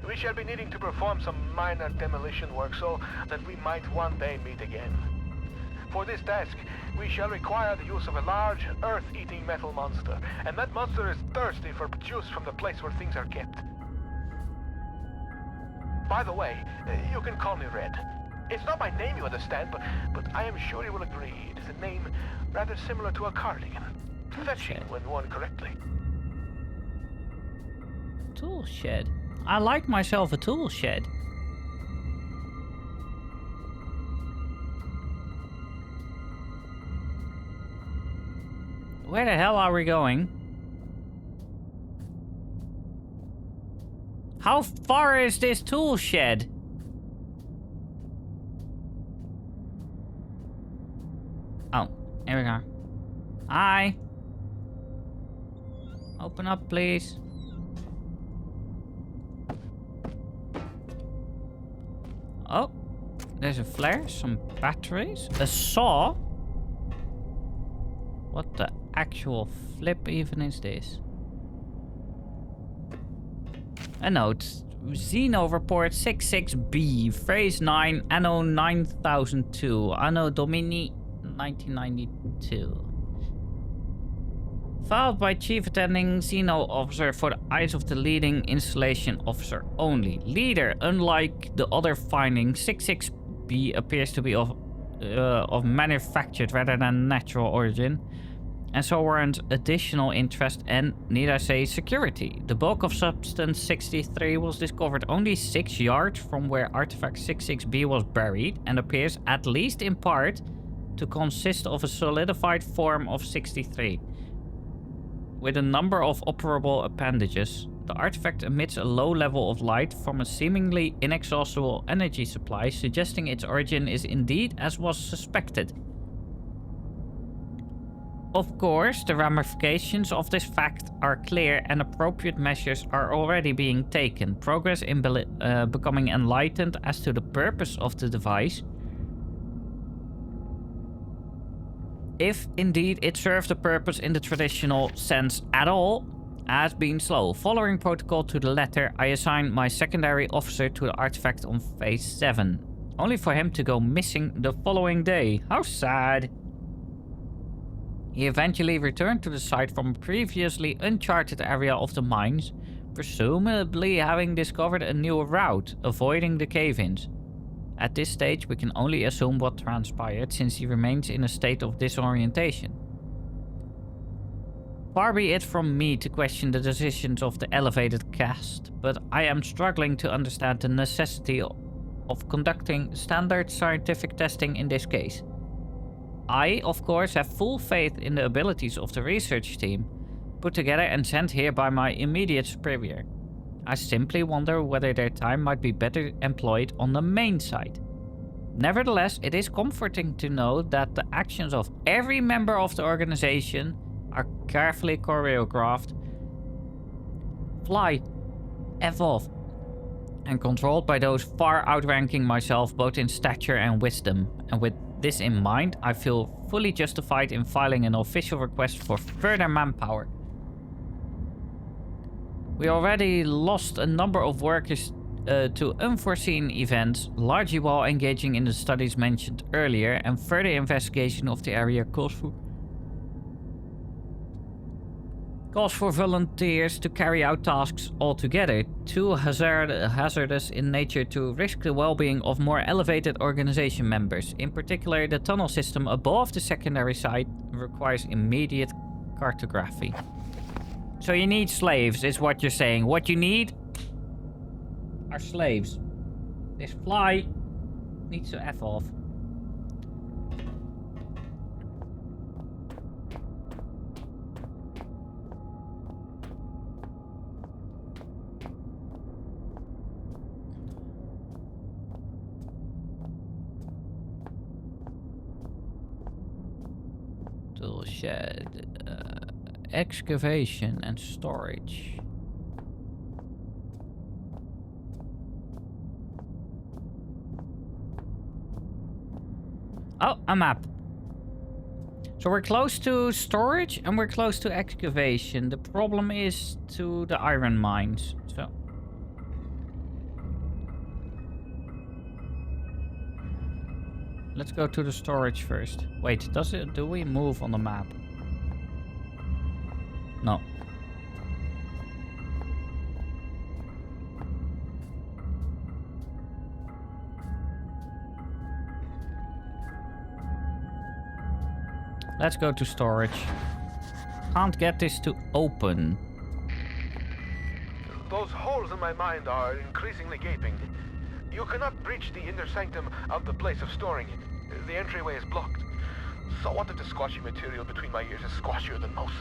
We shall be needing to perform some minor demolition work so that we might one day meet again. For this task, we shall require the use of a large, earth-eating metal monster, and that monster is thirsty for juice from the place where things are kept. By the way, you can call me Red. It's not my name, you understand, but I am sure you will agree it is a name rather similar to a cardigan. Fetching when worn correctly. Tool shed. I like myself a tool shed. Where the hell are we going? How far is this tool shed? Oh, here we go. Hi. Open up, please. Oh, there's a flare, some batteries, a saw. What the actual flip even is this? A note. Xeno report 66B, phrase 9, anno 9002, anno domini 1992. Filed by Chief Attending Xeno Officer for the eyes of the leading installation officer only. Leader, unlike the other findings, 66B appears to be of manufactured rather than natural origin, and so warrants additional interest and, need I say, security. The bulk of substance 63 was discovered only 6 yards from where artifact 66B was buried, and appears, at least in part, to consist of a solidified form of 63. With a number of operable appendages, the artifact emits a low level of light from a seemingly inexhaustible energy supply, suggesting its origin is indeed as was suspected. Of course, the ramifications of this fact are clear and appropriate measures are already being taken. Progress in becoming enlightened as to the purpose of the device, if indeed it served a purpose in the traditional sense at all, has been slow. Following protocol to the letter, I assigned my secondary officer to the artifact on phase 7. Only for him to go missing the following day. How sad. He eventually returned to the site from a previously uncharted area of the mines, presumably having discovered a new route, avoiding the cave-ins. At this stage, we can only assume what transpired, since he remains in a state of disorientation. Far be it from me to question the decisions of the elevated caste, but I am struggling to understand the necessity of conducting standard scientific testing in this case. I, of course, have full faith in the abilities of the research team, put together and sent here by my immediate superior. I simply wonder whether their time might be better employed on the main site. Nevertheless, it is comforting to know that the actions of every member of the organization are carefully choreographed, fly, evolve, and controlled by those far outranking myself both in stature and wisdom. And with this in mind, I feel fully justified in filing an official request for further manpower. We already lost a number of workers to unforeseen events, largely while engaging in the studies mentioned earlier, and further investigation of the area calls for volunteers to carry out tasks altogether, too hazardous in nature to risk the well-being of more elevated organization members. In particular, the tunnel system above the secondary site requires immediate cartography. So you need slaves, is what you're saying. What you need are slaves. This fly needs to F off. Tool shed. Excavation and storage. Oh, a map. So we're close to storage and we're close to excavation. The problem is to the iron mines. So let's go to the storage first. Wait, do we move on the map? No. Let's go to storage. Can't get this to open. Those holes in my mind are increasingly gaping. You cannot breach the inner sanctum of the place of storing. The entryway is blocked. So what if the squashy material between my ears is squashier than most?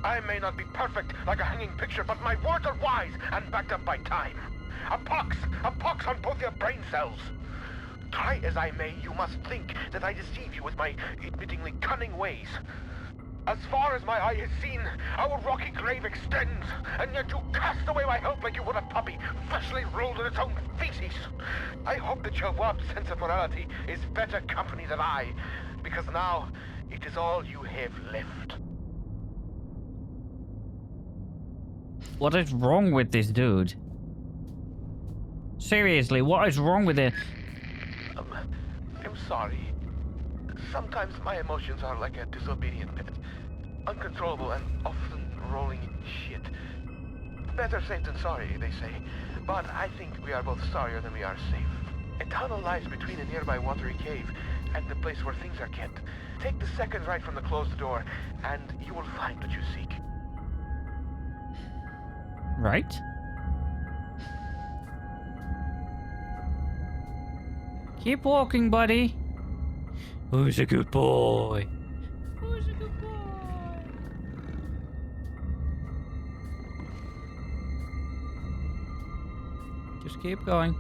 I may not be perfect like a hanging picture, but my words are wise and backed up by time. A pox on both your brain cells. Try as I may, you must think that I deceive you with my admittingly cunning ways. As far as my eye has seen, our rocky grave extends, and yet you cast away my hope like you would a puppy freshly rolled in its own feces. I hope that your warped sense of morality is better company than I, because now it is all you have left. What is wrong with this dude? Seriously, what is wrong with it? I'm sorry. Sometimes my emotions are like a disobedient pet. Uncontrollable and often rolling in shit. Better safe than sorry, they say. But I think we are both sorrier than we are safe. A tunnel lies between a nearby watery cave and the place where things are kept. Take the second right from the closed door, and you will find what you seek. Right? Keep walking, buddy. Who's a good boy? Who's a good boy? Just keep going.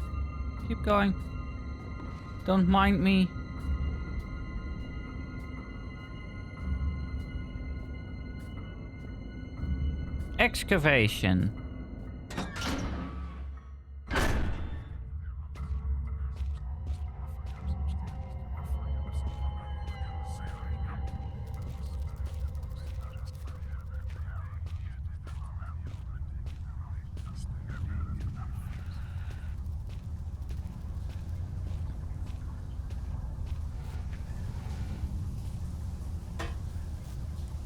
Keep going. Don't mind me. Excavation.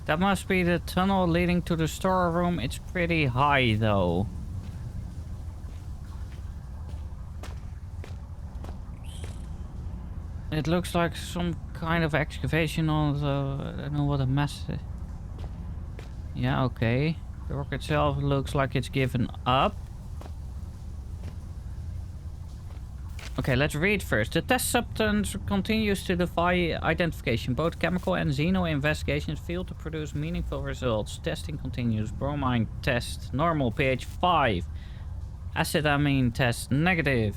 That must be the tunnel leading to the storeroom. It's pretty high, though. It looks like some kind of excavation on the... I don't know what a mess is. Yeah, okay. The rock itself looks like it's given up. Okay, let's read first. The test substance continues to defy identification. Both chemical and xeno investigations fail to produce meaningful results. Testing continues. Bromine test normal, pH 5. Acetylene test negative.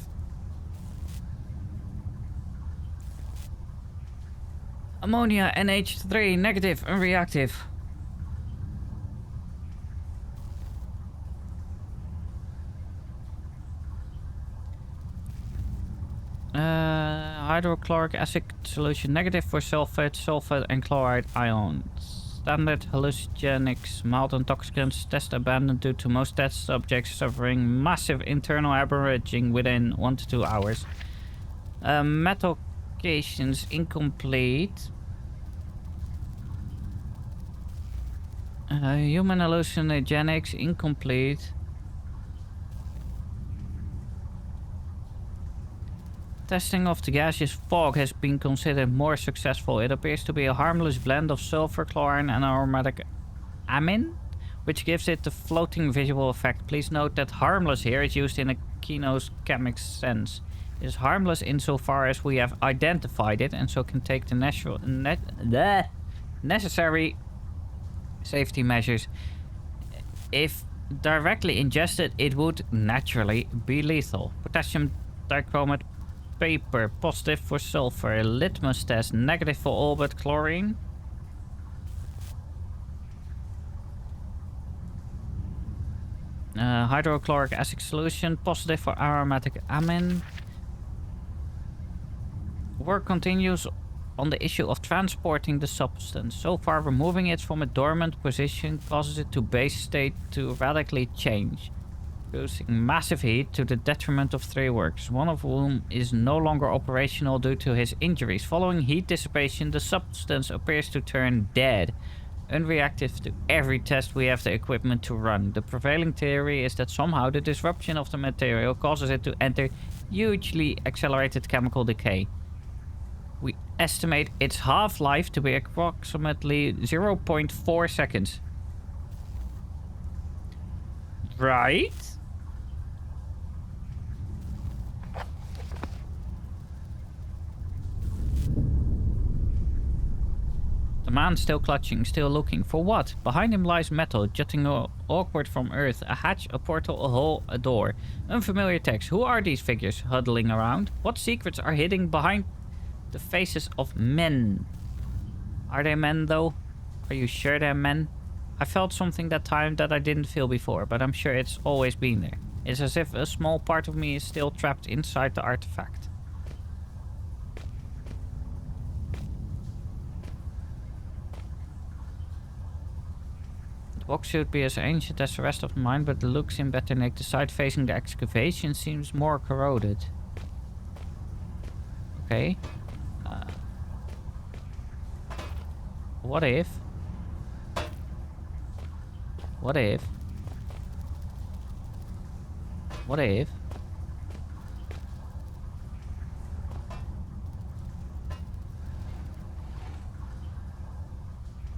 Ammonia NH3 negative, unreactive. Hydrochloric acid solution negative for sulfate and chloride ions. Standard hallucinogenics, mild intoxicants, test abandoned due to most test subjects suffering massive internal hemorrhaging within 1 to 2 hours. Medications incomplete. Human hallucinogenics incomplete. Testing of the gaseous fog has been considered more successful. It appears to be a harmless blend of sulfur, chlorine, and aromatic amine, which gives it the floating visual effect. Please note that harmless here is used in a chemic sense. It is harmless insofar as we have identified it and so can take the necessary safety measures. If directly ingested, it would naturally be lethal. Potassium dichromate paper, positive for sulfur. Litmus test, negative for all but chlorine. Hydrochloric acid solution, positive for aromatic amine. Work continues on the issue of transporting the substance. So far, removing it from a dormant position causes it to base state to radically change, producing massive heat to the detriment of 3 workers, one of whom is no longer operational due to his injuries. Following heat dissipation, the substance appears to turn dead. Unreactive to every test we have the equipment to run. The prevailing theory is that somehow the disruption of the material causes it to enter hugely accelerated chemical decay. We estimate its half-life to be approximately 0.4 seconds. Right? The man still clutching, still looking. For what? Behind him lies metal, jutting awkward from earth. A hatch, a portal, a hole, a door. Unfamiliar text. Who are these figures huddling around? What secrets are hidden behind the faces of men? Are they men, though? Are you sure they're men? I felt something that time that I didn't feel before, but I'm sure it's always been there. It's as if a small part of me is still trapped inside the artifact. The box should be as ancient as the rest of mine, but the looks seem better naked. The side facing the excavation seems more corroded. Okay. What if? What if? What if?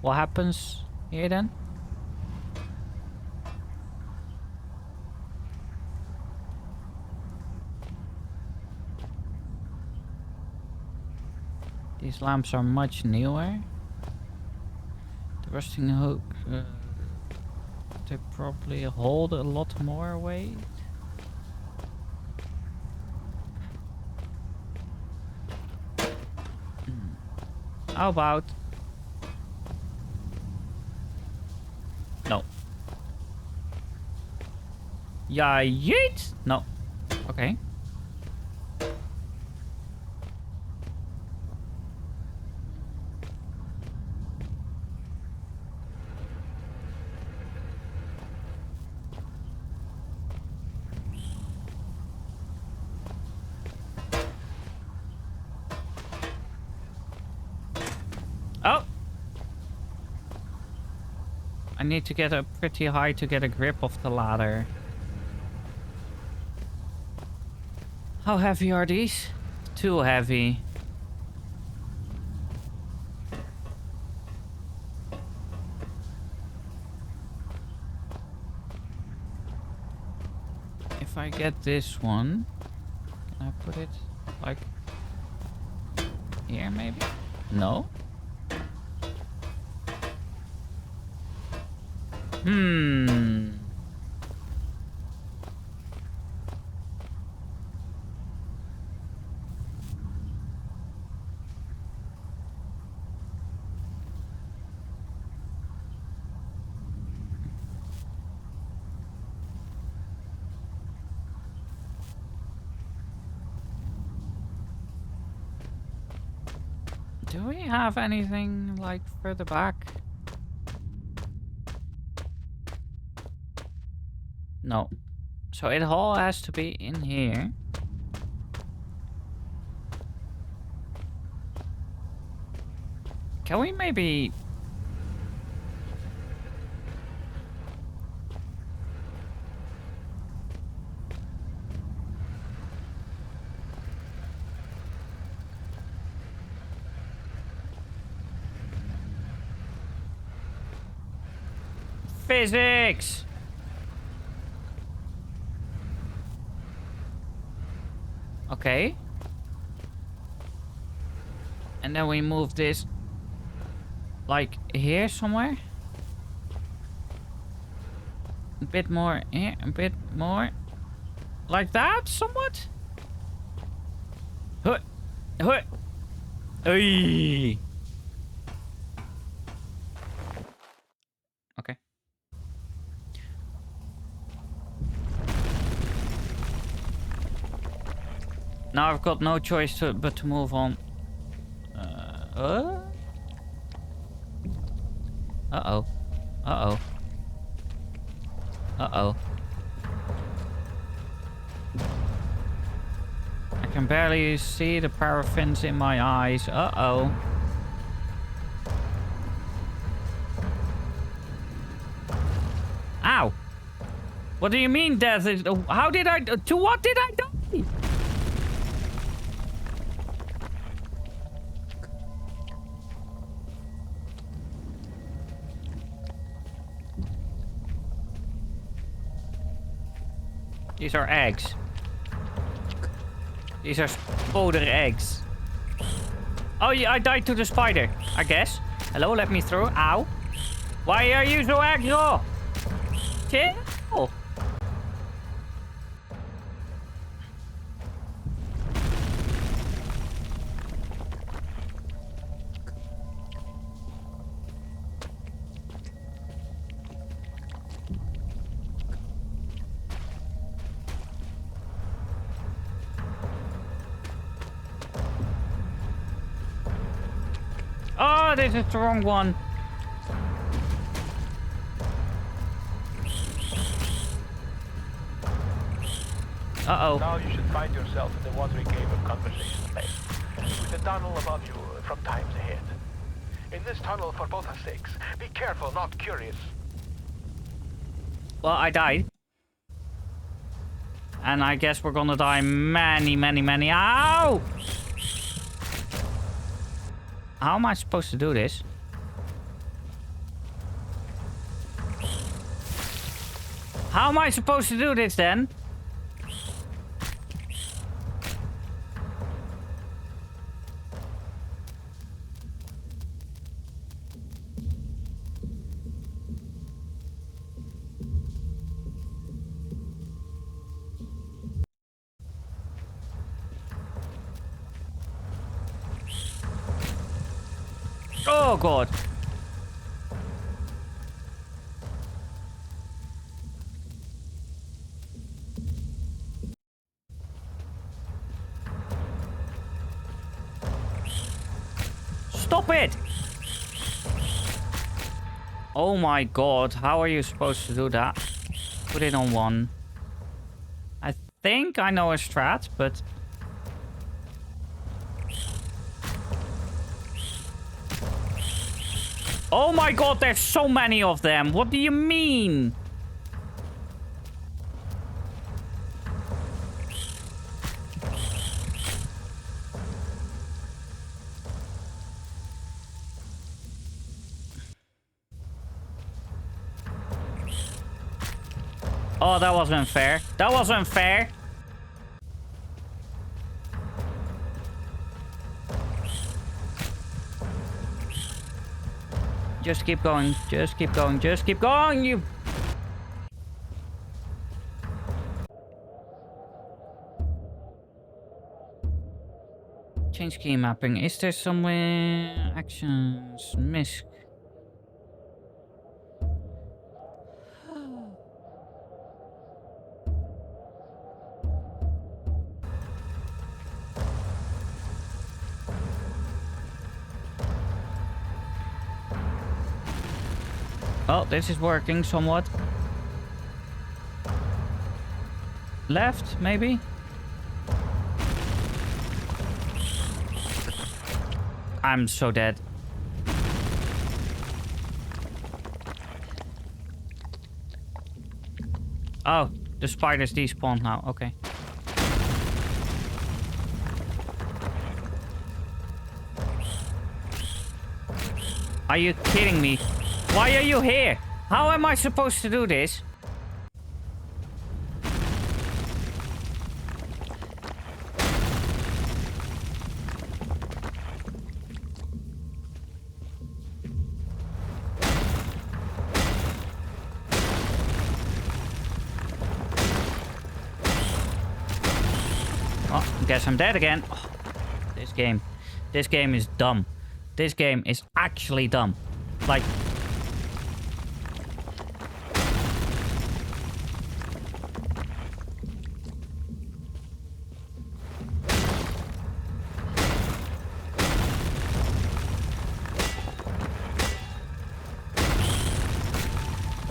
What happens here then? These lamps are much newer. The rusting hook, they probably hold a lot more weight. How about... No. Yeah, yeet! No. Okay. Oh! I need to get up pretty high to get a grip of the ladder. How heavy are these? Too heavy. if I get this one, can I put it like here maybe? No? Do we have anything like further back? No. So it all has to be in here. Can we maybe... Physics! Okay. And then we move this like here somewhere. A bit more here, a bit more. Like that, somewhat? Huh. Huh. Hey. Okay. Now I've got no choice but to move on. Uh-oh. Uh-oh. Uh-oh. I can barely see the paraffins in my eyes. Uh-oh. Ow. What do you mean death is... How did I... To what did I die? These are eggs. These are spider eggs. Oh, yeah, I died to the spider, I guess. Hello, let me through. Ow. Why are you so aggro? Chill. Oh, this is the wrong one. Uh-oh. Now you should find yourself in the watery cave of conversation space, with a tunnel above you from times ahead. In this tunnel, for both our sakes, be careful, not curious. Well, I died. And I guess we're gonna die many, many, many... Ow! How am I supposed to do this? How am I supposed to do this then? Oh god. Stop it! Oh my god, how are you supposed to do that? Put it on one. I think I know a strat, but... Oh my god, there's so many of them. What do you mean? Oh, that was unfair. That was unfair. Just keep going. Just keep going. Just keep going, you... Change key mapping. Is there somewhere... Actions. Misc. Oh, this is working somewhat. Left, maybe? I'm so dead. Oh, the spiders despawned now. Okay. Are you kidding me? Why are you here? How am I supposed to do this? Oh, guess I'm dead again. Oh, this game is dumb. This game is actually dumb. Like...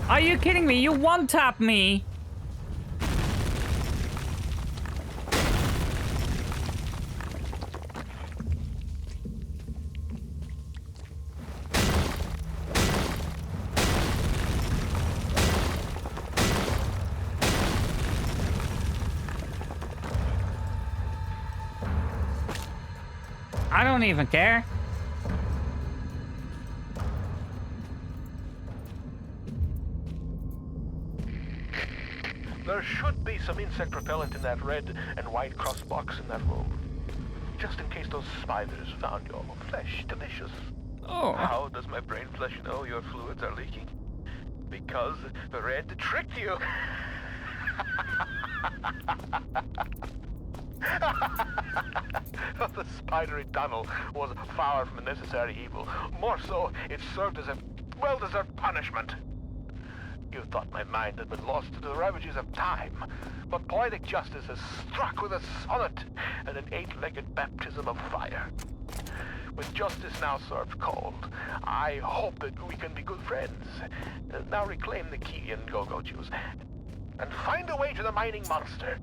Are you kidding me? You one-tap me! I don't even care. There should be some insect repellent in that red and white cross box in that room. Just in case those spiders found your flesh delicious. Oh. How does my brain flesh know your fluids are leaking? Because the red tricked you. The spidery tunnel was far from a necessary evil. More so, it served as a well-deserved punishment. You thought my mind had been lost to the ravages of time, but poetic justice has struck with a sonnet and an eight-legged baptism of fire. With justice now served cold, I hope that we can be good friends. Now reclaim the key and go-go juice, and find a way to the mining monster.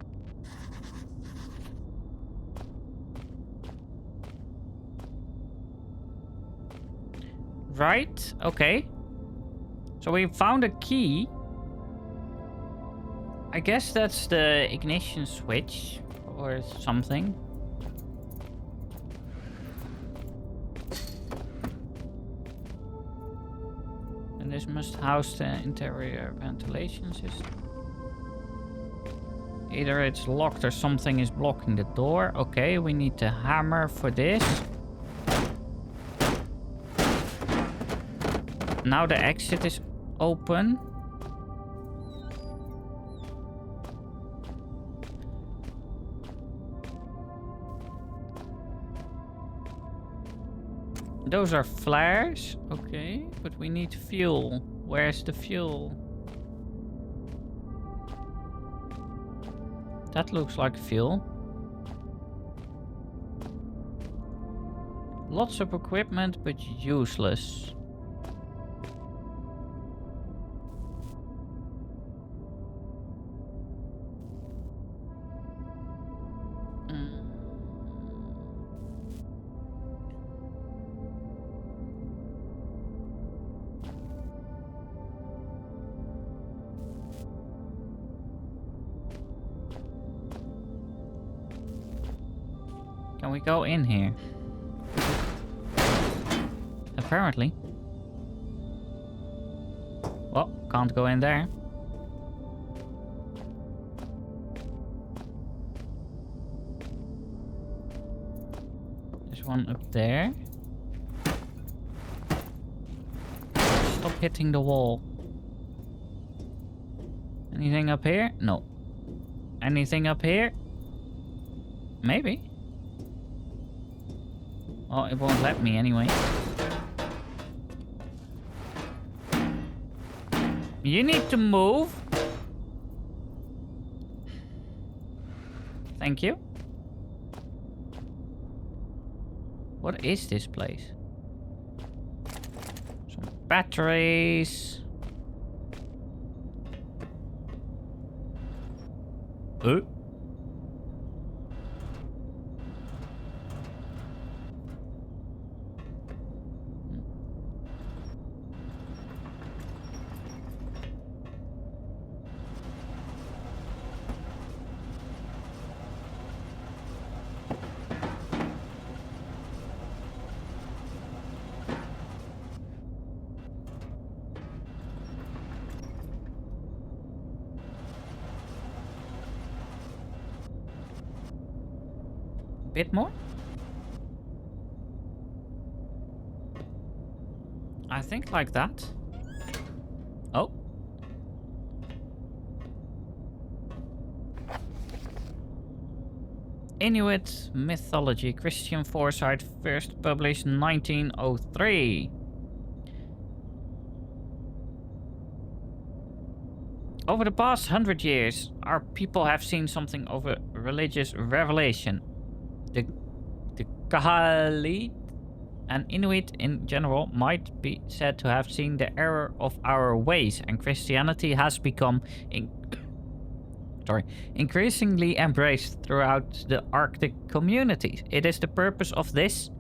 Right, okay. So we found a key. I guess that's the ignition switch or something. And this must house the interior ventilation system. Either it's locked or something is blocking the door. Okay, we need the hammer for this. Now the exit is open. Those are flares. Okay, but we need fuel. Where's the fuel? That looks like fuel. Lots of equipment, but useless. Can we go in here? Apparently. Well, can't go in there. There's one up there. Stop hitting the wall. Anything up here? No. Anything up here? Maybe. Oh, it won't let me anyway. You need to move. Thank you. What is this place? Some batteries. Bit more? I think like that. Oh. Inuit mythology, Christian foresight, first published 1903. Over the past 100 years, our people have seen something of a religious revelation. The Kahalit and Inuit in general might be said to have seen the error of our ways, and Christianity has become increasingly embraced throughout the Arctic communities. It is the purpose of this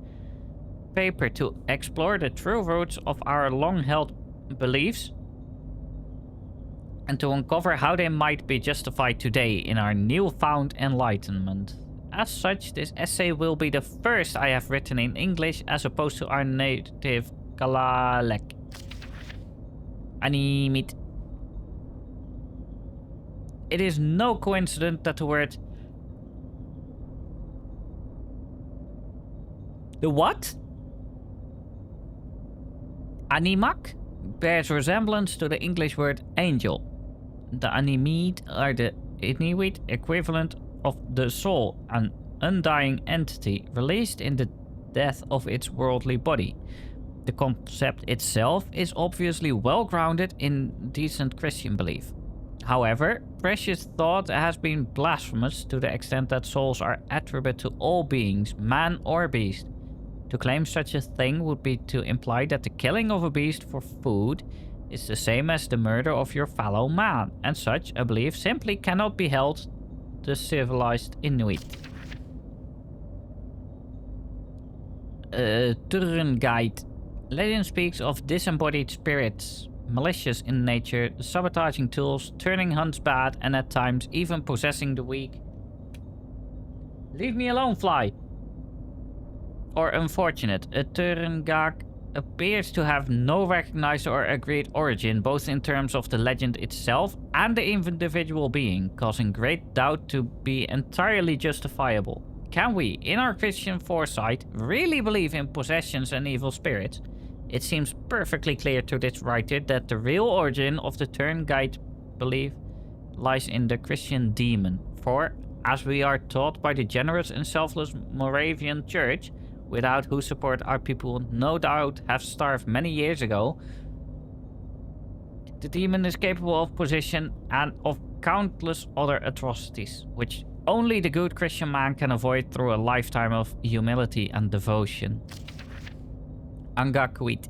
paper to explore the true roots of our long-held beliefs and to uncover how they might be justified today in our newfound enlightenment. As such, this essay will be the first I have written in English as opposed to our native Kalalek. Animit. It is no coincidence that the word... The what? Animak bears resemblance to the English word angel. The Animid are the Inuit equivalent of the soul, an undying entity released in the death of its worldly body. The concept itself is obviously well grounded in decent Christian belief. However, Precious thought has been blasphemous to the extent that souls are attributed to all beings, man or beast. To claim such a thing would be to imply that the killing of a beast for food is the same as the murder of your fellow man, and such a belief simply cannot be held the civilized Inuit. Turn Guide. Legend speaks of disembodied spirits, malicious in nature, sabotaging tools, turning hunts bad, and at times even possessing the weak. Leave me alone, fly! Or unfortunate. A Turngak appears to have no recognized or agreed origin, both in terms of the legend itself and the individual being, causing great doubt to be entirely justifiable. Can we, in our Christian foresight, really believe in possessions and evil spirits? It seems perfectly clear to this writer that the real origin of the Turngite belief lies in the Christian demon. For, as we are taught by the generous and selfless Moravian Church, without whose support our people no doubt have starved many years ago, the demon is capable of possession and of countless other atrocities, which only the good Christian man can avoid through a lifetime of humility and devotion. Angakwit.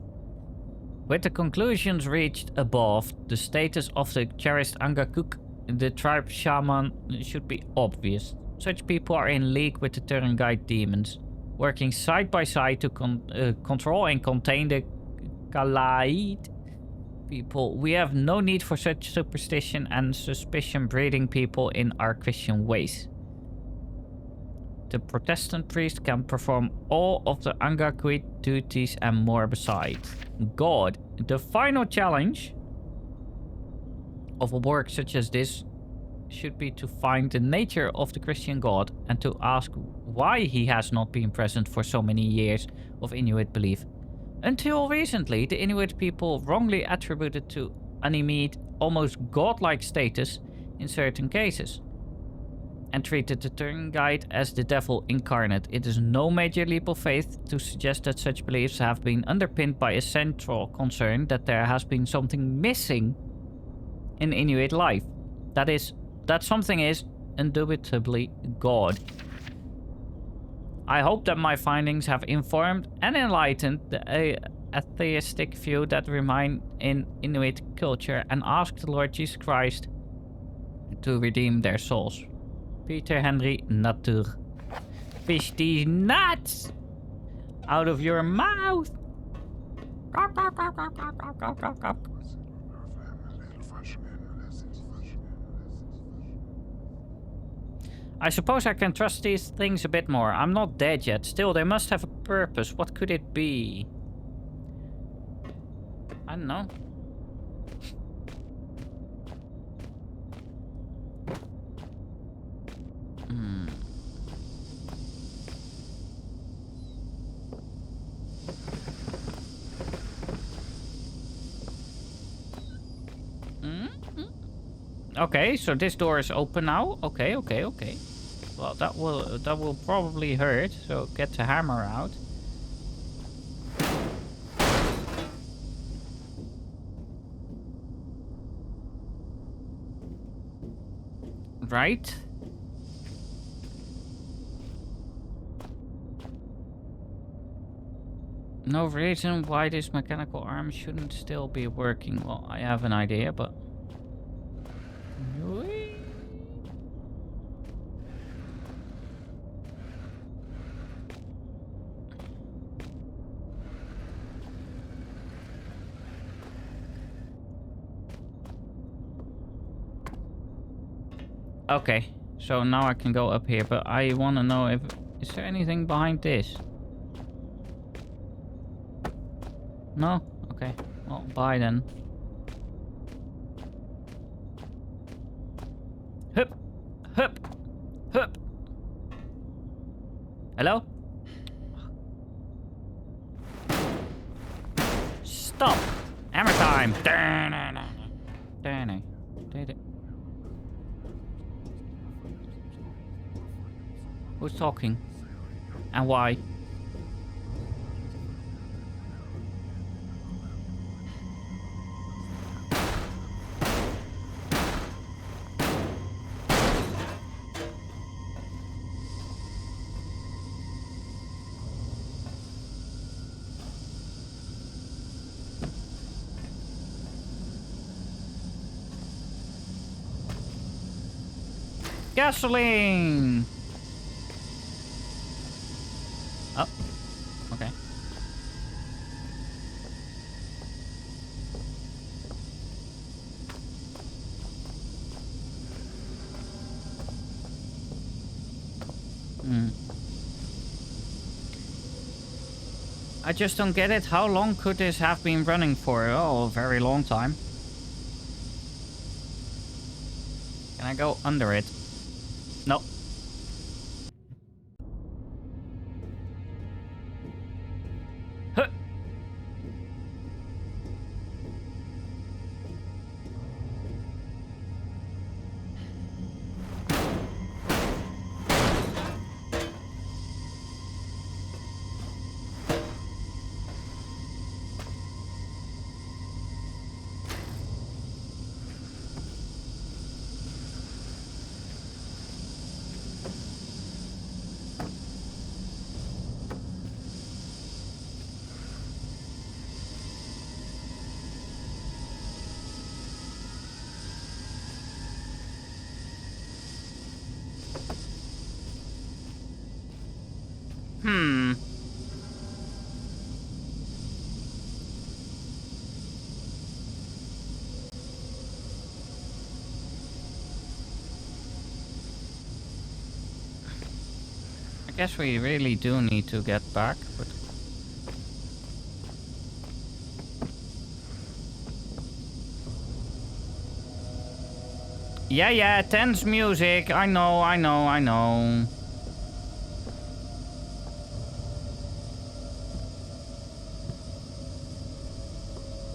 With the conclusions reached above, the status of the cherished Angakuk, the tribe shaman, should be obvious. Such people are in league with the Turngite demons, working side by side to control and contain the Kalaid people. We have no need for such superstition and suspicion breeding people in our Christian ways. The Protestant priest can perform all of the Angakwit duties and more besides. God, the final challenge of a work such as this should be to find the nature of the Christian God and to ask why he has not been present for so many years of Inuit belief. Until recently, the Inuit people wrongly attributed to Animede almost godlike status in certain cases, and treated the Turing Guide as the devil incarnate. It is no major leap of faith to suggest that such beliefs have been underpinned by a central concern that there has been something missing in Inuit life. That something is indubitably God. I hope that my findings have informed and enlightened the atheistic view that remain in Inuit culture, and ask the Lord Jesus Christ to redeem their souls. Peter Henry Natuur. Fish these nuts out of your mouth. I suppose I can trust these things a bit more. I'm not dead yet. Still, they must have a purpose. What could it be? I don't know. Okay, so this door is open now. Okay. Well, that will probably hurt. So get the hammer out. Right. No reason why this mechanical arm shouldn't still be working. Well, I have an idea, but... Okay, so now I can go up here, but I want to know if... Is there anything behind this? No? Okay, well, bye then. Hup! Hup! Hup! Hello? Stop! Hammer time! Who's talking? And why? Gasoline! Oh, okay. I just don't get it. How long could this have been running for? Oh, a very long time. Can I go under it? No. Huh. I guess we really do need to get back, but... Yeah, tense music. I know.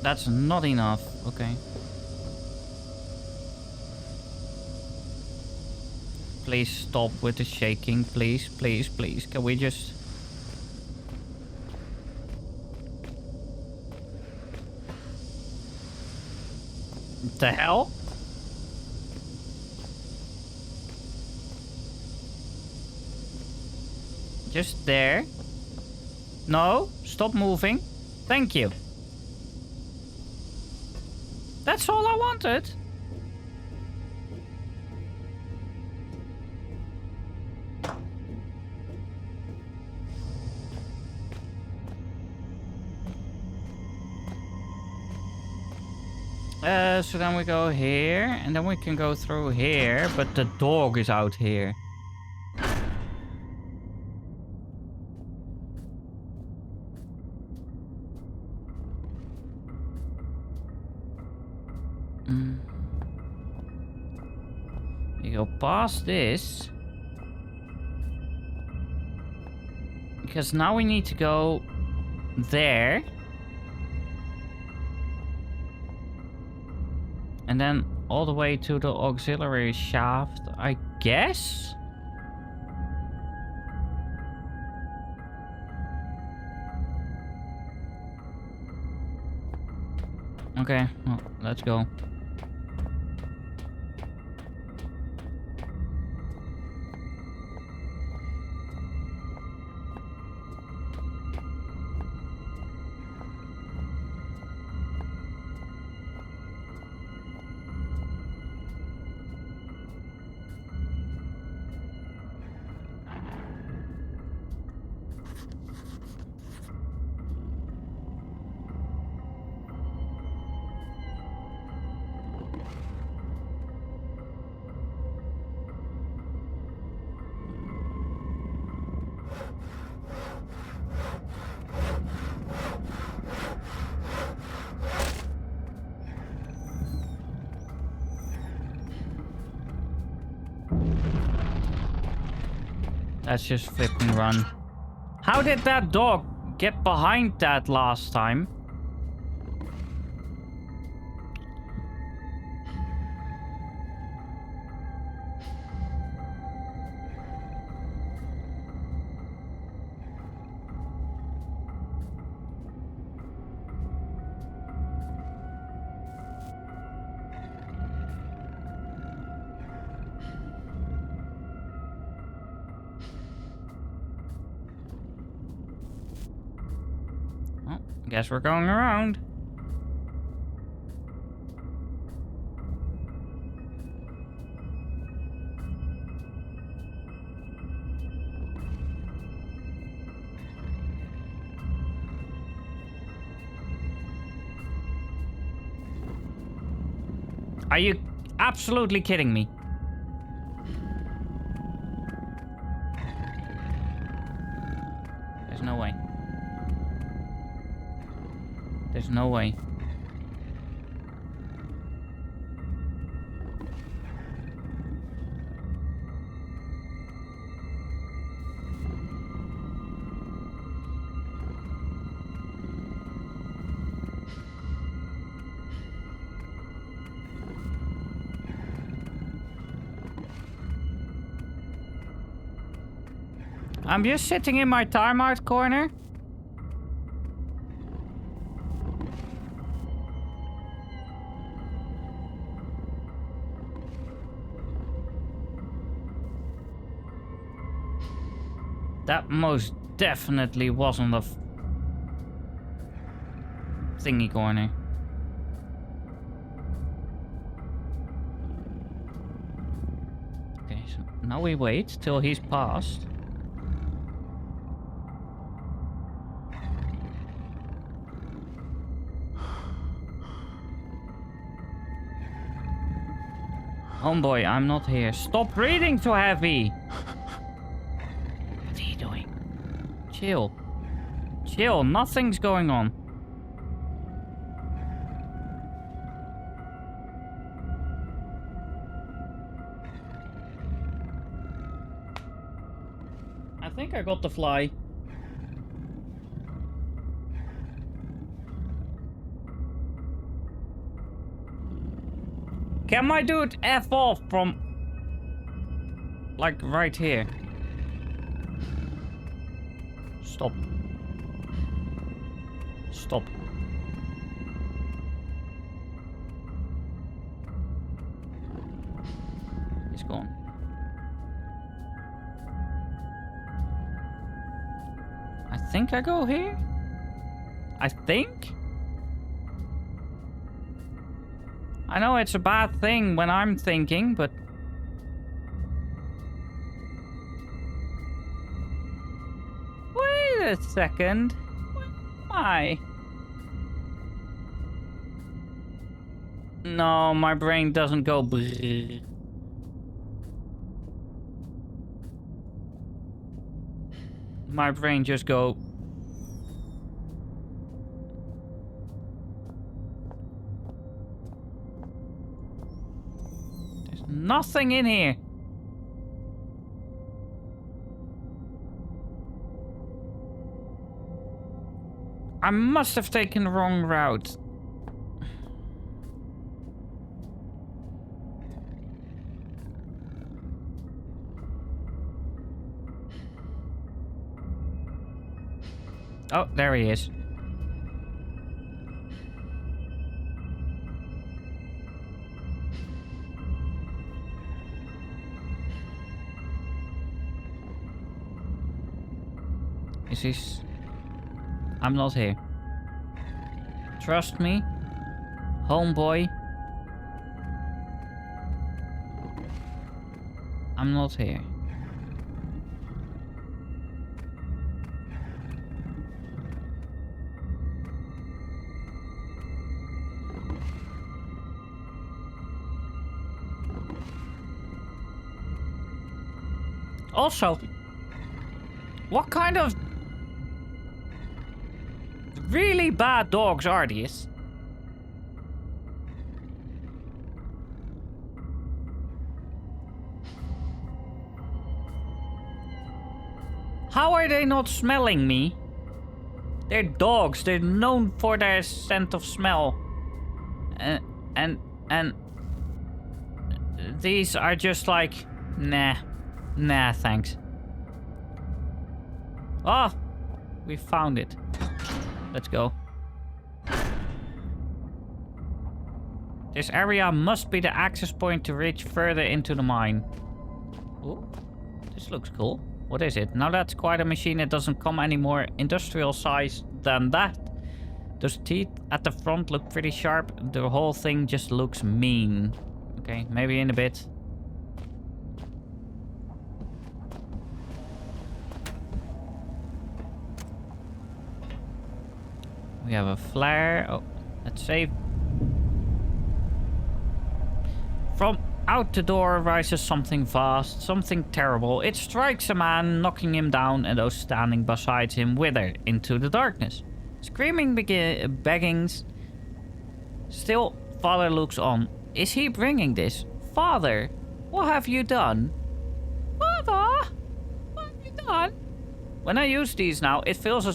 That's not enough. Okay. Please stop with the shaking. Please. Can we just... What the hell? Just there. No, stop moving. Thank you. That's all I wanted. So then we go here, and then we can go through here, but the dog is out here. You go past this. Because now we need to go there. And then all the way to the auxiliary shaft, I guess? Okay, well, let's go. Let's just flipping run. How did that dog get behind that last time? Guess we're going around. Are you absolutely kidding me? There's no way. There's no way. I'm just sitting in my timeout corner. That most definitely wasn't a thingy corner. Okay, so now we wait till he's passed. Homeboy, I'm not here. Stop breathing so heavy! What are you doing? Chill. Chill, nothing's going on. think I got the fly. Can my dude F off from... like right here? Stop. Stop. He's gone. I think I go here? I think? I know it's a bad thing when I'm thinking, but... Wait a second. Where am I? No, my brain doesn't go brrrr. My brain just go... There's nothing in here. I must have taken the wrong route. Oh, there he is. Is this... I'm not here. Trust me, homeboy. I'm not here. Also, what kind of really bad dogs are these? How are they not smelling me? They're dogs. They're known for their scent of smell. And these are just like, nah. Nah, thanks. Oh, we found it. Let's go. This area must be the access point to reach further into the mine. Oh, this looks cool. What is it? Now that's quite a machine. It doesn't come any more industrial size than that. Those teeth at the front look pretty sharp. The whole thing just looks mean. Okay, maybe in a bit. We have a flare. Oh, let's save. From out the door rises something vast, something terrible. It strikes a man, knocking him down, and those standing beside him wither into the darkness. Screaming beggings. Still, Father looks on. Is he bringing this? Father, what have you done? Father, what have you done? When I use these now, it feels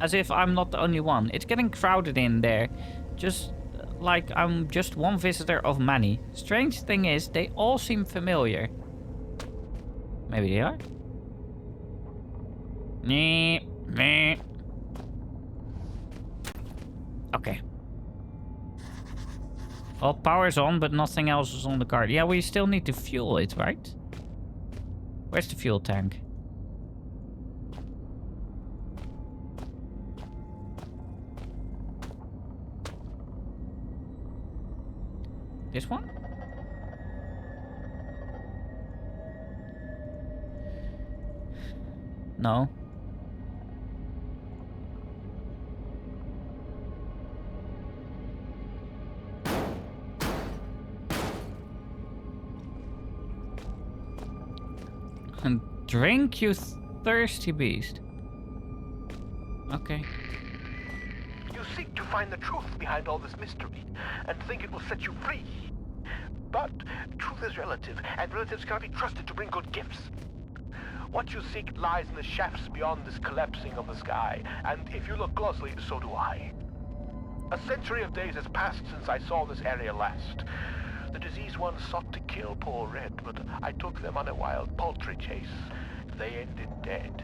as if I'm not the only one. It's getting crowded in there. Just like I'm just one visitor of many. Strange thing is, they all seem familiar. Maybe they are? Meh. Okay. Well, power's on, but nothing else is on the card. Yeah, we still need to fuel it, right? Where's the fuel tank? This one? No. And drink, you thirsty beast. Okay. You seek to find the truth behind all this mystery, and think it will set you free. But truth is relative, and relatives cannot be trusted to bring good gifts. What you seek lies in the shafts beyond this collapsing of the sky, and if you look closely, so do I. A century of days has passed since I saw this area last. The diseased ones sought to kill poor Red, but I took them on a wild poultry chase. They ended dead.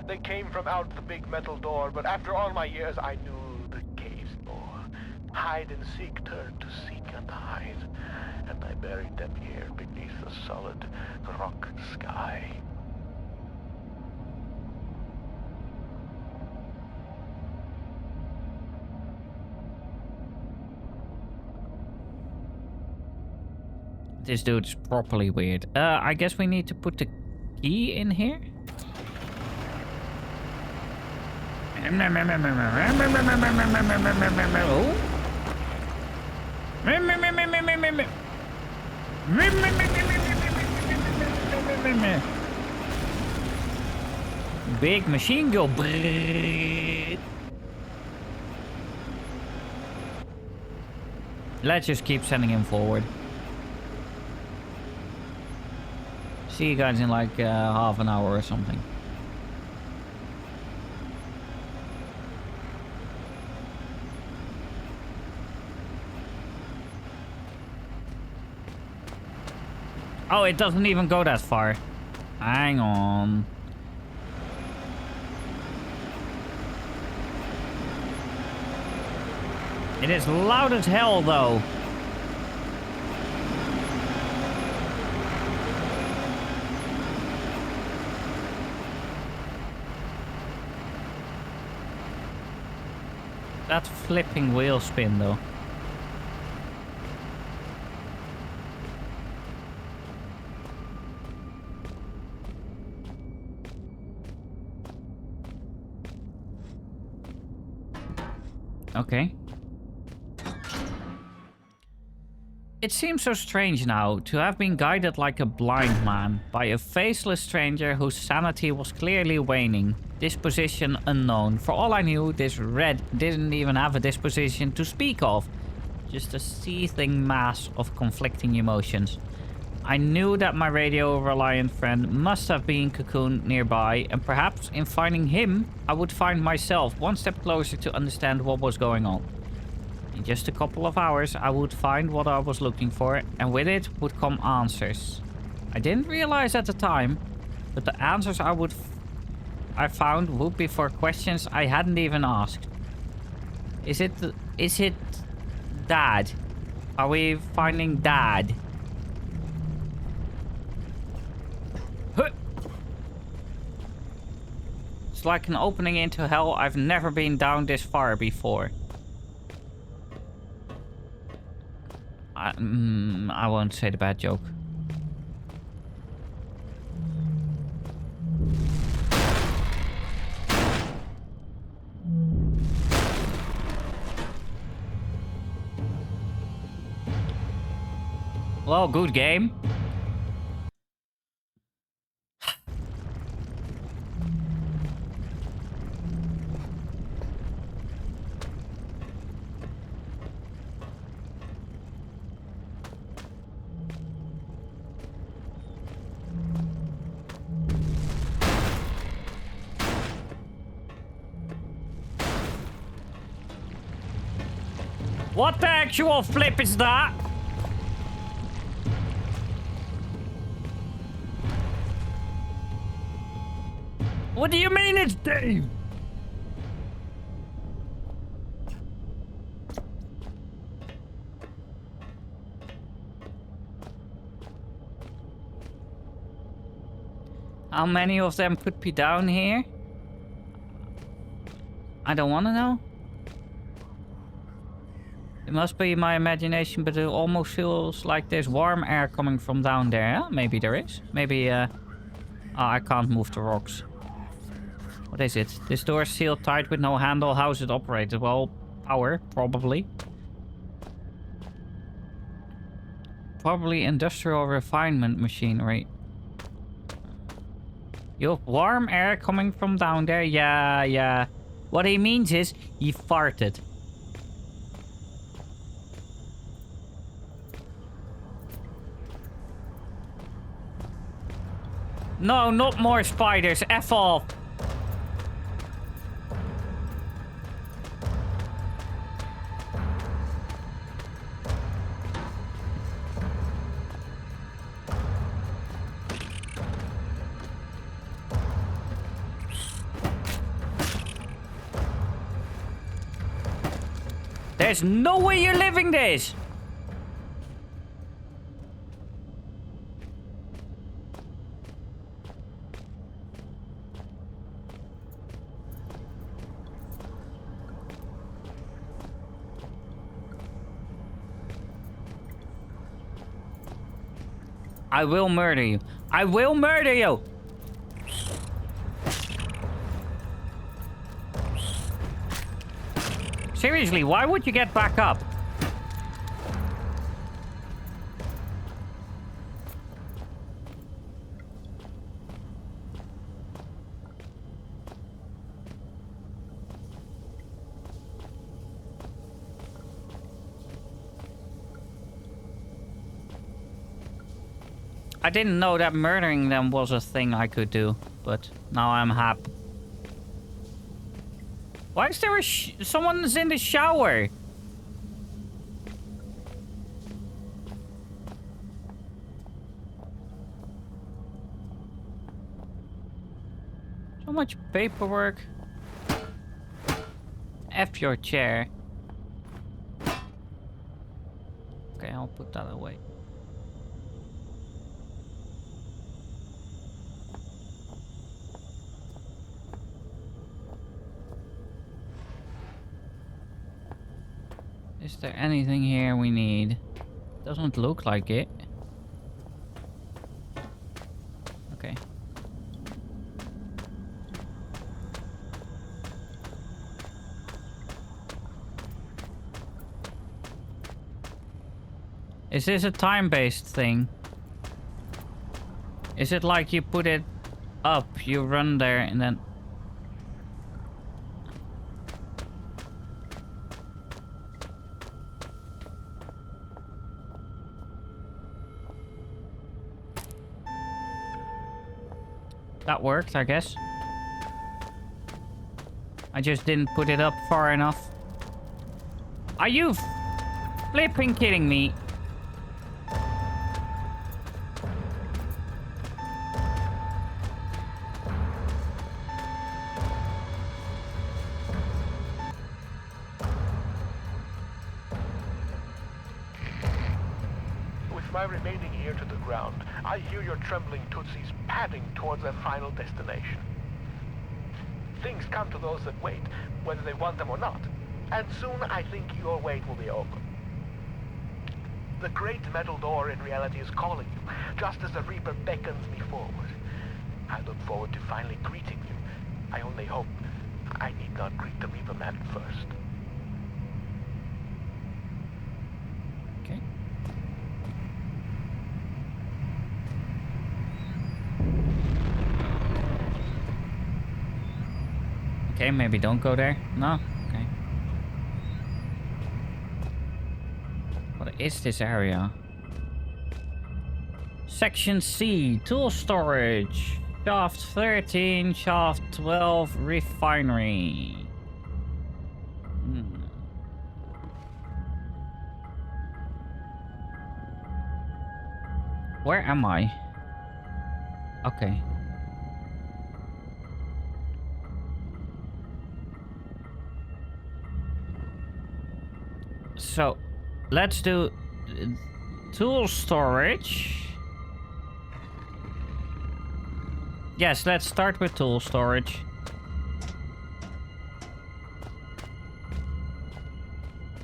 They came from out the big metal door, but after all my years, I knew the cave's door. Hide and seek turned to seek and hide, and I buried them here beneath the solid rock sky. This dude's properly weird. I guess we need to put the key in here. Big machine gun. Let's just keep sending him forward. See you guys in like half an hour or something. Oh, it doesn't even go that far. Hang on. It is loud as hell, though. That flipping wheel spin, though. Okay. It seems so strange now to have been guided like a blind man by a faceless stranger whose sanity was clearly waning. Disposition unknown. For all I knew, this Red didn't even have a disposition to speak of. Just a seething mass of conflicting emotions. I knew that my radio-reliant friend must have been cocooned nearby, and perhaps in finding him, I would find myself one step closer to understand what was going on. In just a couple of hours, I would find what I was looking for, and with it would come answers. I didn't realize at the time, but the answers I found would be for questions I hadn't even asked. Is it Dad? Are we finding Dad? It's like an opening into hell. I've never been down this far before. I won't say the bad joke. Well, good game. What the actual flip is that? What do you mean it's Dave? How many of them could be down here? I don't want to know. It must be my imagination, but it almost feels like there's warm air coming from down there. Huh? Maybe there is. Maybe, oh, I can't move the rocks. What is it? This door is sealed tight with no handle. How is it operated? Well, power, probably. Probably industrial refinement machinery. You have warm air coming from down there? Yeah. What he means is, he farted. No, not more spiders. F off. There's no way you're living this! I will murder you. I will murder you! Seriously, why would you get back up? I didn't know that murdering them was a thing I could do, but now I'm happy. Why is there someone's in the shower? So much paperwork. F your chair. Okay, I'll put that away. Is there anything here we need? Doesn't look like it. Okay. Is this a time-based thing? Is it like you put it up, you run there, and then... That worked, I guess. I just didn't put it up far enough. Are you flipping kidding me? With my remaining ear to the ground, I hear your trembling tootsies padding towards their final destination. Things come to those that wait, whether they want them or not. And soon I think your wait will be over. The great metal door in reality is calling you, just as the Reaper beckons me forward. I look forward to finally greeting you. I only hope I need not greet the Reaper man first. Okay. Okay, maybe don't go there. No? Okay. What is this area? Section C, tool storage. Shaft 13, shaft 12, refinery. Where am I? Okay. So, let's do tool storage. Yes, let's start with tool storage.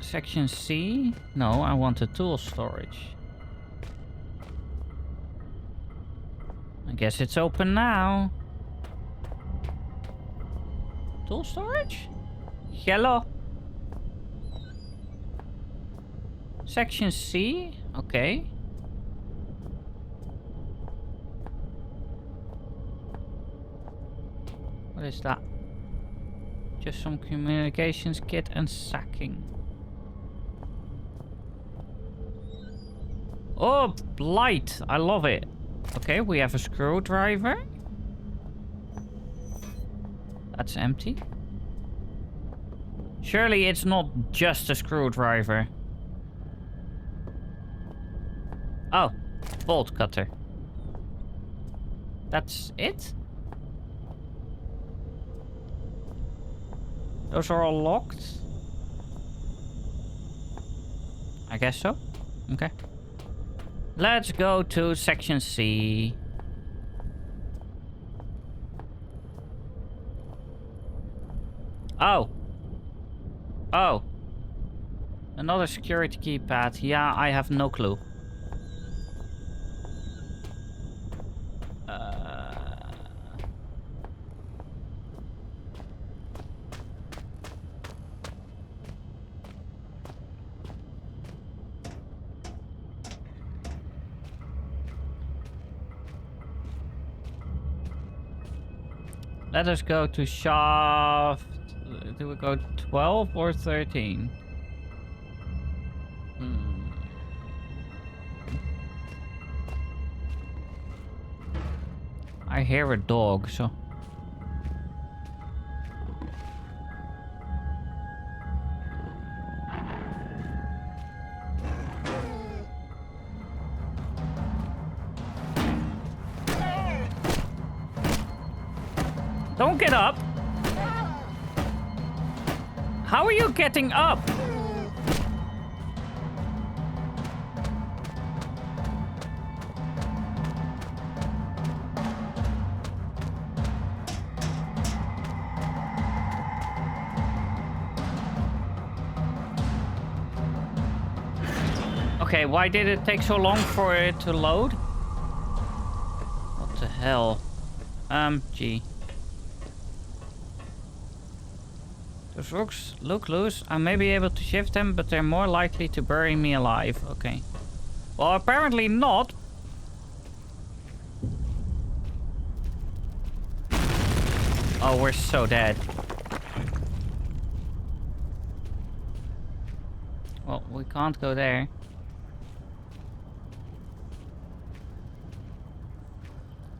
Section C? No, I want the tool storage. I guess it's open now. Tool storage? Hello? Section C? Okay. What is that? Just some communications kit and sacking. Oh, light! I love it. Okay, we have a screwdriver. That's empty. Surely it's not just a screwdriver. Oh, bolt cutter. That's it? Those are all locked? I guess so. Okay. Let's go to section C. Oh. Oh. Another security keypad. Yeah, I have no clue. Let us go to shaft. Do we go 12 or 13? I hear a dog, so... Don't get up! How are you getting up? Okay, why did it take so long for it to load? What the hell? Gee. Those rocks look loose. I may be able to shift them, but they're more likely to bury me alive. Okay. Well, apparently not. Oh, we're so dead. Well, we can't go there.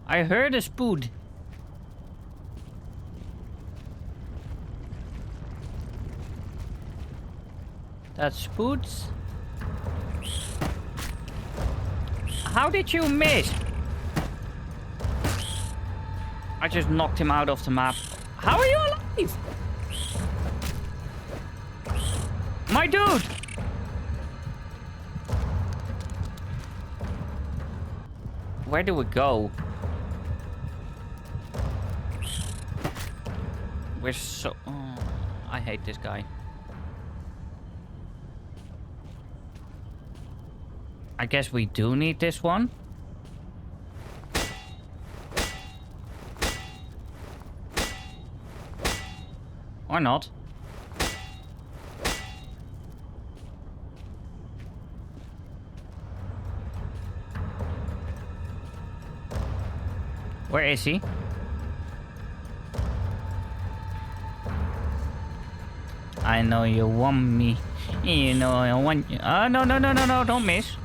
I heard a spood. That's spoods. How did you miss? I just knocked him out of the map. How are you alive? My dude! Where do we go? We're so... Oh, I hate this guy. I guess we do need this one. Or not. Where is he? I know you want me. You know I want you. Oh, no, no, no, no, no. Don't miss.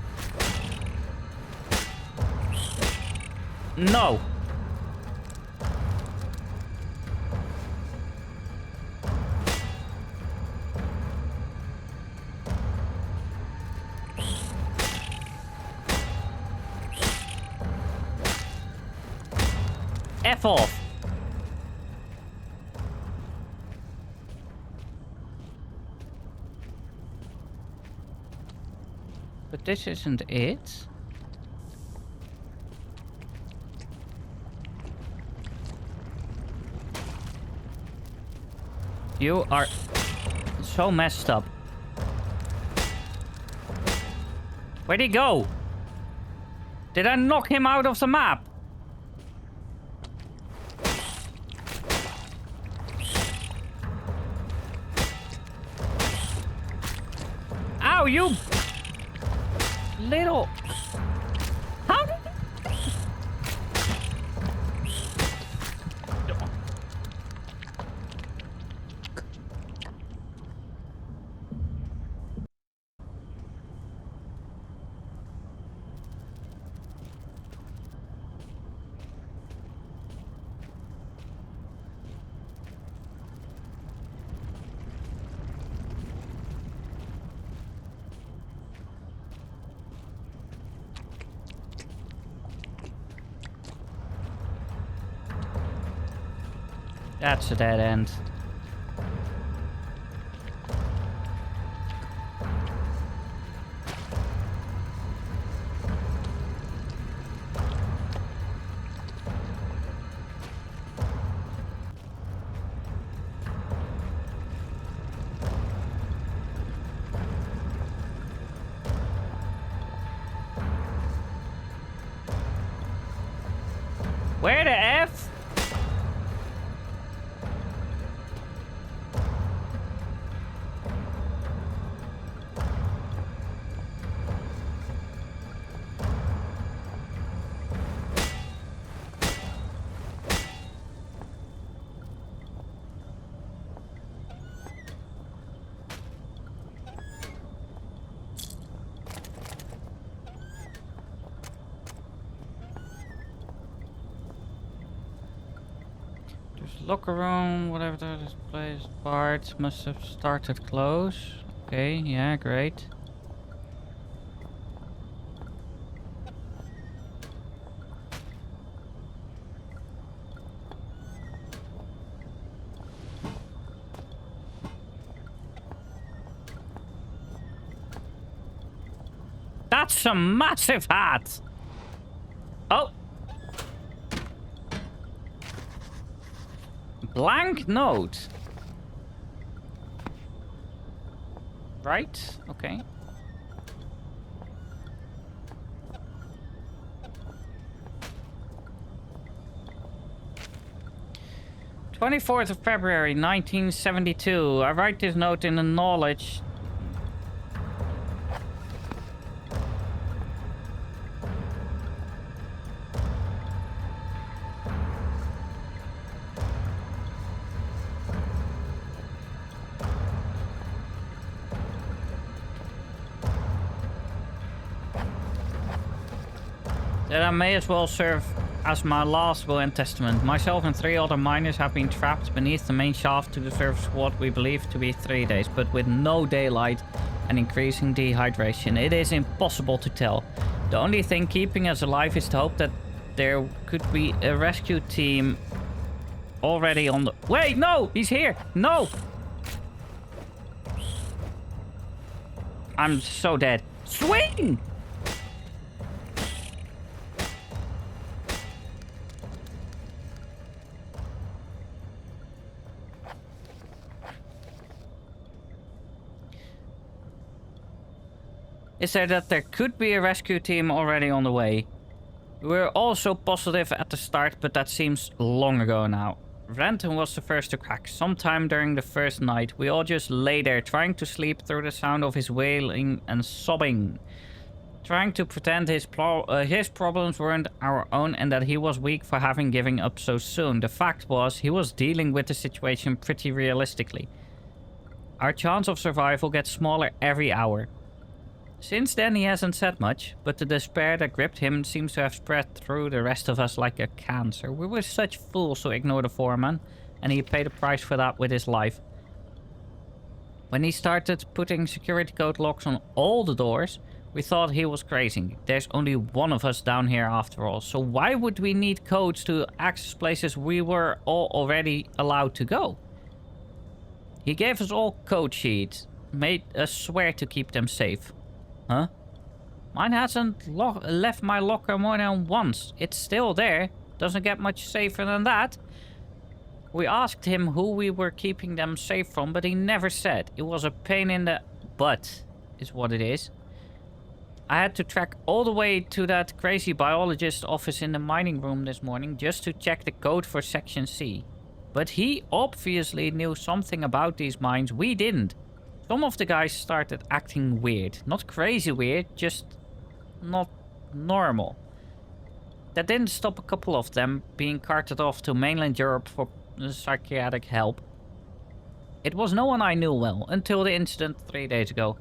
No. F off. But this isn't it. You are so messed up. Where'd he go? Did I knock him out of the map? Ow, you little... How did... That's a dead end. Where the F? Locker room, whatever that is, place. Bart must have started close. Okay, yeah, great. That's a massive hat! Oh! Blank note. Right? Okay. "24th of February, 1972. I write this note in the knowledge..." that I may as well serve as my last will and testament. Myself and 3 other miners have been trapped beneath the main shaft to deserve what we believe to be 3 days, but with no daylight and increasing dehydration. It is impossible to tell. The only thing keeping us alive is to hope that there could be a rescue team already on the... Wait, no! He's here! No! I'm so dead. Swing! Is there that there could be a rescue team already on the way? We were also positive at the start, but that seems long ago now. Renton was the first to crack. Sometime during the first night, we all just lay there trying to sleep through the sound of his wailing and sobbing. Trying to pretend his problems weren't our own and that he was weak for having given up so soon. The fact was, he was dealing with the situation pretty realistically. Our chance of survival gets smaller every hour. Since then he hasn't said much, but the despair that gripped him seems to have spread through the rest of us like a cancer. We were such fools to ignore the foreman, and he paid a price for that with his life. When he started putting security code locks on all the doors, we thought he was crazy. There's only one of us down here after all, so why would we need codes to access places we were all already allowed to go? He gave us all code sheets, made us swear to keep them safe. Huh? Mine hasn't left my locker more than once. It's still there. Doesn't get much safer than that. We asked him who we were keeping them safe from, but he never said. It was a pain in the butt, is what it is. I had to track all the way to that crazy biologist's office in the mining room this morning just to check the code for Section C. But he obviously knew something about these mines we didn't. Some of the guys started acting weird. Not crazy weird, just not normal. That didn't stop a couple of them being carted off to mainland Europe for psychiatric help. It was no one I knew well until the incident 3 days ago.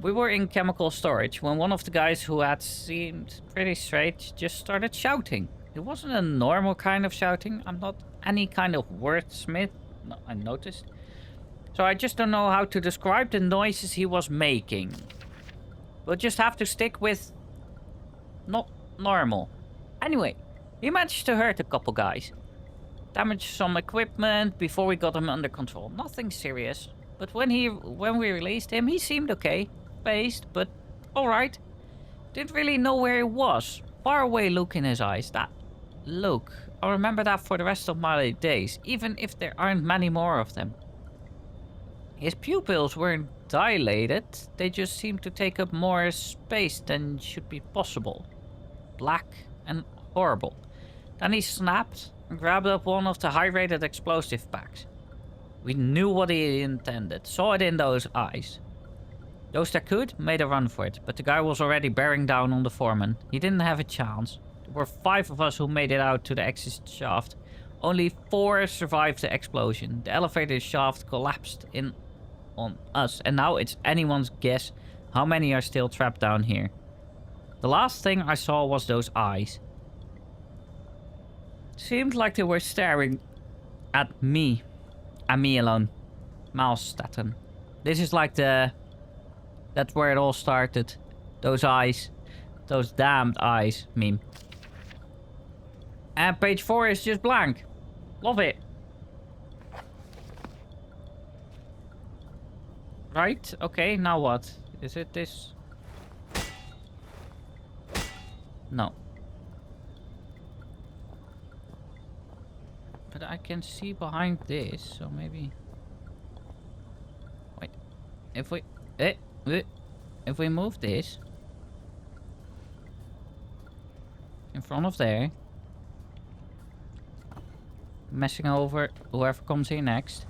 We were in chemical storage when one of the guys who had seemed pretty straight just started shouting. It wasn't a normal kind of shouting. I'm not any kind of wordsmith, no, I noticed. So I just don't know how to describe the noises he was making. We'll just have to stick with not normal. Anyway, he managed to hurt a couple guys. damaged some equipment before we got him under control. Nothing serious. But when we released him, he seemed okay. Phased, but alright. Didn't really know where he was. Far away look in his eyes. That look. I'll remember that for the rest of my days, even if there aren't many more of them. His pupils weren't dilated. They just seemed to take up more space than should be possible. Black and horrible. Then he snapped and grabbed up one of the high-rated explosive packs. We knew what he intended. Saw it in those eyes. Those that could made a run for it, but the guy was already bearing down on the foreman. He didn't have a chance. There were 5 of us who made it out to the exit shaft. Only 4 survived the explosion. The elevator shaft collapsed in on us, and now it's anyone's guess how many are still trapped down here. The last thing I saw was those eyes. Seemed like they were staring at me. And me alone. Malstatten. This is like the... That's where it all started. Those eyes. Those damned eyes meme. And page 4 is just blank. Love it. Right, okay, now what? Is it this? No. But I can see behind this, so maybe... Wait. If we... if we move this... in front of there... messing over whoever comes here next...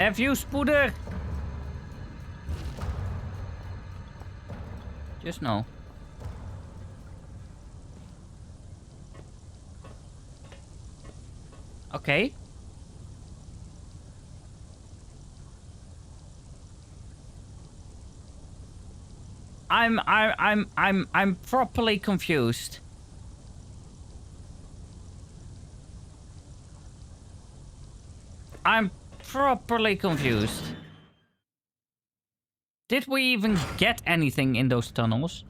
Have you spoeder? Just no. Okay. I'm properly confused. I'm properly confused. Did we even get anything in those tunnels?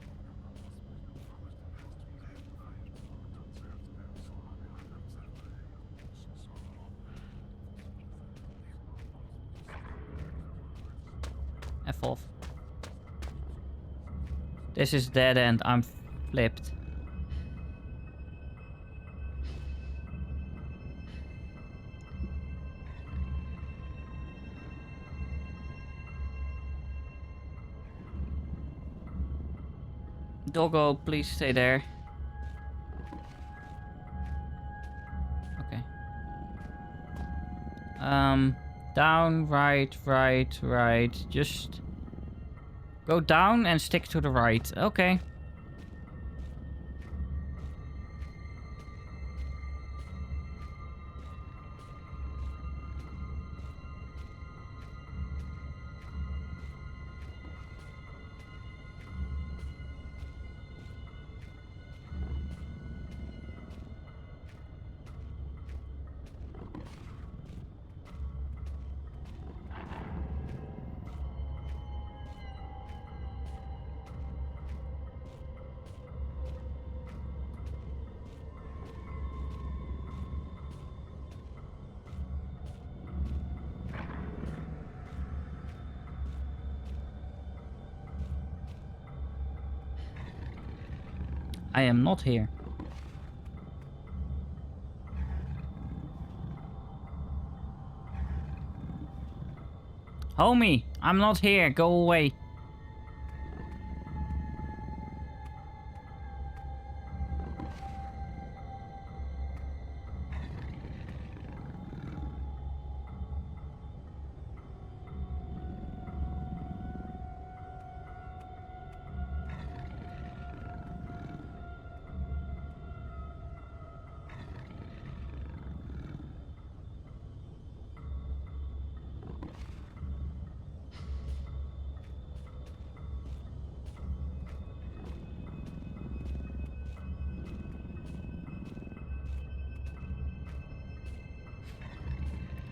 F off. This is dead end. I'm flipped. Doggo, please stay there. Okay. Down, right. Just go down and stick to the right. Okay. I am not here. Homie, I'm not here. Go away.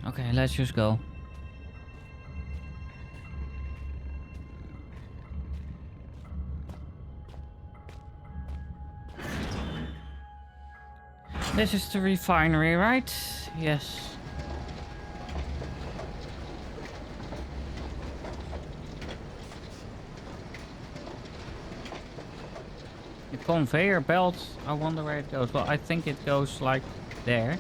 Okay, let's just go. This is the refinery, right? Yes. The conveyor belt, I wonder where it goes. Well, I think it goes like there.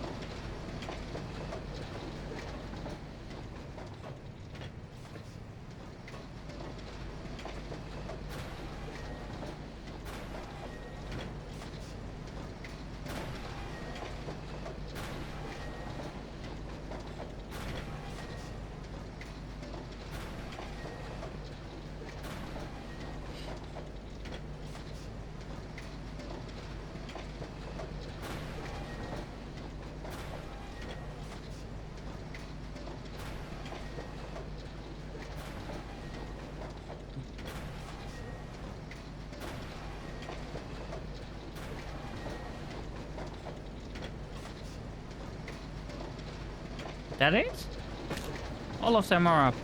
That it? All of them are up.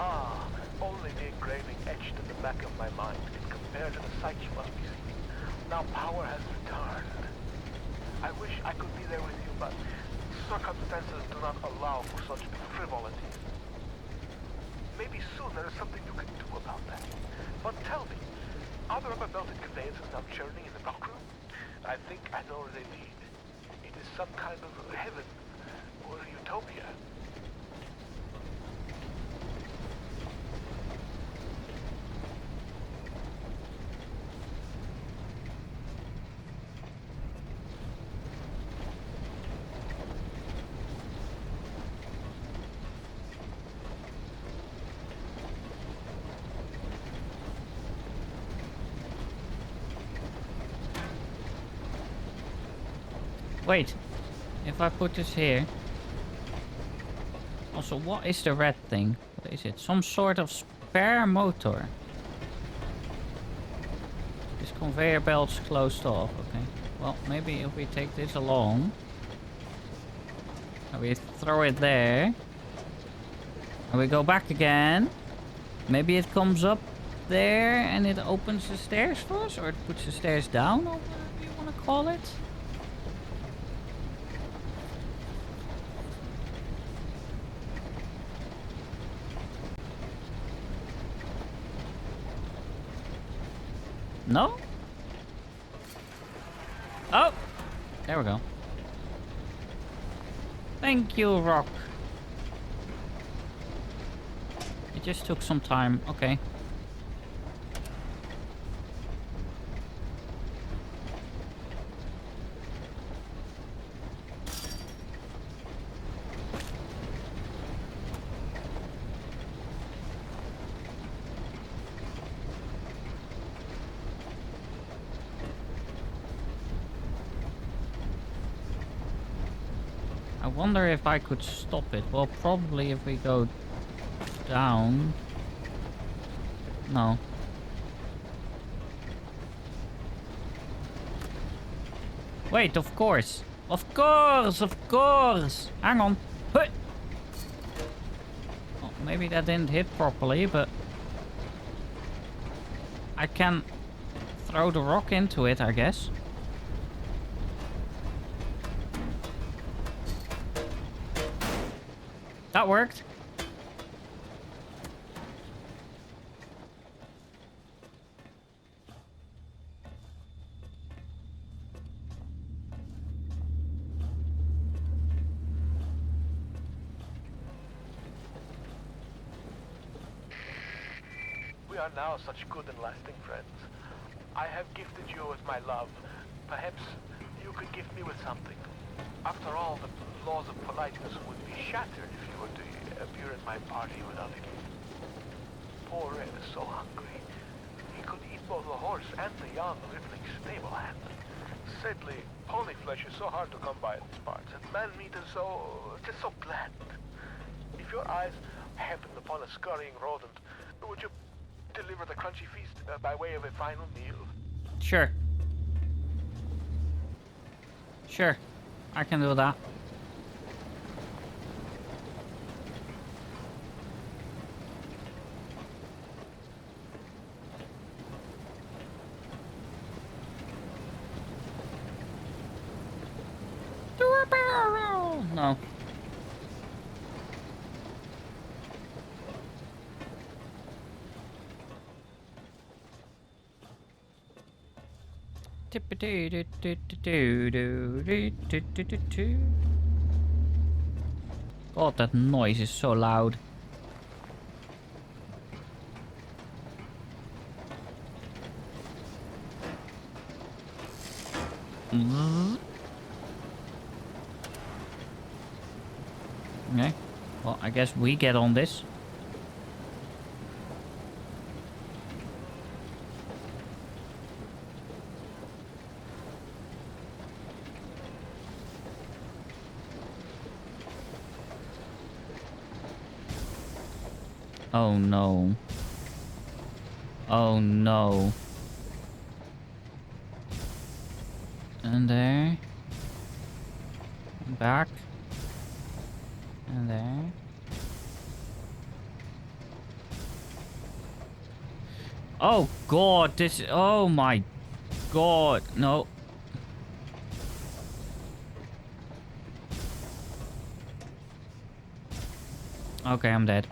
Ah, only the engraving etched in the back of my mind can compare to the sight you must be seeing. Now power has returned. I wish I could be there with you, but circumstances do not allow for such frivolities. Maybe soon there is something you can do about that. But tell me, are there other melted conveyances now churning in the rock room? I think I know where they lead. It is some kind of heaven or utopia. Wait, if I put this here. Also, what is the red thing? What is it? Some sort of spare motor. This conveyor belt's closed off. Okay. Well, maybe if we take this along. And we throw it there. And we go back again. Maybe it comes up there and it opens the stairs for us. Or it puts the stairs down, or whatever you want to call it. No? Oh! There we go. Thank you, Rock. It just took some time. Okay. I wonder if I could stop it. Well, probably if we go down. No. Wait, of course. Of course, of course. Hang on. Hey. Well, maybe that didn't hit properly, but I can throw the rock into it, I guess. That worked. We are now such good and lasting friends. I have gifted you with my love. Perhaps you could gift me with something. After all, the laws of politeness would be shattered if you were to appear at my party without a gift. Poor Red is so hungry. He could eat both the horse and the young rippling stable hand. Sadly, pony flesh is so hard to come by in these parts, and man meat is just so bland. If your eyes happened upon a scurrying rodent, would you deliver the crunchy feast by way of a final meal? Sure. Sure. I can do that. No. God, that noise is so loud. Okay. Well, I guess we get on this. Oh no. Oh no. And there. Back. And there. Oh god, this. Oh my god. No. Okay, I'm dead.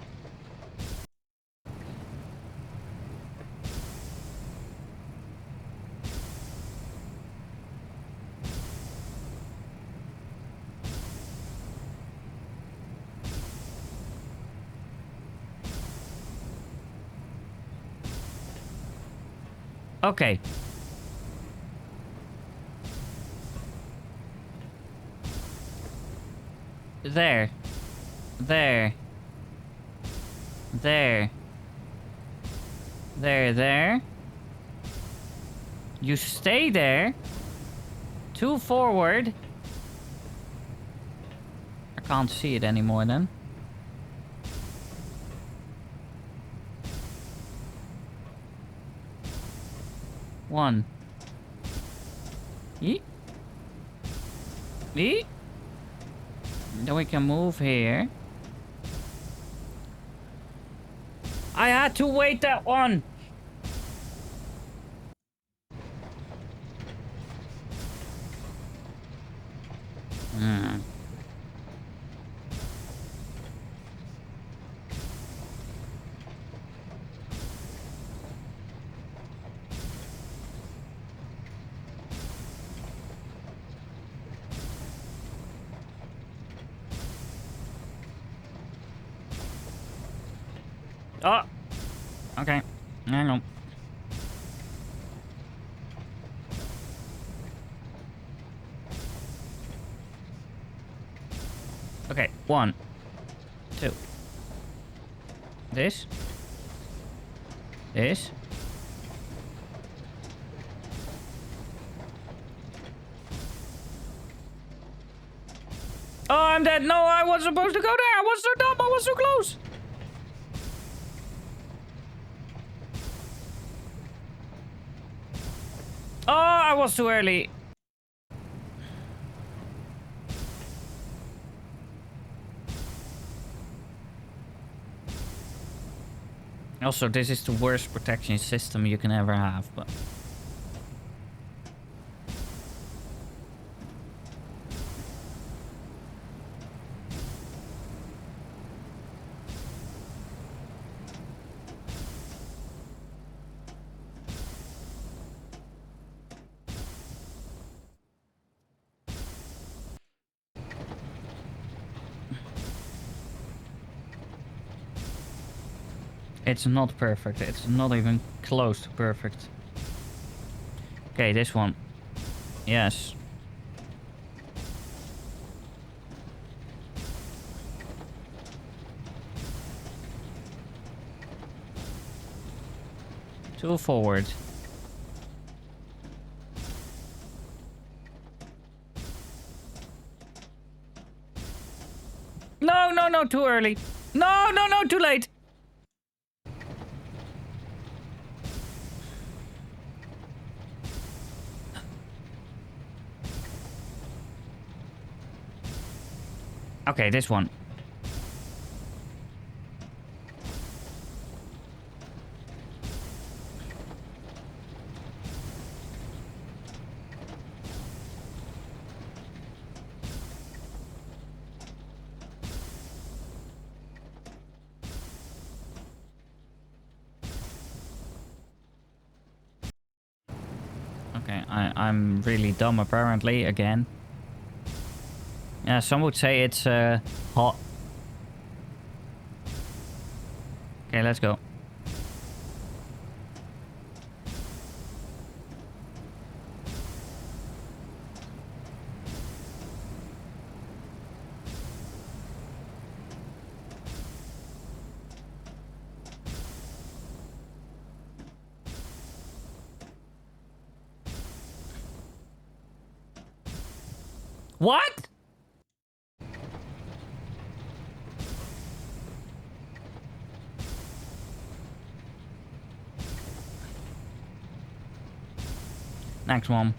Okay. There. There. There. There. You stay there. 2 forward. I can't see it anymore then. One. Yeet. Yeet. Then we can move here. I had to wait that one. Oh. Okay. Hang on. Okay. 1, 2. This. This. Oh, I'm dead. No, I was supposed to go there. I was so dumb. I was so close. Oh, I was too early. Also, this is the worst protection system you can ever have, but... It's not perfect. It's not even close to perfect. Okay, this one. Yes. Two forward. No, no, no, too early. No, no, no, too late. Okay, this one. I'm really dumb apparently again. Yeah, some would say it's hot. Okay, let's go. What? Next one.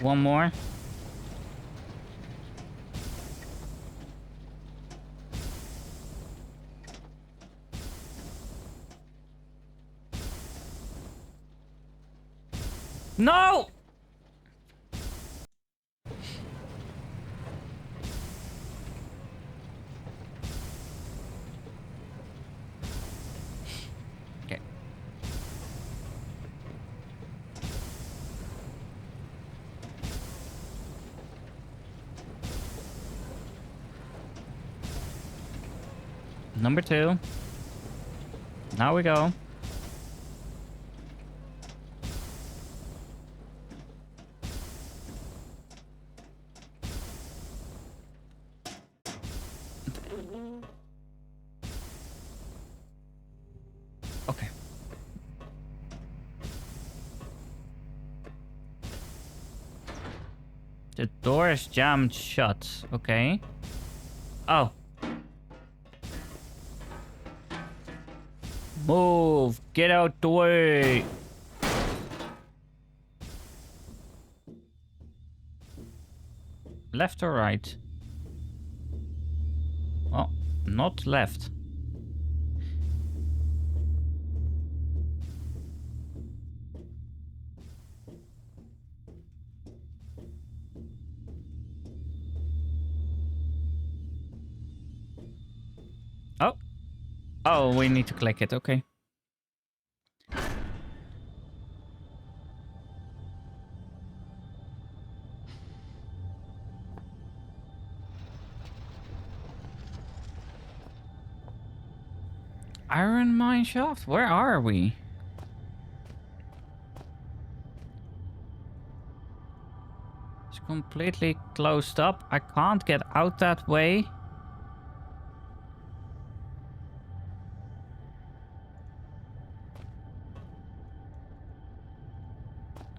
One more. No! Okay. Number 2. Now we go. Okay. The door is jammed shut. Okay. Oh. Move. Get out the way. Left or right? Oh, not left. Oh. Oh, we need to click it. Okay. Iron mine shaft? Where are we? It's completely closed up. I can't get out that way.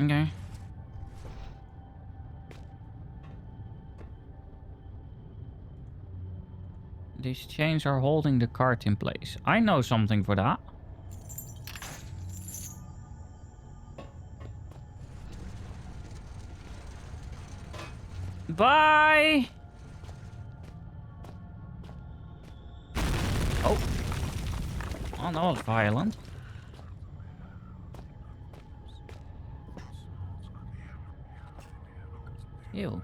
Okay. These chains are holding the cart in place. I know something for that. Bye! Oh. Oh, that was violent. Ew.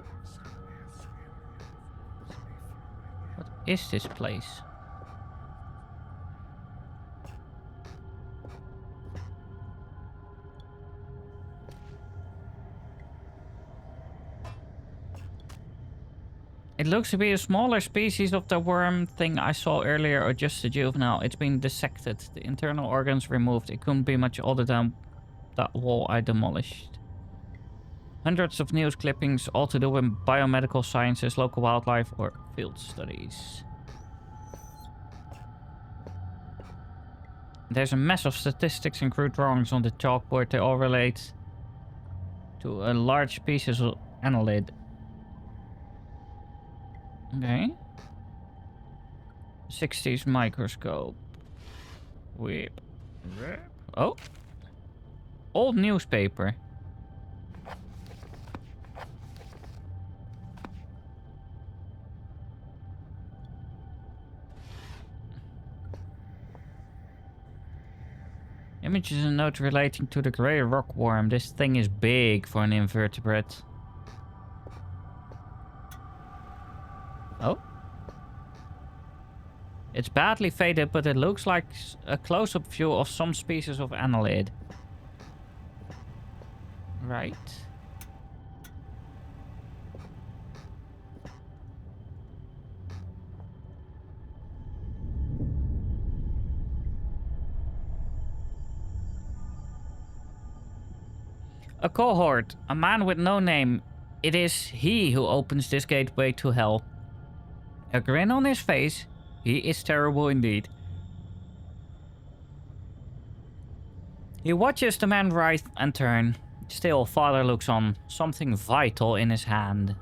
What is this place? It looks to be a smaller species of the worm thing I saw earlier, or just a juvenile. It's been dissected, the internal organs removed. It couldn't be much older than that wall I demolished. Hundreds of news clippings, all to do with biomedical sciences, local wildlife, or field studies. There's a mess of statistics and crude drawings on the chalkboard. They all relate to a large species of annelid. Okay. 60s microscope. Whip. Oh. Old newspaper. Images and notes relating to the grey rockworm. This thing is big for an invertebrate. Oh. It's badly faded, but it looks like a close-up view of some species of annelid. Right. A cohort, a man with no name. It is he who opens this gateway to hell. A grin on his face. He is terrible indeed. He watches the man writhe and turn. Still, Father looks on, something vital in his hand.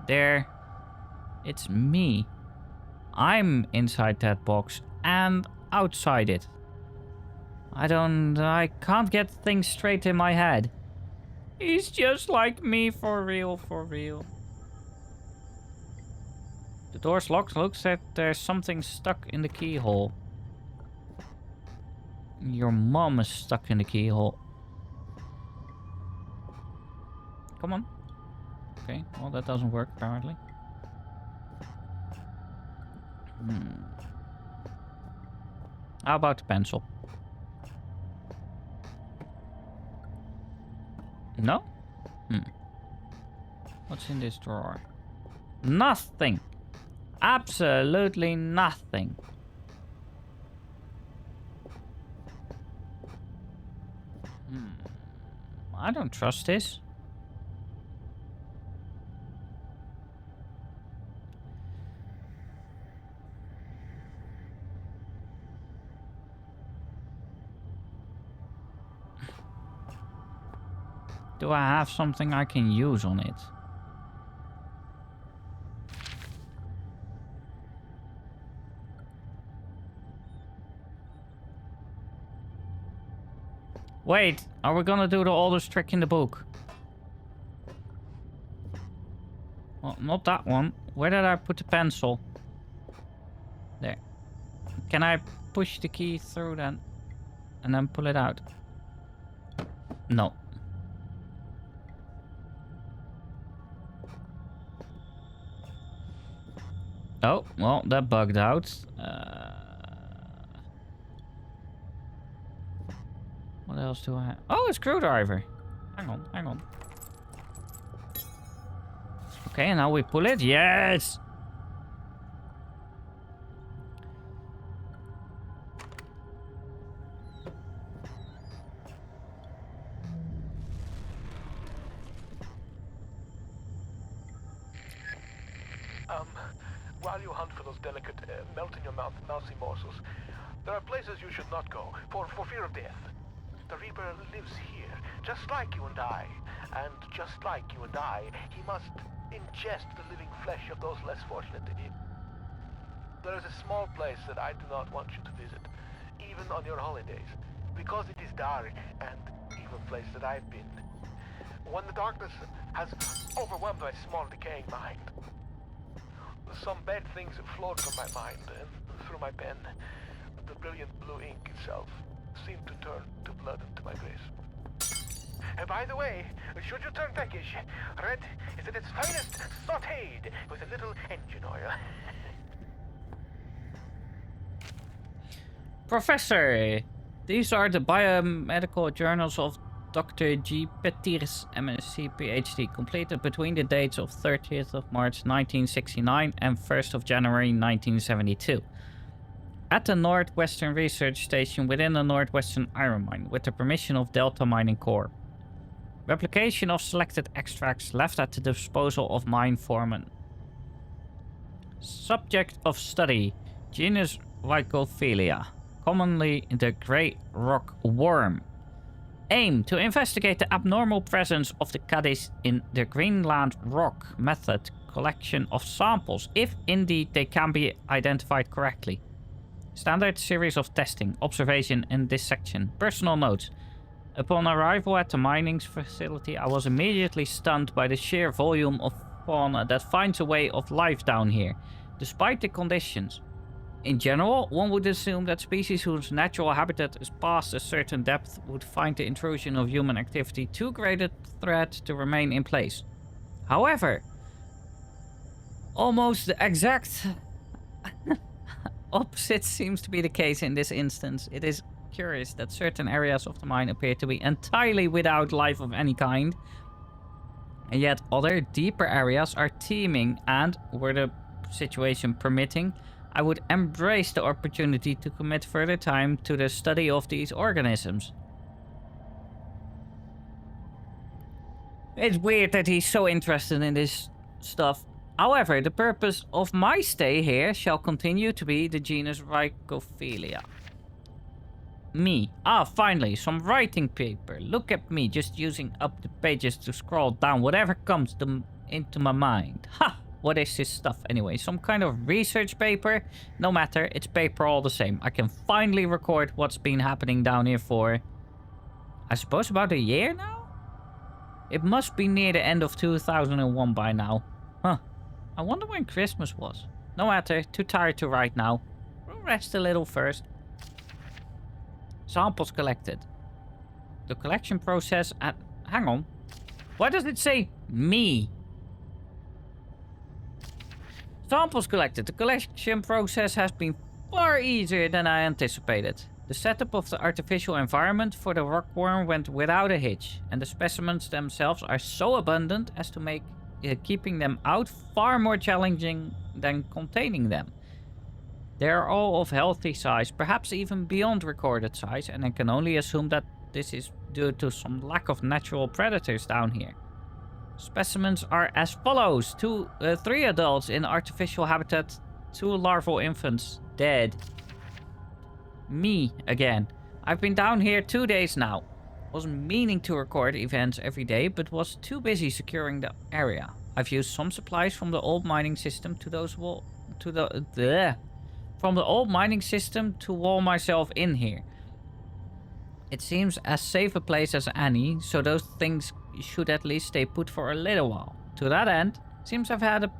There. It's me. I'm inside that box and outside it. I can't get things straight in my head. He's just like me, for real, for real. The door's locked. Looks like there's something stuck in the keyhole. Your mom is stuck in the keyhole. Come on. Okay, well that doesn't work apparently. How about the pencil? No? What's in this drawer? Nothing. Absolutely nothing. I don't trust this. Do I have something I can use on it? Wait, are we gonna do the oldest trick in the book? Well, not that one. Where did I put the pencil? There. Can I push the key through then? And then pull it out? No. Oh, well, that bugged out. What else do I have? Oh, a screwdriver. Hang on, hang on. Okay, and now we pull it. Yes! While you hunt for those delicate, melt-in-your-mouth mousy morsels, there are places you should not go, for fear of death. The Reaper lives here, just like you and I. And just like you and I, he must ingest the living flesh of those less fortunate than him. There is a small place that I do not want you to visit, even on your holidays, because it is dark and evil place that I've been. When the darkness has overwhelmed my small decaying mind, some bad things flowed from my mind and through my pen. The brilliant blue ink itself seemed to turn to blood into my grace. And by the way, should you turn peckish, red is at its finest sautéed with a little engine oil. Professor, these are the biomedical journals of Dr. G. Petiers, MSc, PhD, completed between the dates of 30th of March 1969 and 1st of January 1972. At the Northwestern Research Station within the Northwestern Iron Mine, with the permission of Delta Mining Corp. Replication of selected extracts left at the disposal of mine foreman. Subject of study, genus Lycophilia, commonly the grey rock worm. Aim: to investigate the abnormal presence of the Cadiz in the Greenland rock. Method: collection of samples, if indeed they can be identified correctly. Standard series of testing, observation and dissection. Personal notes. Upon arrival at the mining facility, I was immediately stunned by the sheer volume of fauna that finds a way of life down here, despite the conditions. In general, one would assume that species whose natural habitat is past a certain depth would find the intrusion of human activity too great a threat to remain in place. However, Almost the exact opposite seems to be the case in this instance. It is curious that certain areas of the mine appear to be entirely without life of any kind, and yet other deeper areas are teeming, and, were the situation permitting, I would embrace the opportunity to commit further time to the study of these organisms. It's weird that he's so interested in this stuff. However, the purpose of my stay here shall continue to be the genus Rhycophilia. Me. Ah, finally, some writing paper. Look at me, just using up the pages to scroll down whatever comes into my mind. Ha! What is this stuff anyway? Some kind of research paper? No matter, it's paper all the same. I can finally record what's been happening down here for, I suppose, about a year now? It must be near the end of 2001 by now. Huh. I wonder when Christmas was. No matter, too tired to write now. We'll rest a little first. Samples collected. The collection process at... Hang on. Why does it say me? Samples collected. The collection process has been far easier than I anticipated. The setup of the artificial environment for the rockworm went without a hitch, and the specimens themselves are so abundant as to make keeping them out far more challenging than containing them. They are all of healthy size, perhaps even beyond recorded size, and I can only assume that this is due to some lack of natural predators down here. Specimens are as follows: 3 adults in artificial habitat, 2 larval infants dead. Me again. I've been down here 2 days now. Wasn't meaning to record events every day, but was too busy securing the area. I've used some supplies from the old mining system from the old mining system to wall myself in here. It seems as safe a place as any, so those things should at least stay put for a little while. To that end, seems I've had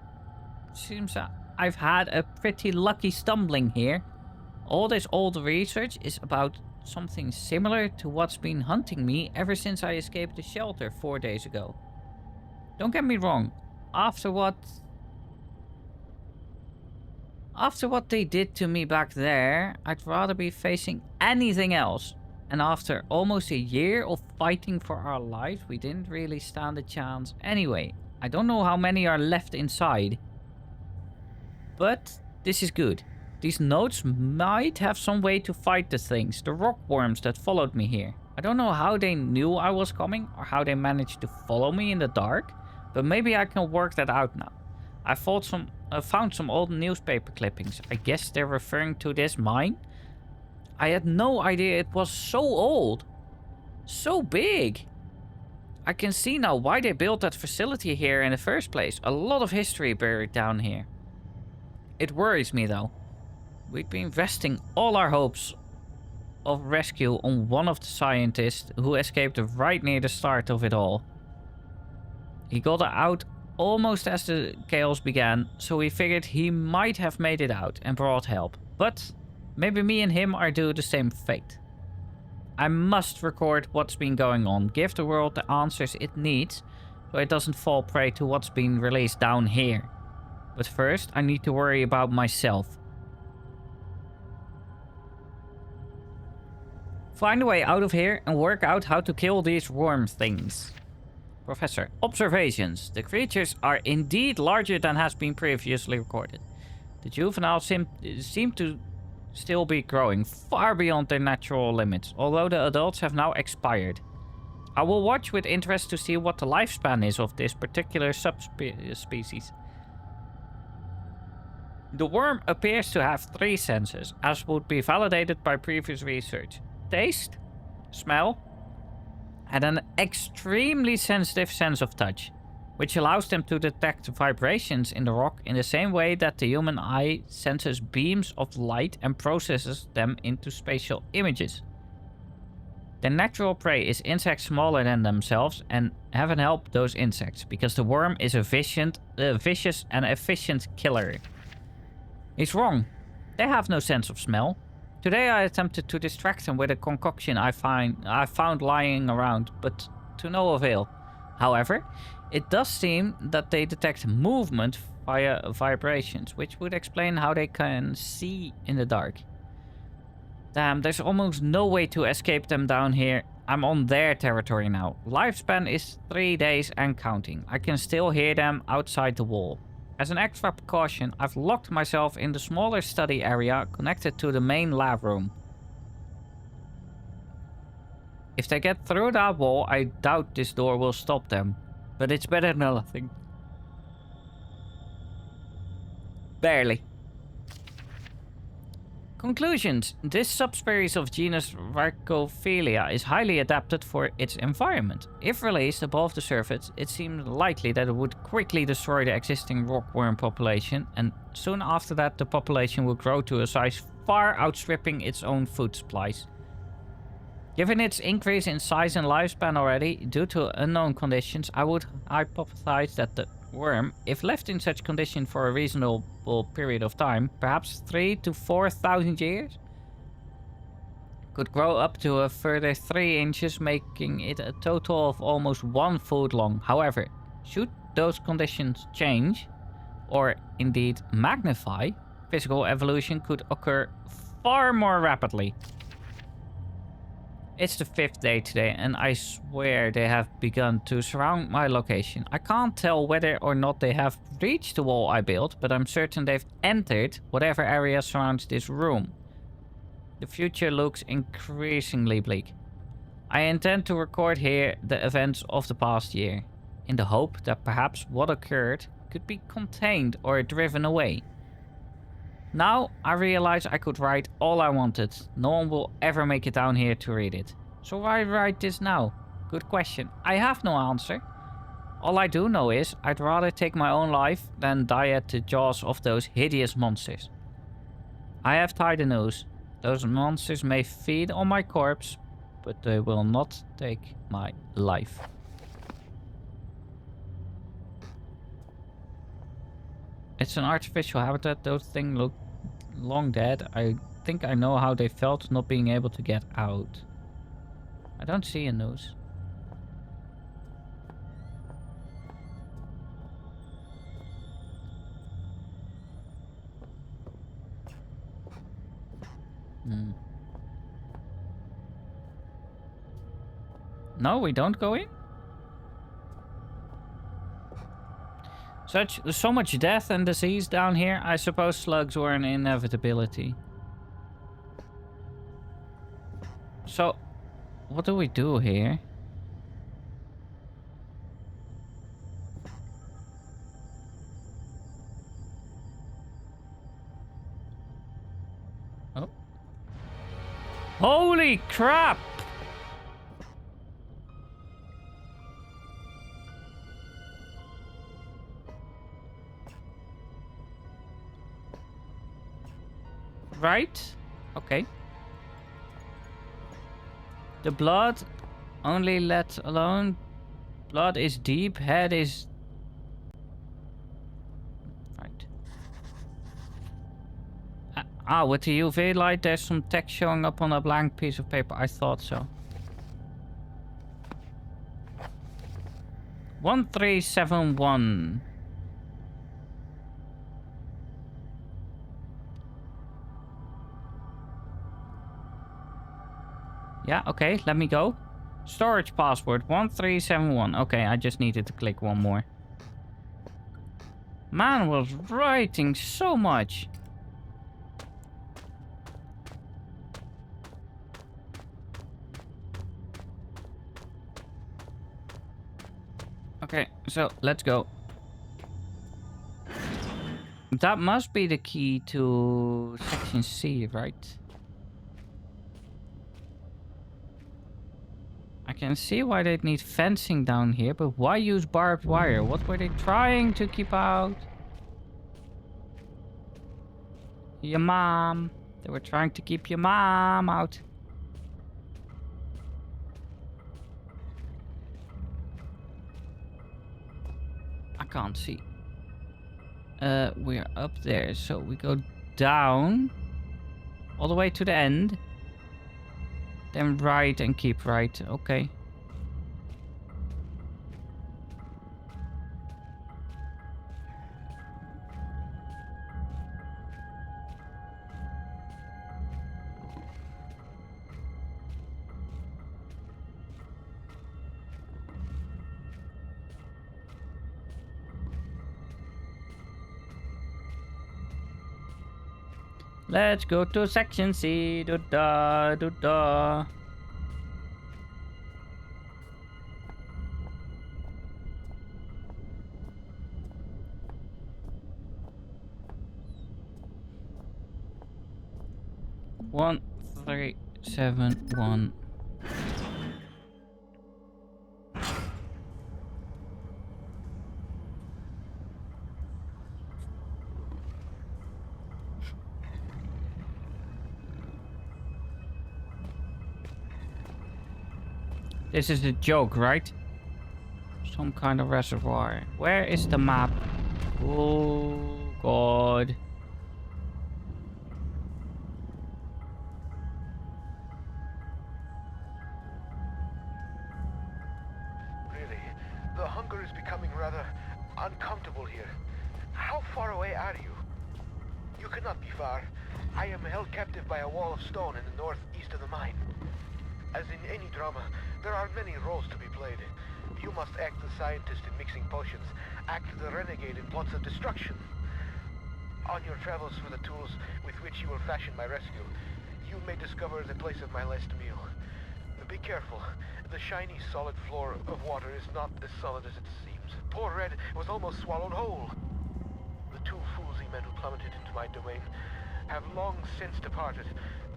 a pretty lucky stumbling here. All this old research is about something similar to what's been hunting me ever since I escaped the shelter 4 days ago. Don't get me wrong, after what they did to me back there, I'd rather be facing anything else. And after almost a year of fighting for our lives, we didn't really stand a chance anyway. I don't know how many are left inside, but this is good. These notes might have some way to fight the things, the rockworms that followed me here. I don't know how they knew I was coming or how they managed to follow me in the dark, but maybe I can work that out now. I found some old newspaper clippings. I guess they're referring to this mine. I had no idea it was so old. So big. I can see now why they built that facility here in the first place. A lot of history buried down here. It worries me though. We'd been resting all our hopes of rescue on one of the scientists who escaped right near the start of it all. He got out almost as the chaos began, so we figured he might have made it out and brought help. But maybe me and him are due the same fate. I must record what's been going on, give the world the answers it needs, so it doesn't fall prey to what's been released down here. But first, I need to worry about myself. Find a way out of here and work out how to kill these worm things. Professor, observations. The creatures are indeed larger than has been previously recorded. The juveniles seem to still be growing far beyond their natural limits, although the adults have now expired. I will watch with interest to see what the lifespan is of this particular subspecies. The worm appears to have 3 senses, as would be validated by previous research. Taste, smell, and an extremely sensitive sense of touch, which allows them to detect vibrations in the rock in the same way that the human eye senses beams of light and processes them into spatial images. Their natural prey is insects smaller than themselves, and heaven help those insects, because the worm is a vicious and efficient killer. He's wrong. They have no sense of smell. Today I attempted to distract them with a concoction I found lying around, but to no avail. However, it does seem that they detect movement via vibrations, which would explain how they can see in the dark. Damn, there's almost no way to escape them down here. I'm on their territory now. Lifespan is 3 days and counting. I can still hear them outside the wall. As an extra precaution, I've locked myself in the smaller study area connected to the main lab room. If they get through that wall, I doubt this door will stop them. But it's better than nothing. Barely. Conclusions. This subspecies of genus Rhacophilia is highly adapted for its environment. If released above the surface, it seems likely that it would quickly destroy the existing rockworm population, and soon after that the population will grow to a size far outstripping its own food supplies. Given its increase in size and lifespan already, due to unknown conditions, I would hypothesize that the worm, if left in such condition for a reasonable period of time, perhaps 3,000 to 4,000 years, could grow up to a further 3 inches, making it a total of almost 1 foot long. However, should those conditions change, or indeed magnify, physical evolution could occur far more rapidly. It's the 5th day today, and I swear they have begun to surround my location. I can't tell whether or not they have reached the wall I built, but I'm certain they've entered whatever area surrounds this room. The future looks increasingly bleak. I intend to record here the events of the past year, in the hope that perhaps what occurred could be contained or driven away. Now I realize I could write all I wanted. No one will ever make it down here to read it. So why write this now? Good question. I have no answer. All I do know is I'd rather take my own life than die at the jaws of those hideous monsters. I have tied a noose. Those monsters may feed on my corpse, but they will not take my life. It's an artificial habitat. Those things look long dead. I think I know how they felt not being able to get out. I don't see a nose. No, we don't go in? So much death and disease down here. I suppose slugs were an inevitability. So, what do we do here? Oh. Holy crap! Right? Okay. The blood only let alone. Blood is deep, head is... Right. With the UV light there's some text showing up on a blank piece of paper. I thought so. 1371. Yeah, okay, let me go. Storage password 1371. Okay, I just needed to click one more. Man was writing so much. Okay, so let's go. That must be the key to section C, right? I can see why they'd need fencing down here, but why use barbed wire? What were they trying to keep out? Your mom. They were trying to keep your mom out. I can't see. We're up there, so we go down all the way to the end. Then right and keep right. Okay. Let's go to section C. Do da do da. One, 3, 7, 1. This is a joke, right? Some kind of reservoir. Where is the map? Oh, God. Really, the hunger is becoming rather uncomfortable here. How far away are you? You cannot be far. I am held captive by a wall of stone in the northeast of the mine. As in any drama, there are many roles to be played. You must act the scientist in mixing potions, act the renegade in plots of destruction. On your travels for the tools with which you will fashion my rescue, you may discover the place of my last meal. Be careful. The shiny, solid floor of water is not as solid as it seems. Poor Red was almost swallowed whole. The two foolsy men who plummeted into my domain have long since departed,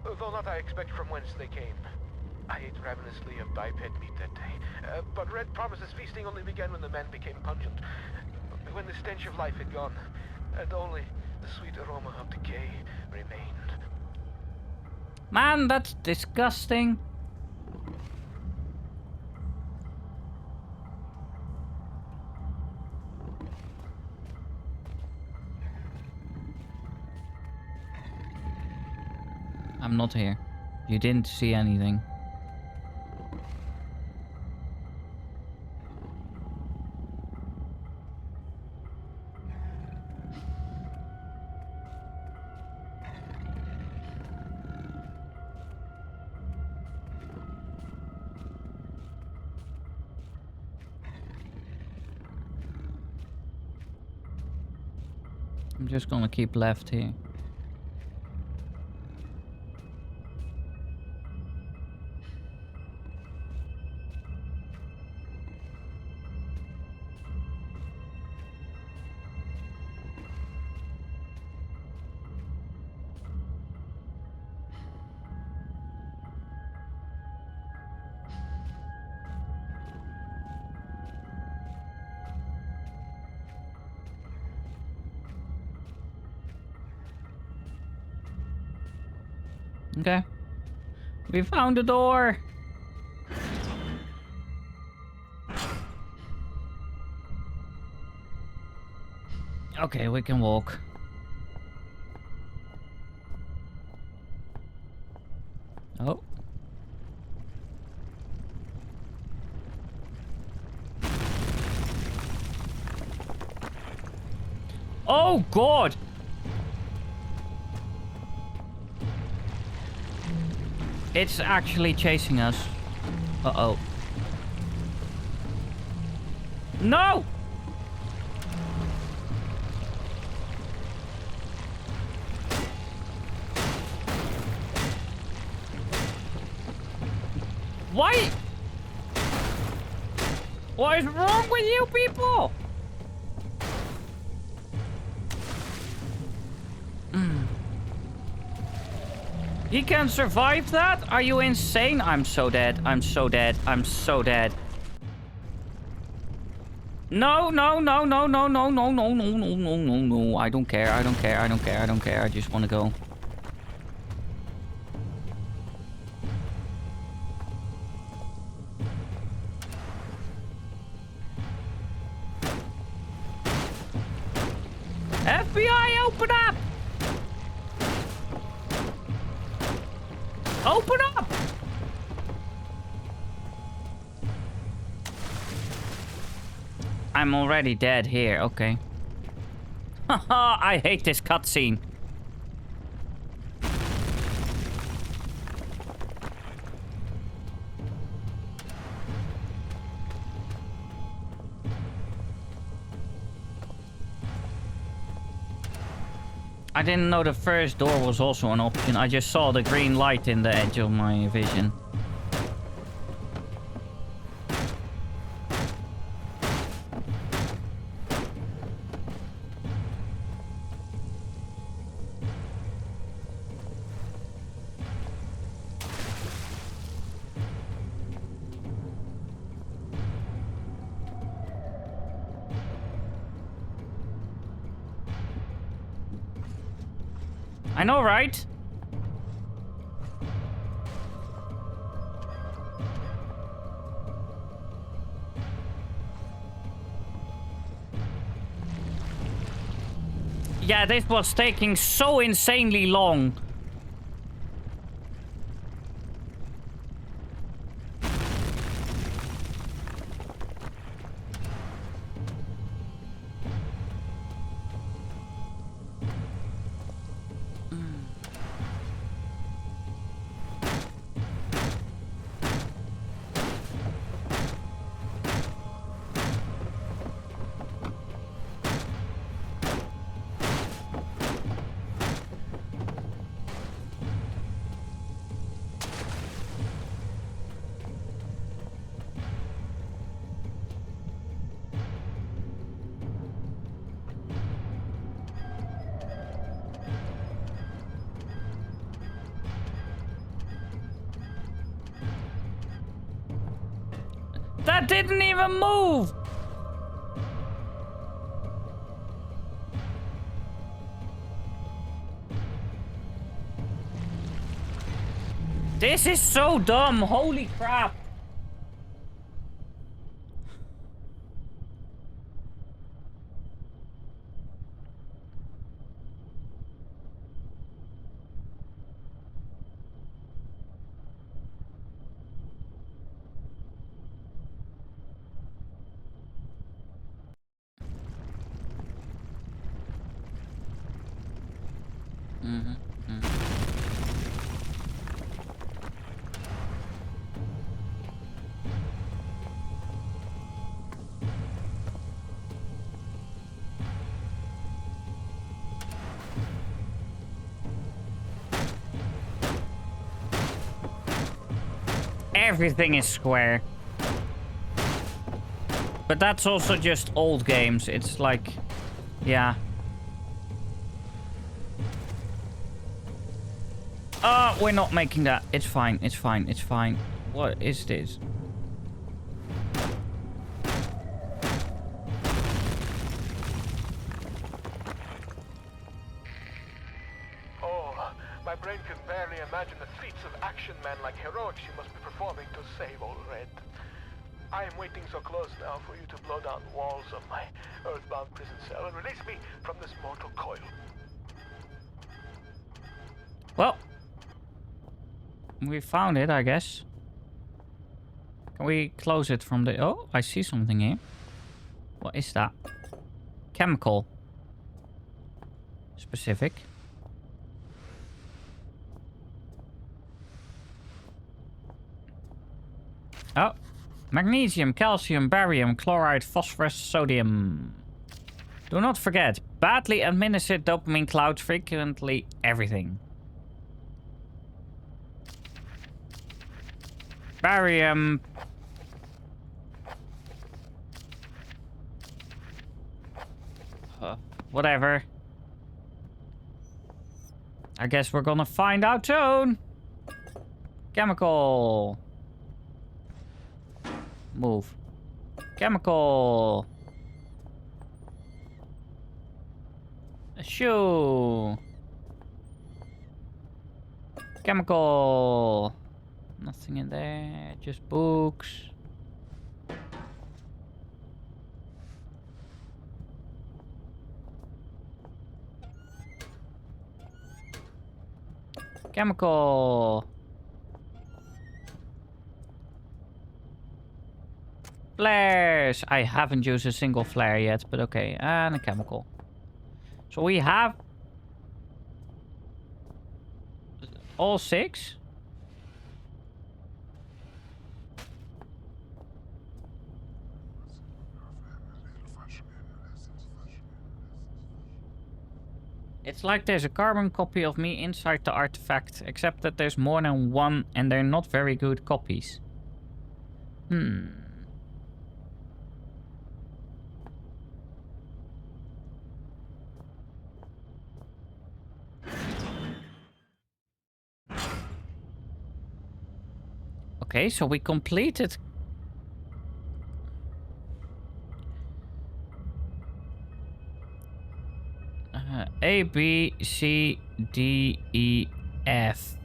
though not I expect from whence they came. I ate ravenously of biped meat that day, but Red promises feasting only began when the man became pungent, when the stench of life had gone, and only the sweet aroma of decay remained. Man, that's disgusting. I'm not here. You didn't see anything. I'm just gonna keep left here. Okay. We found the door. Okay, we can walk. Oh. Oh, God. It's actually chasing us. Uh-oh. No! Why? What is wrong with you people? He can survive that? Are you insane? I'm so dead. I'm so dead. I'm so dead. No, no, no, no, no, no, no, no, no, no, no, no, no. I don't care. I don't care. I don't care. I don't care. I just want to go. FBI, open up! Open up! I'm already dead here, okay. Haha, I hate this cutscene. I didn't know the first door was also an option. I just saw the green light in the edge of my vision. I know, right? Yeah, this was taking so insanely long. That didn't even move! This is so dumb, holy crap. Everything is square. But that's also just old games. It's like, yeah. Oh, we're not making that. It's fine, it's fine, it's fine. What is this? Oh, my brain can barely imagine the feats of action man like heroics you must be performing to save old Red. I am waiting so close now for you to blow down walls of my earthbound prison cell and release me from this mortal coil. Well, we found it, I guess. Can we close it from the... Oh, I see something here. What is that? Chemical. Specific. Oh. Magnesium, calcium, barium, chloride, phosphorus, sodium. Do not forget, badly administered dopamine clouds frequently everything. Barium. Whatever. I guess we're gonna find out soon. Chemical. Move. Chemical. A shoe. Chemical. Nothing in there. Just books. Chemical. Flares! I haven't used a single flare yet, but okay. And a chemical. So we have... all 6? It's like there's a carbon copy of me inside the artifact, except that there's more than one and they're not very good copies. Okay, so we completed... A, B, C, D, E, F.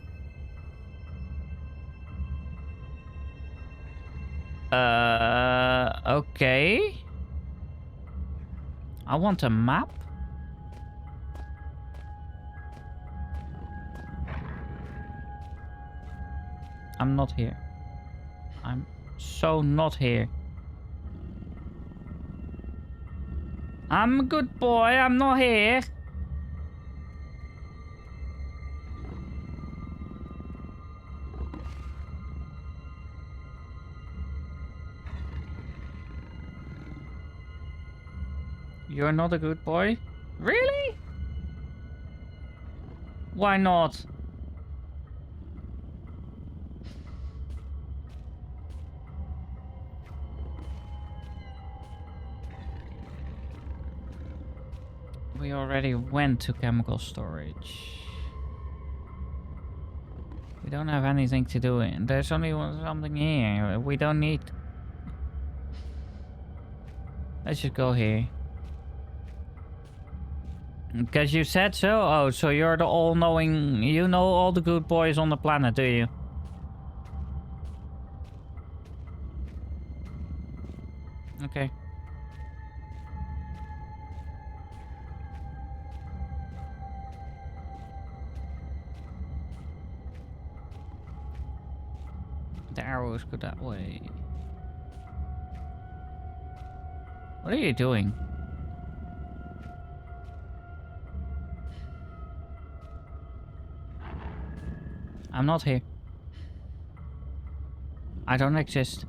Okay. I want a map. I'm not here. I'm so not here. I'm a good boy, I'm not here. You're not a good boy? Really? Why not? We already went to chemical storage. We don't have anything to do. There's only something here. We don't need... Let's just go here. Because you said so? Oh, so you're the all-knowing... You know all the good boys on the planet, do you? Okay. The arrows go that way. What are you doing? I'm not here. I don't exist.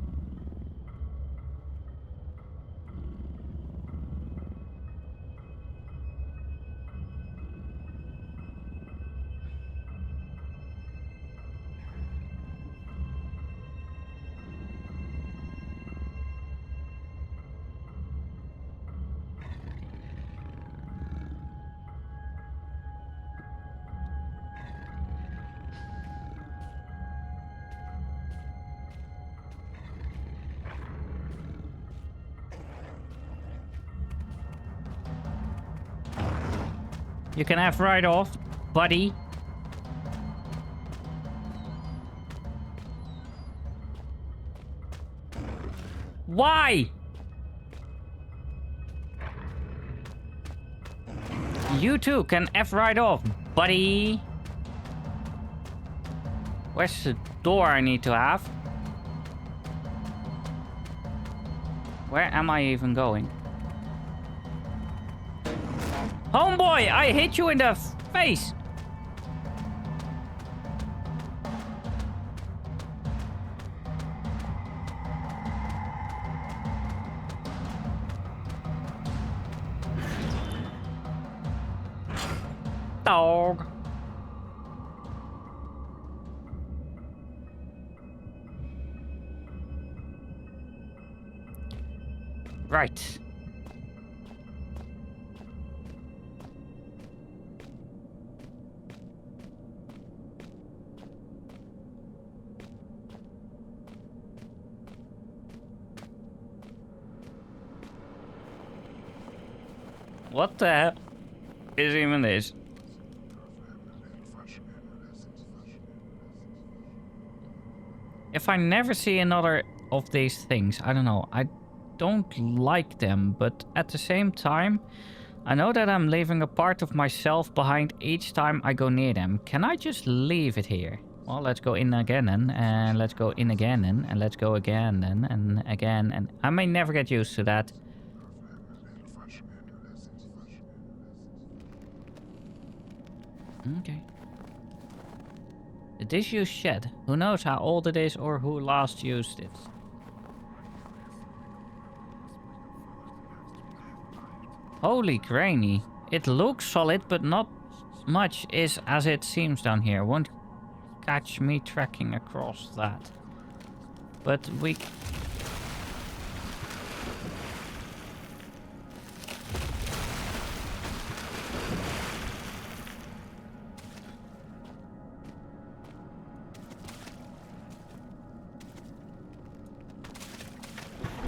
You can have right off, buddy. Why? You too can F right off, buddy. Where's the door I need to have? Where am I even going? Homeboy, I hit you in the face! Dog. Right. What the hell is even this? If I never see another of these things, I don't know. I don't like them, but at the same time, I know that I'm leaving a part of myself behind each time I go near them. Can I just leave it here? Well, let's go in again and let's go in again and let's go again and again. And I may never get used to that. Okay. The disused shed. Who knows how old it is or who last used it. Holy granny. It looks solid, but not As much is as it seems down here. Won't catch me trekking across that. But we...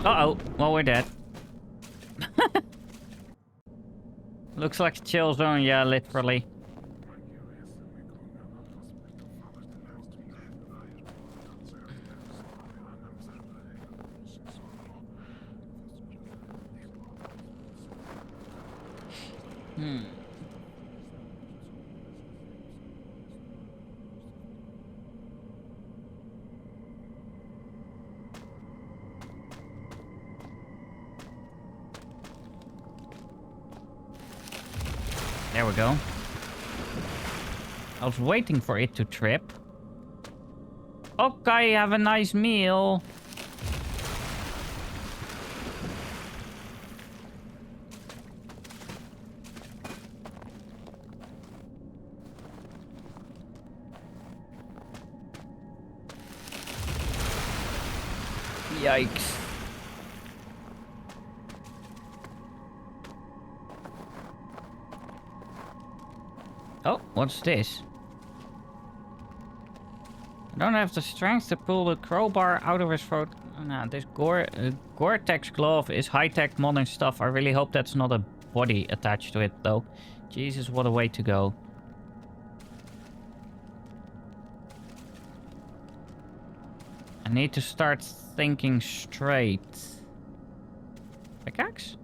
Uh-oh. Well, we're dead. Looks like a chill zone, yeah, literally. There we go. I was waiting for it to trip. Okay, have a nice meal. Yikes. Oh, what's this? I don't have the strength to pull the crowbar out of his throat. Nah, this Gore-Tex glove is high-tech modern stuff. I really hope that's not a body attached to it, though. Jesus, what a way to go. I need to start thinking straight. Pickaxe?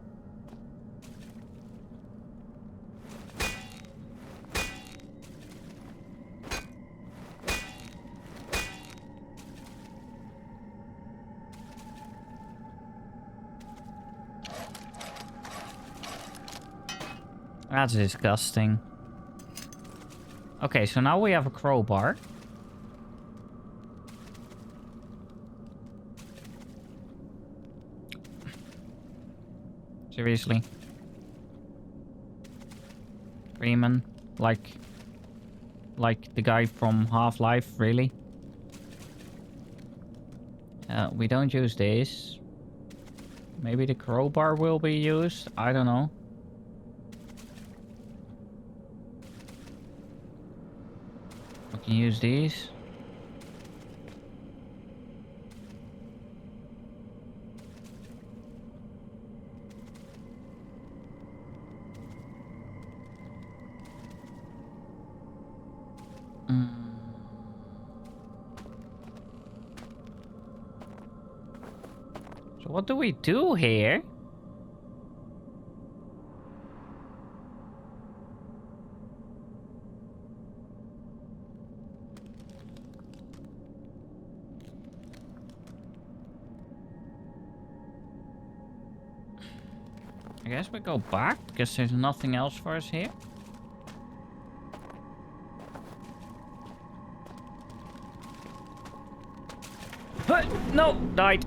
That's disgusting. Okay, so now we have a crowbar. Seriously? Freeman? Like the guy from Half-Life, really? We don't use this. Maybe the crowbar will be used? I don't know. We can use these. So what do we do here? I guess we go back because there's nothing else for us here. No, died.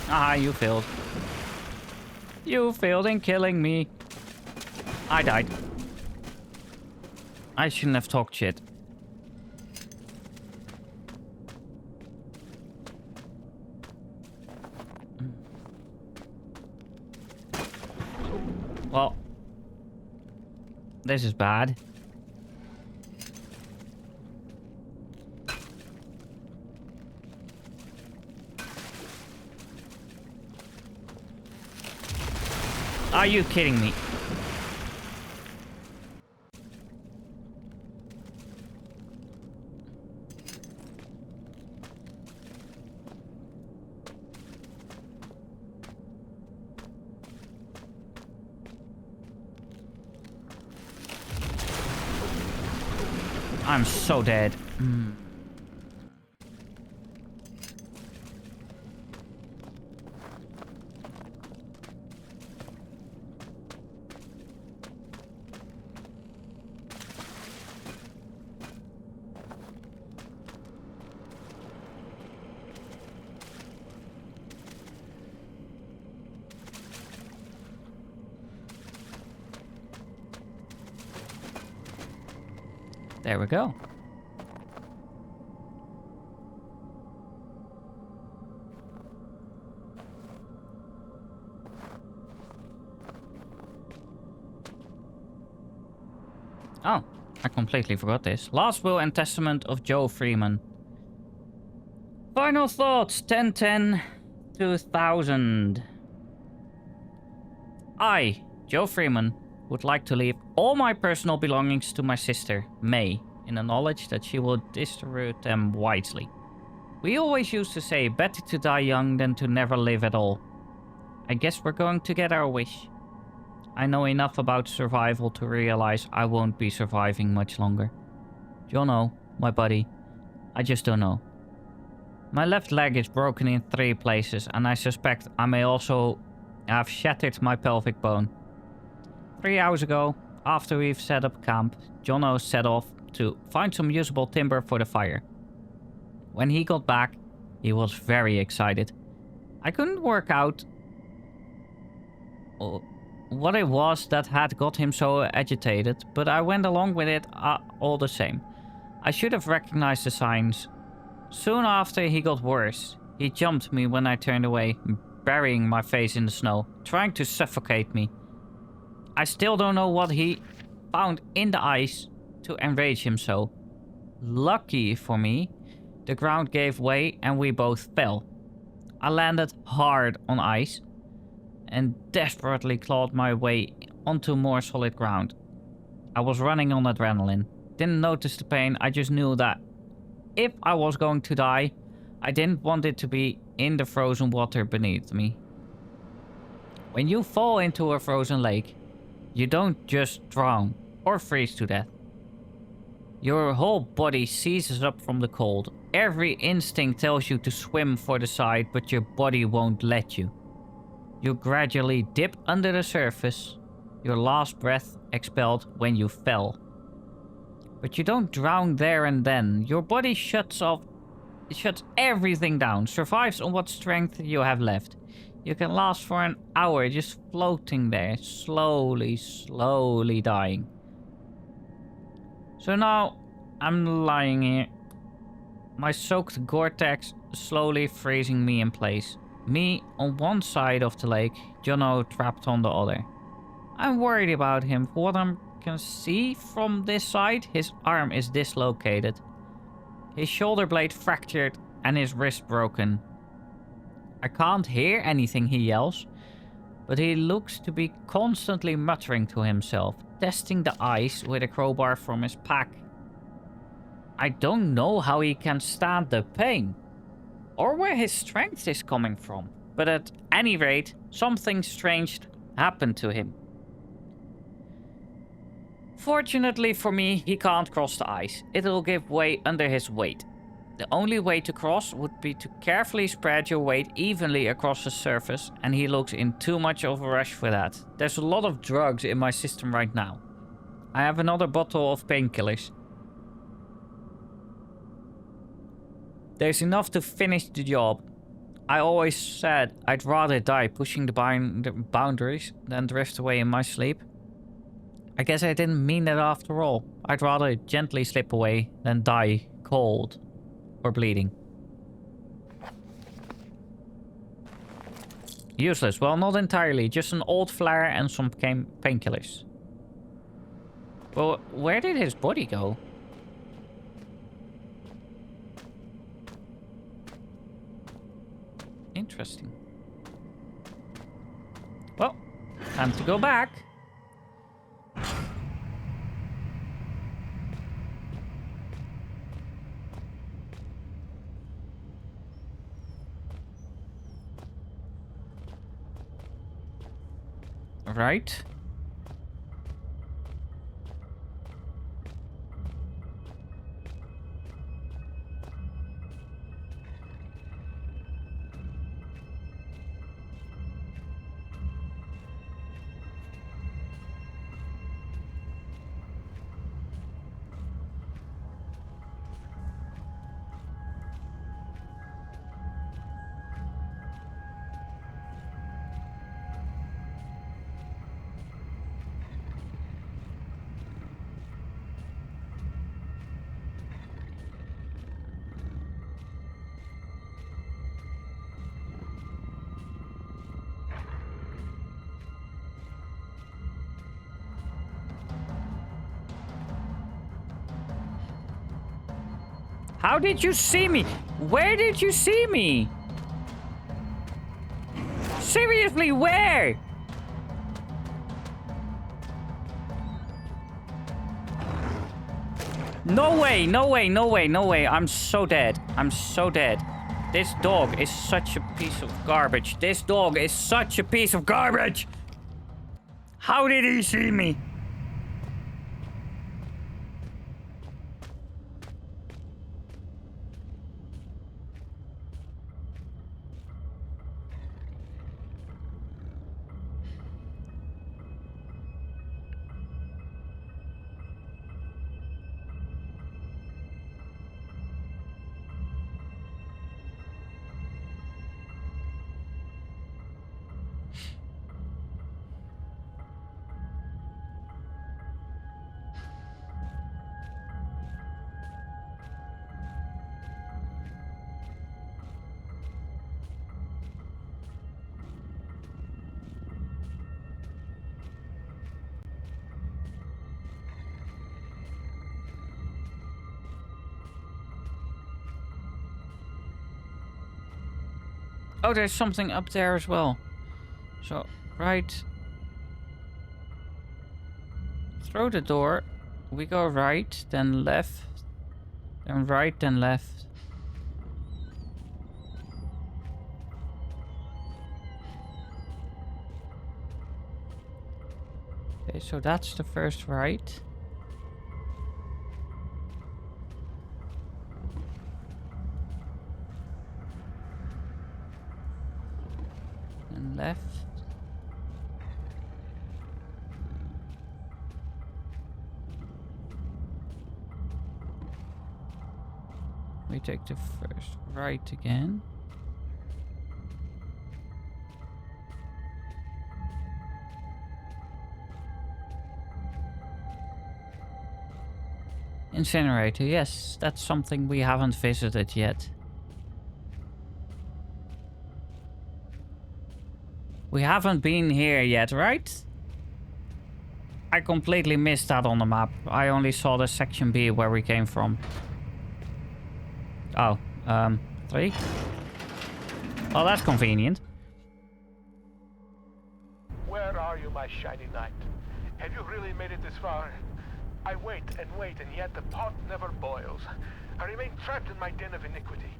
Ah, you failed. You failed in killing me. I died. I shouldn't have talked shit. Well, this is bad. Are you kidding me? I'm so dead. There we go. Oh, I completely forgot this. Last will and testament of Joe Freeman. Final thoughts, 10/10/2000. I, Joe Freeman, would like to leave all my personal belongings to my sister, May, in the knowledge that she will distribute them wisely. We always used to say, better to die young than to never live at all. I guess we're going to get our wish. I know enough about survival to realize I won't be surviving much longer. Jono, my buddy, I just don't know. My left leg is broken in 3 places, and I suspect I may also have shattered my pelvic bone. 3 hours ago, after we've set up camp, Jono set off to find some usable timber for the fire. When he got back, he was very excited. I couldn't work out what it was that had got him so agitated, but I went along with it all the same. I should have recognized the signs. Soon after he got worse, he jumped me when I turned away, burying my face in the snow, trying to suffocate me. I still don't know what he found in the ice to enrage him so. Lucky for me, the ground gave way and we both fell. I landed hard on ice and desperately clawed my way onto more solid ground. I was running on adrenaline. Didn't notice the pain, I just knew that if I was going to die, I didn't want it to be in the frozen water beneath me. When you fall into a frozen lake, you don't just drown or freeze to death. Your whole body seizes up from the cold. Every instinct tells you to swim for the side, but your body won't let you. You gradually dip under the surface, your last breath expelled when you fell. But you don't drown there and then. Your body shuts everything down, survives on what strength you have left. You can last for an hour just floating there, slowly dying. So now I'm lying here, my soaked Gore-Tex slowly freezing me in place. Me on one side of the lake, Jono trapped on the other. I'm worried about him. For what I can see from this side, his arm is dislocated. His shoulder blade fractured and his wrist broken. I can't hear anything he yells, but he looks to be constantly muttering to himself, testing the ice with a crowbar from his pack. I don't know how he can stand the pain, or where his strength is coming from, but at any rate, something strange happened to him. Fortunately for me, he can't cross the ice. It'll give way under his weight. The only way to cross would be to carefully spread your weight evenly across the surface, and he looks in too much of a rush for that. There's a lot of drugs in my system right now. I have another bottle of painkillers. There's enough to finish the job. I always said I'd rather die pushing the boundaries than drift away in my sleep. I guess I didn't mean that after all. I'd rather gently slip away than die cold or bleeding. Useless. Well, not entirely. Just an old flare and some painkillers. Well, where did his body go? Interesting. Well, time to go back. Right. How did you see me? Where did you see me? Seriously, where? No way, no way, no way, no way. I'm so dead. I'm so dead. This dog is such a piece of garbage. This dog is such a piece of garbage. How did he see me? Oh, there's something up there as well. So, right. Through the door. We go right, then left. Then right, then left. Okay, so that's the first right. And left. We take the first right again. Incinerator, yes, that's something we haven't visited yet. We haven't been here yet, right? I completely missed that on the map. I only saw the section B where we came from. Oh, 3? Oh, that's convenient. Where are you, my shiny knight? Have you really made it this far? I wait, and yet the pot never boils. I remain trapped in my den of iniquity.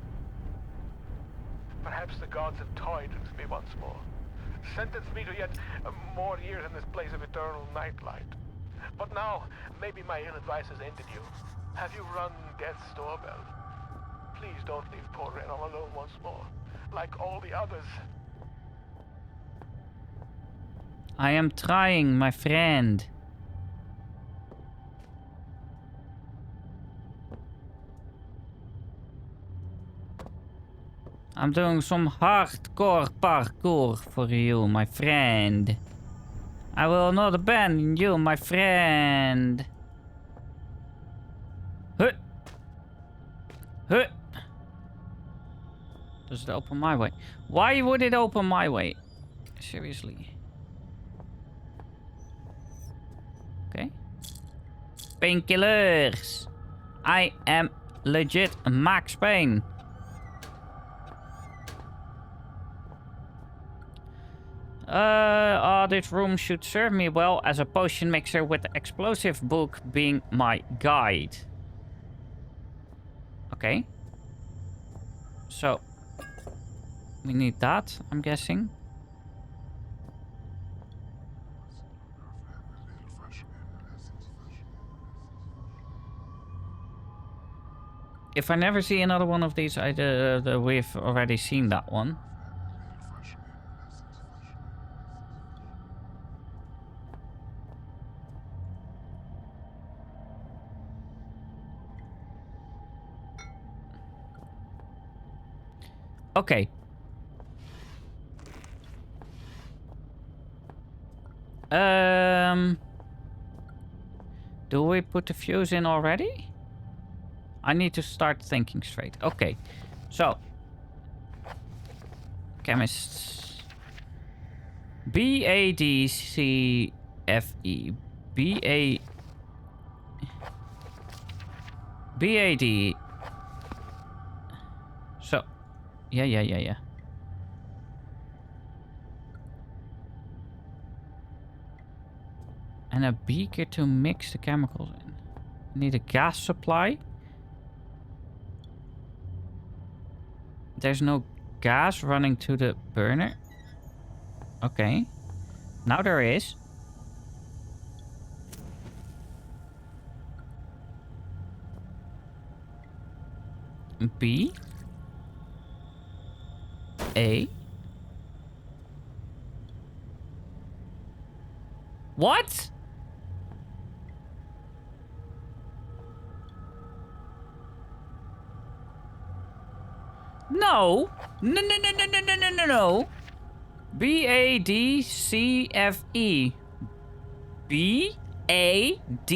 Perhaps the gods have toyed with me once more. Sentenced me to yet more years in this place of eternal nightlight. But now, maybe my ill advice has ended you. Have you rung death's doorbell? Please don't leave poor Ren all alone once more, like all the others. I am trying, my friend. I'm doing some hardcore parkour for you, my friend. I will not abandon you, my friend. Huh. Huh. Does it open my way? Why would it open my way? Seriously. Okay. Painkillers. I am legit Max Payne. This room should serve me well as a potion mixer with the explosive book being my guide. Okay. So, we need that, I'm guessing. If I never see another one of these, we've already seen that one. Okay. Do we put the fuse in already? I need to start thinking straight. Okay. So. Chemists. B-A-D-C-F-E. B-A... B-A-D... Yeah. And a beaker to mix the chemicals in. Need a gas supply. There's no gas running to the burner. Okay. Now there is. B. A. What? No. No. BADCFE. BAD.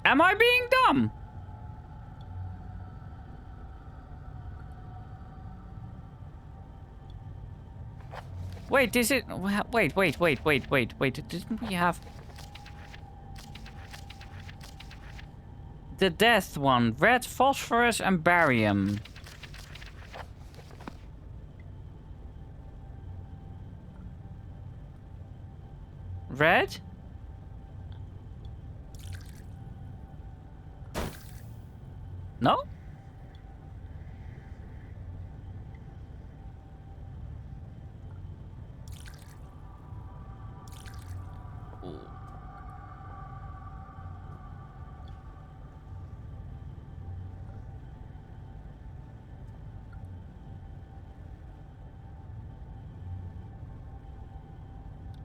Am I being dumb? Wait, is it... Wait. Didn't we have... The death one. Red, phosphorus, and barium. Red? No?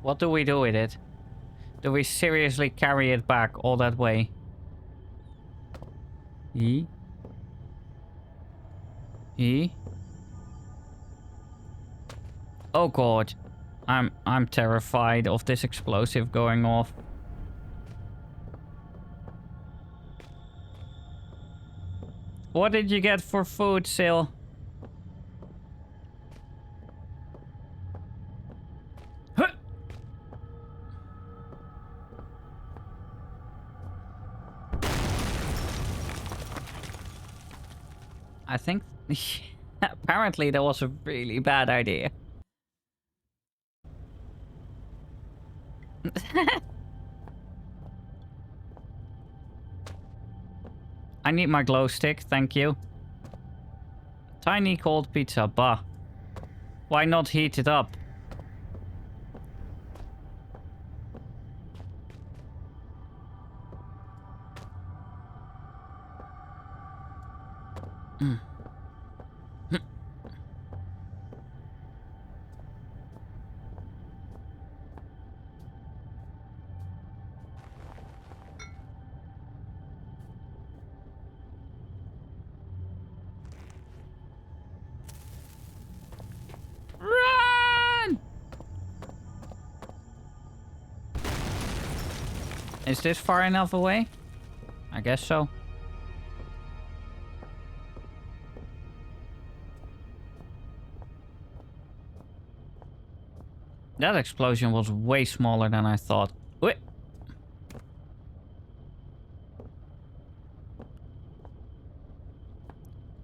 What do we do with it? Do we seriously carry it back all that way? E? Oh god. I'm terrified of this explosive going off. What did you get for food, Sil? Huh. I think apparently that was a really bad idea. I need my glow stick, thank you. Tiny cold pizza, bah. Why not heat it up? Run! Is this far enough away? I guess so. That explosion was way smaller than I thought. Wait.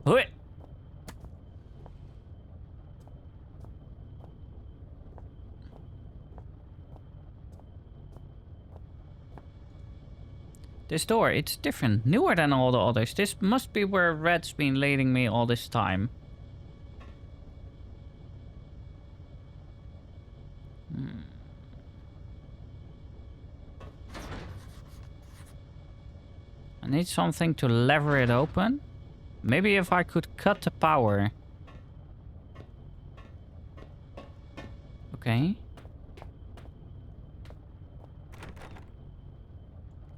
Wait. This door, it's different, newer than all the others. This must be where Red's been leading me all this time. I need something to lever it open. Maybe if I could cut the power. Okay.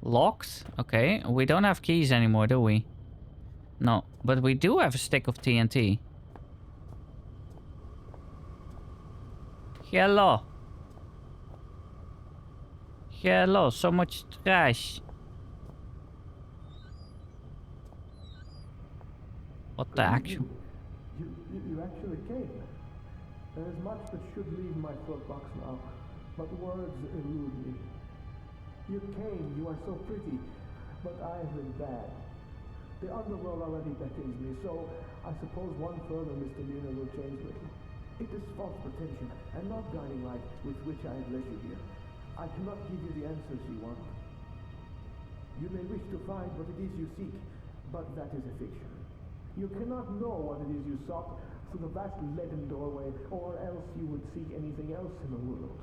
Locked. Okay. We don't have keys anymore, do we? No. But we do have a stick of TNT. Hello. Hello. So much trash. What the actual? You actually came. There's much that should leave my throat box now, but words elude me. You came, you are so pretty, but I have been bad. The underworld already beckons me, so I suppose one further misdemeanor will change me. It is false pretension, and not guiding light with which I have led you here. I cannot give you the answers you want. You may wish to find what it is you seek, but that is a fiction. You cannot know what it is you sought through the vast leaden doorway, or else you would seek anything else in the world.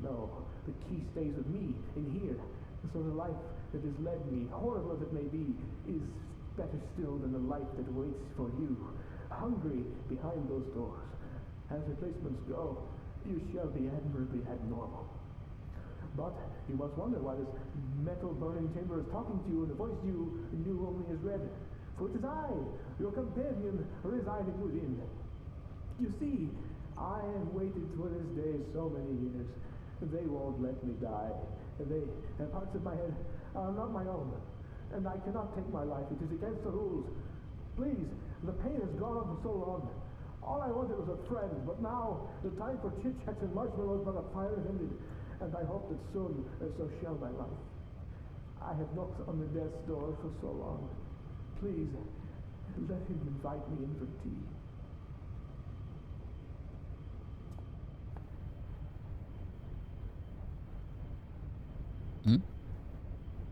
No, the key stays with me, in here, so the life that has led me, horrible as it may be, is better still than the life that waits for you, hungry behind those doors. As replacements go, you shall be admirably abnormal. But you must wonder why this metal burning chamber is talking to you in a voice you knew only as Red. For it is I, your companion, residing within. You see, I have waited for this day so many years. They won't let me die. The parts of my head are not my own, and I cannot take my life. It is against the rules. Please, the pain has gone on for so long. All I wanted was a friend, but now the time for chit-chats and marshmallows by the fire is ended, and I hope that soon so shall my life. I have knocked on the death's door for so long. Please, let him invite me in for tea.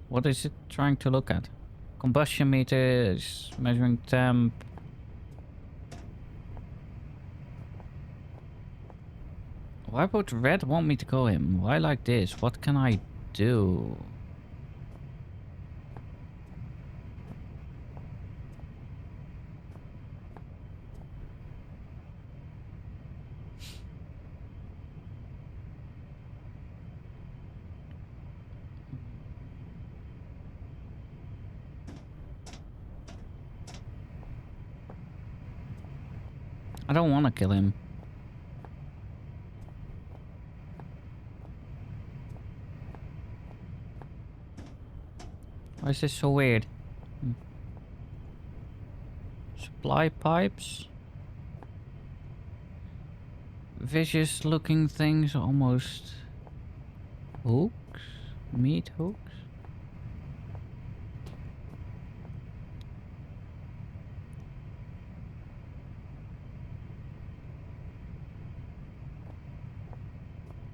What is it trying to look at? Combustion meters, measuring temp. Why would Red want me to go in? Why like this? What can I do? I don't want to kill him. Why is this so weird? Supply pipes. Vicious looking things, almost hooks? Meat hooks?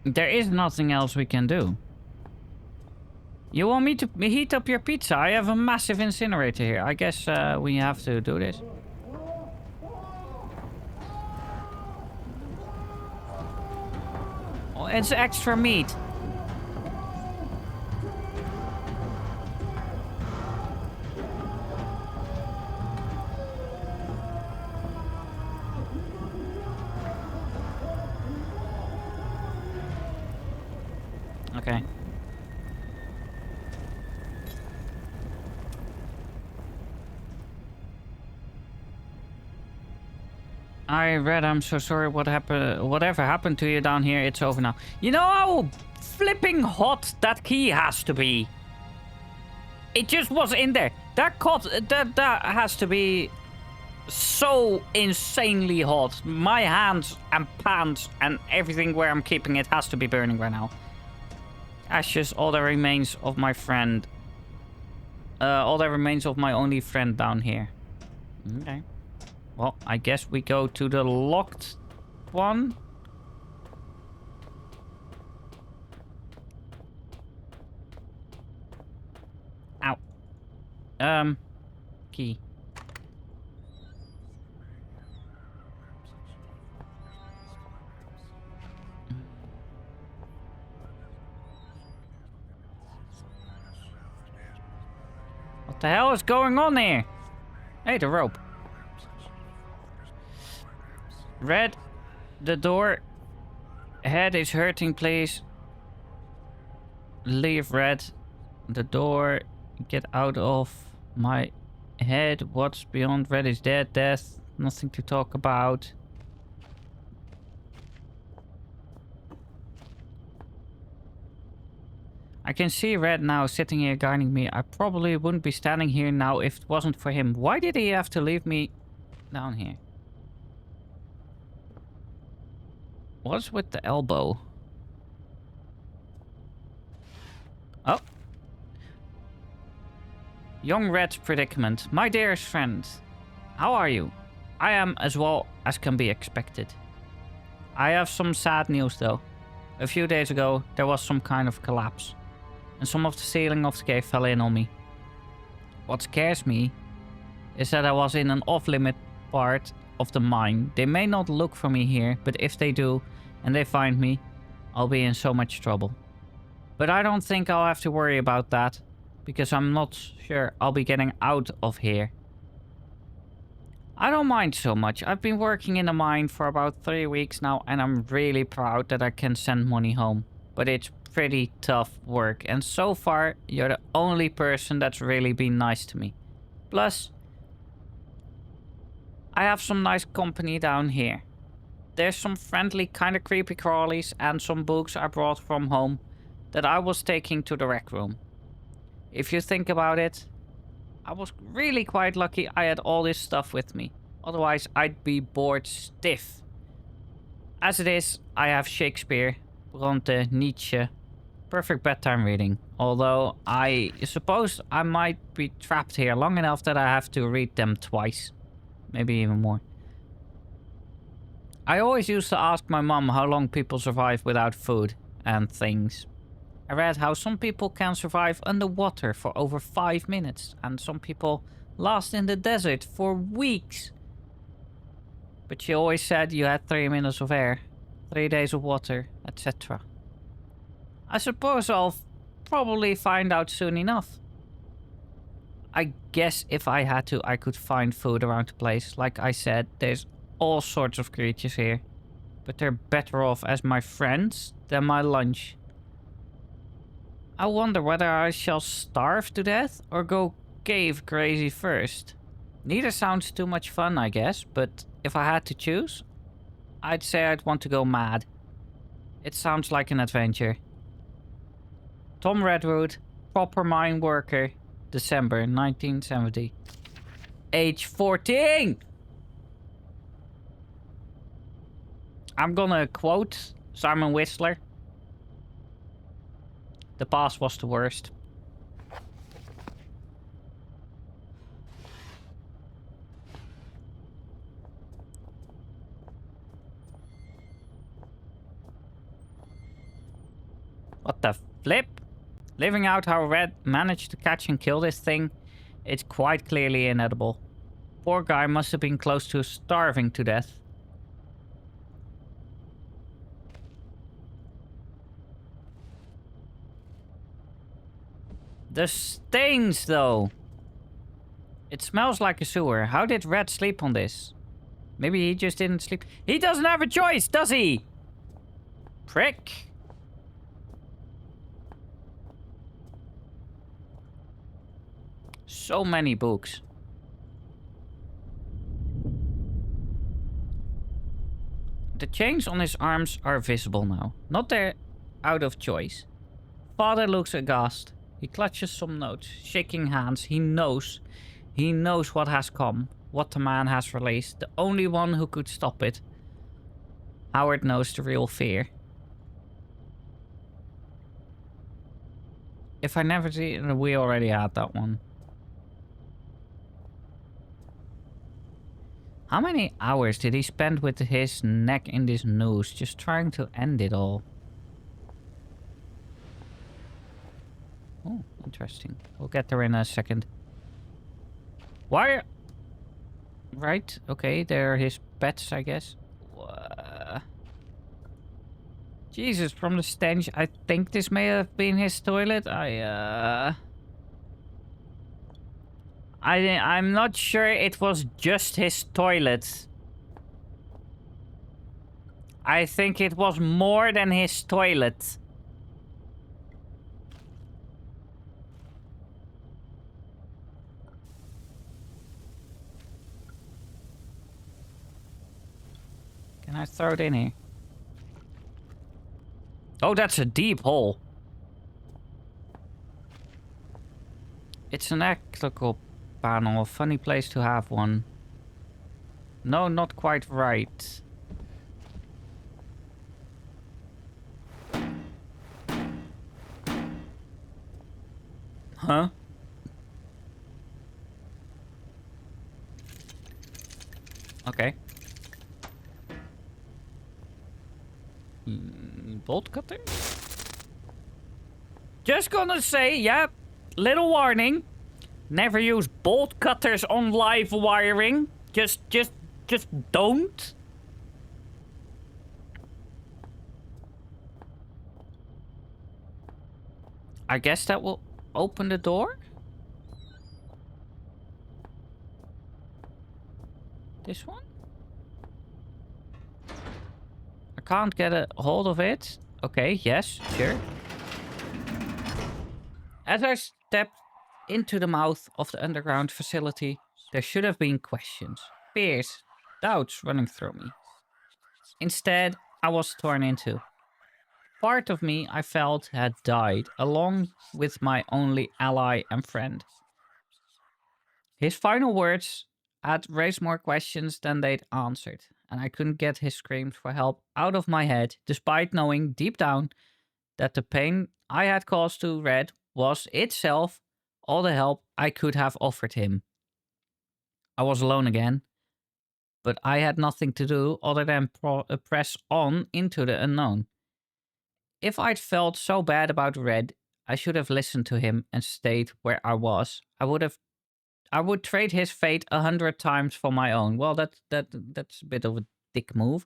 There is nothing else we can do. You want me to heat up your pizza? I have a massive incinerator here. I guess we have to do this. Oh, it's extra meat. Okay. I read, I'm so sorry what happened. Whatever happened to you down here, it's over now. You know how flipping hot that key has to be. It just was in there. That has to be so insanely hot. My hands and pants and everything where I'm keeping it has to be burning right now. Ashes, all that remains of my friend. All that remains of my only friend down here. Okay. Well, I guess we go to the locked one. Ow. Key. What the hell is going on here? Hey, the rope. Red, the door. Head is hurting, please. Leave, Red. The door. Get out of my head. What's beyond Red is dead. Death. Nothing to talk about. I can see Red now sitting here guarding me. I probably wouldn't be standing here now if it wasn't for him. Why did he have to leave me down here? What's with the elbow? Oh. Young Red's predicament. My dearest friend, how are you? I am as well as can be expected. I have some sad news though. A few days ago, there was some kind of collapse, and some of the ceiling of the cave fell in on me. What scares me is that I was in an off-limit part of the mine. They may not look for me here, but if they do, and they find me, I'll be in so much trouble. But I don't think I'll have to worry about that, because I'm not sure I'll be getting out of here. I don't mind so much. I've been working in the mine for about 3 weeks now, and I'm really proud that I can send money home. But it's pretty tough work, and so far, you're the only person that's really been nice to me. Plus, I have some nice company down here. There's some friendly, kinda creepy crawlies and some books I brought from home that I was taking to the rec room. If you think about it, I was really quite lucky I had all this stuff with me. Otherwise, I'd be bored stiff. As it is, I have Shakespeare, Bronte, Nietzsche. Perfect bedtime reading. Although, I suppose I might be trapped here long enough that I have to read them twice. Maybe even more. I always used to ask my mom how long people survive without food and things. I read how some people can survive underwater for over 5 minutes, and some people last in the desert for weeks. But she always said you had 3 minutes of air, 3 days of water, etc. I suppose I'll probably find out soon enough. I guess if I had to, I could find food around the place. Like I said, there's all sorts of creatures here. But they're better off as my friends than my lunch. I wonder whether I shall starve to death or go cave crazy first. Neither sounds too much fun, I guess, but if I had to choose, I'd say I'd want to go mad. It sounds like an adventure. Tom Redwood, proper mine worker, December 1970. Age 14! I'm gonna quote Simon Whistler. The past was the worst. What the flip? Living out how Red managed to catch and kill this thing, it's quite clearly inedible. Poor guy must have been close to starving to death. The stains, though. It smells like a sewer. How did Red sleep on this? Maybe he just didn't sleep. He doesn't have a choice, does he? Prick. So many books. The chains on his arms are visible now. Not there out of choice. Father looks aghast. He clutches some notes, shaking hands. He knows what has come, what the man has released. The only one who could stop it. Howard knows the real fear. If I never see... We already had that one. How many hours did he spend with his neck in this noose, just trying to end it all? Oh, interesting. We'll get there in a second. Why? Right, okay, they're his pets, I guess. Jesus, from the stench, I think this may have been his toilet. I'm not sure it was just his toilet. I think it was more than his toilet. Can I throw it in here? Oh, that's a deep hole. It's an electrical panel. A funny place to have one. No, not quite right. Huh? Okay. Bolt cutter? Just gonna say, yeah, little warning. Never use bolt cutters on live wiring. Just don't. I guess that will open the door? This one? I can't get a hold of it. Okay, yes, sure. As I stepped into the mouth of the underground facility, there should have been questions, fears, doubts running through me. Instead, I was torn in two. Part of me, I felt, had died, along with my only ally and friend. His final words had raised more questions than they'd answered, and I couldn't get his screams for help out of my head, despite knowing deep down that the pain I had caused to Red was itself all the help I could have offered him. I was alone again, but I had nothing to do other than press on into the unknown. If I'd felt so bad about Red, I should have listened to him and stayed where I was. I would trade his fate 100 times for my own. Well, that's a bit of a dick move.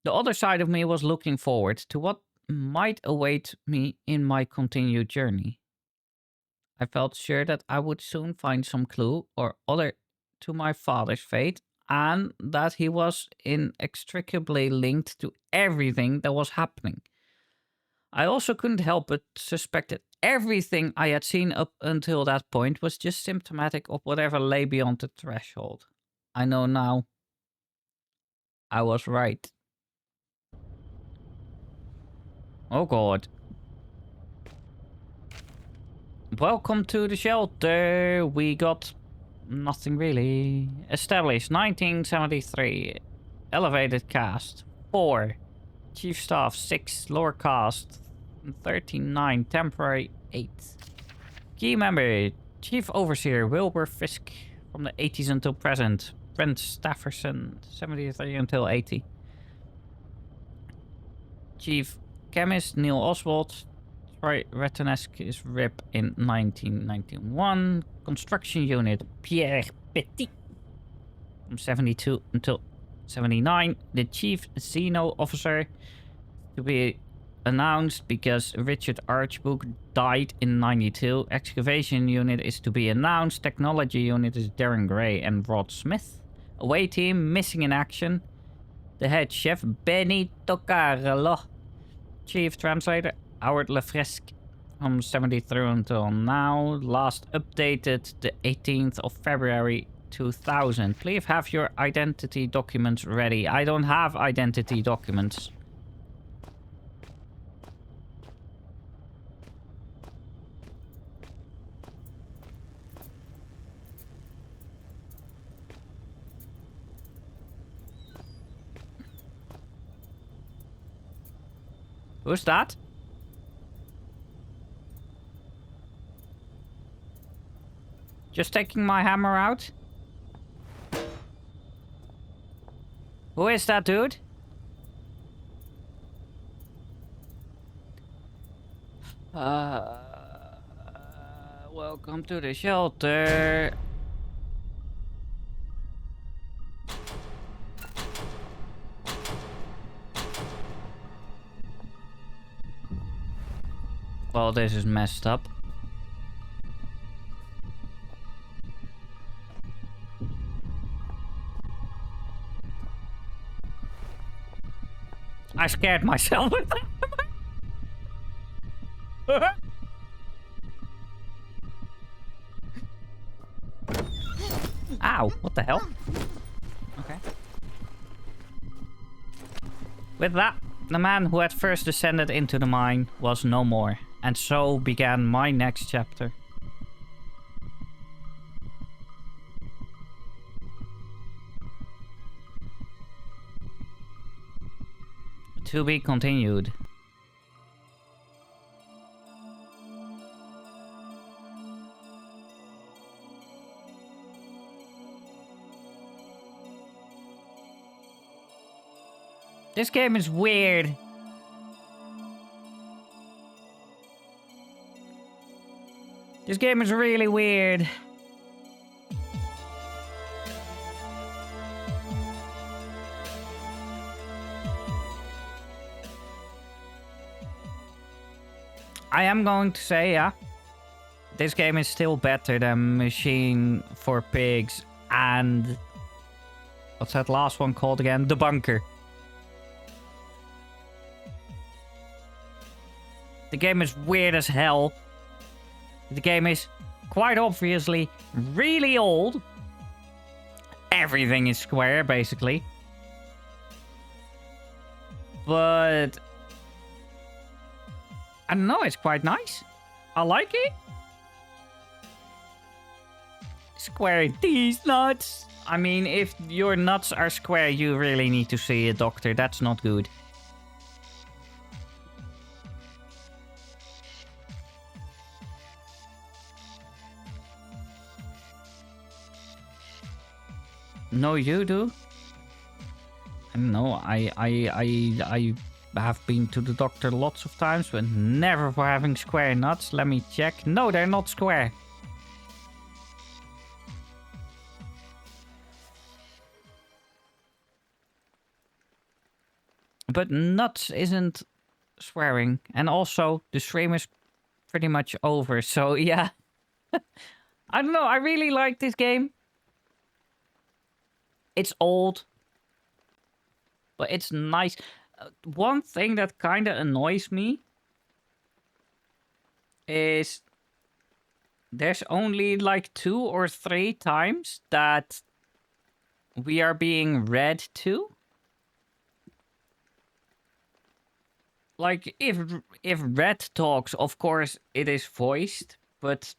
The other side of me was looking forward to what might await me in my continued journey. I felt sure that I would soon find some clue or other to my father's fate, and that he was inextricably linked to everything that was happening. I also couldn't help but suspect that everything I had seen up until that point was just symptomatic of whatever lay beyond the threshold. I know now. I was right. Oh god. Welcome to the shelter. We got nothing really. Established 1973. Elevated cast 4. Chief staff 6. Lower cast 39. Temporary 8. Key member Chief Overseer Wilbur Fisk from the 80s until present. Brent Stafferson 73 until 80. Chief Chemist Neil Oswald. Troy Retanesque is RIP in 1991. Construction Unit Pierre Petit from 72 until 79. The Chief Xeno Officer to be announced because Richard Archbook died in 92. Excavation Unit is to be announced. Technology Unit is Darren Gray and Rod Smith. Away Team missing in action. The Head Chef Benny Toccarello. Chief Translator Howard Lefresque from 73 until now. Last updated the 18th of February 2000. Please have your identity documents ready. I don't have identity documents. Who's that? Just taking my hammer out? Who is that dude? Welcome to the shelter. Well, this is messed up. I scared myself with that. Ow, what the hell? Okay. With that, the man who had first descended into the mine was no more, and so began my next chapter. To be continued. This game is weird. This game is really weird. I am going to say, yeah, this game is still better than Machine for Pigs and... what's that last one called again? The Bunker. The game is weird as hell. The game is quite obviously really old. Everything is square, basically. But... I don't know, it's quite nice. I like it. Square these nuts. I mean, if your nuts are square, you really need to see a doctor. That's not good. No, you do? I don't know. I have been to the doctor lots of times, but never for having square nuts. Let me check. No, they're not square. But nuts isn't swearing. And also, the stream is pretty much over. So, yeah. I don't know. I really like this game. It's old. But it's nice. One thing that kind of annoys me is there's only like 2 or 3 times that we are being read to. Like, if Red talks, of course, it is voiced, but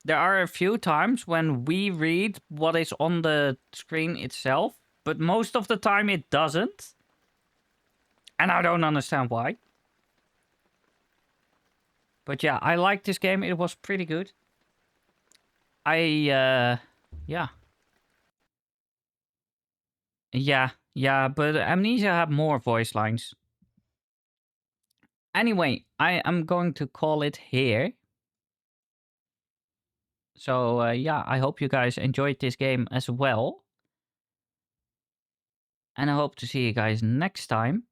there are a few times when we read what is on the screen itself, but most of the time it doesn't. And I don't understand why. But yeah, I liked this game. It was pretty good. Yeah. Yeah, but Amnesia had more voice lines. Anyway, I am going to call it here. So, yeah, I hope you guys enjoyed this game as well. And I hope to see you guys next time.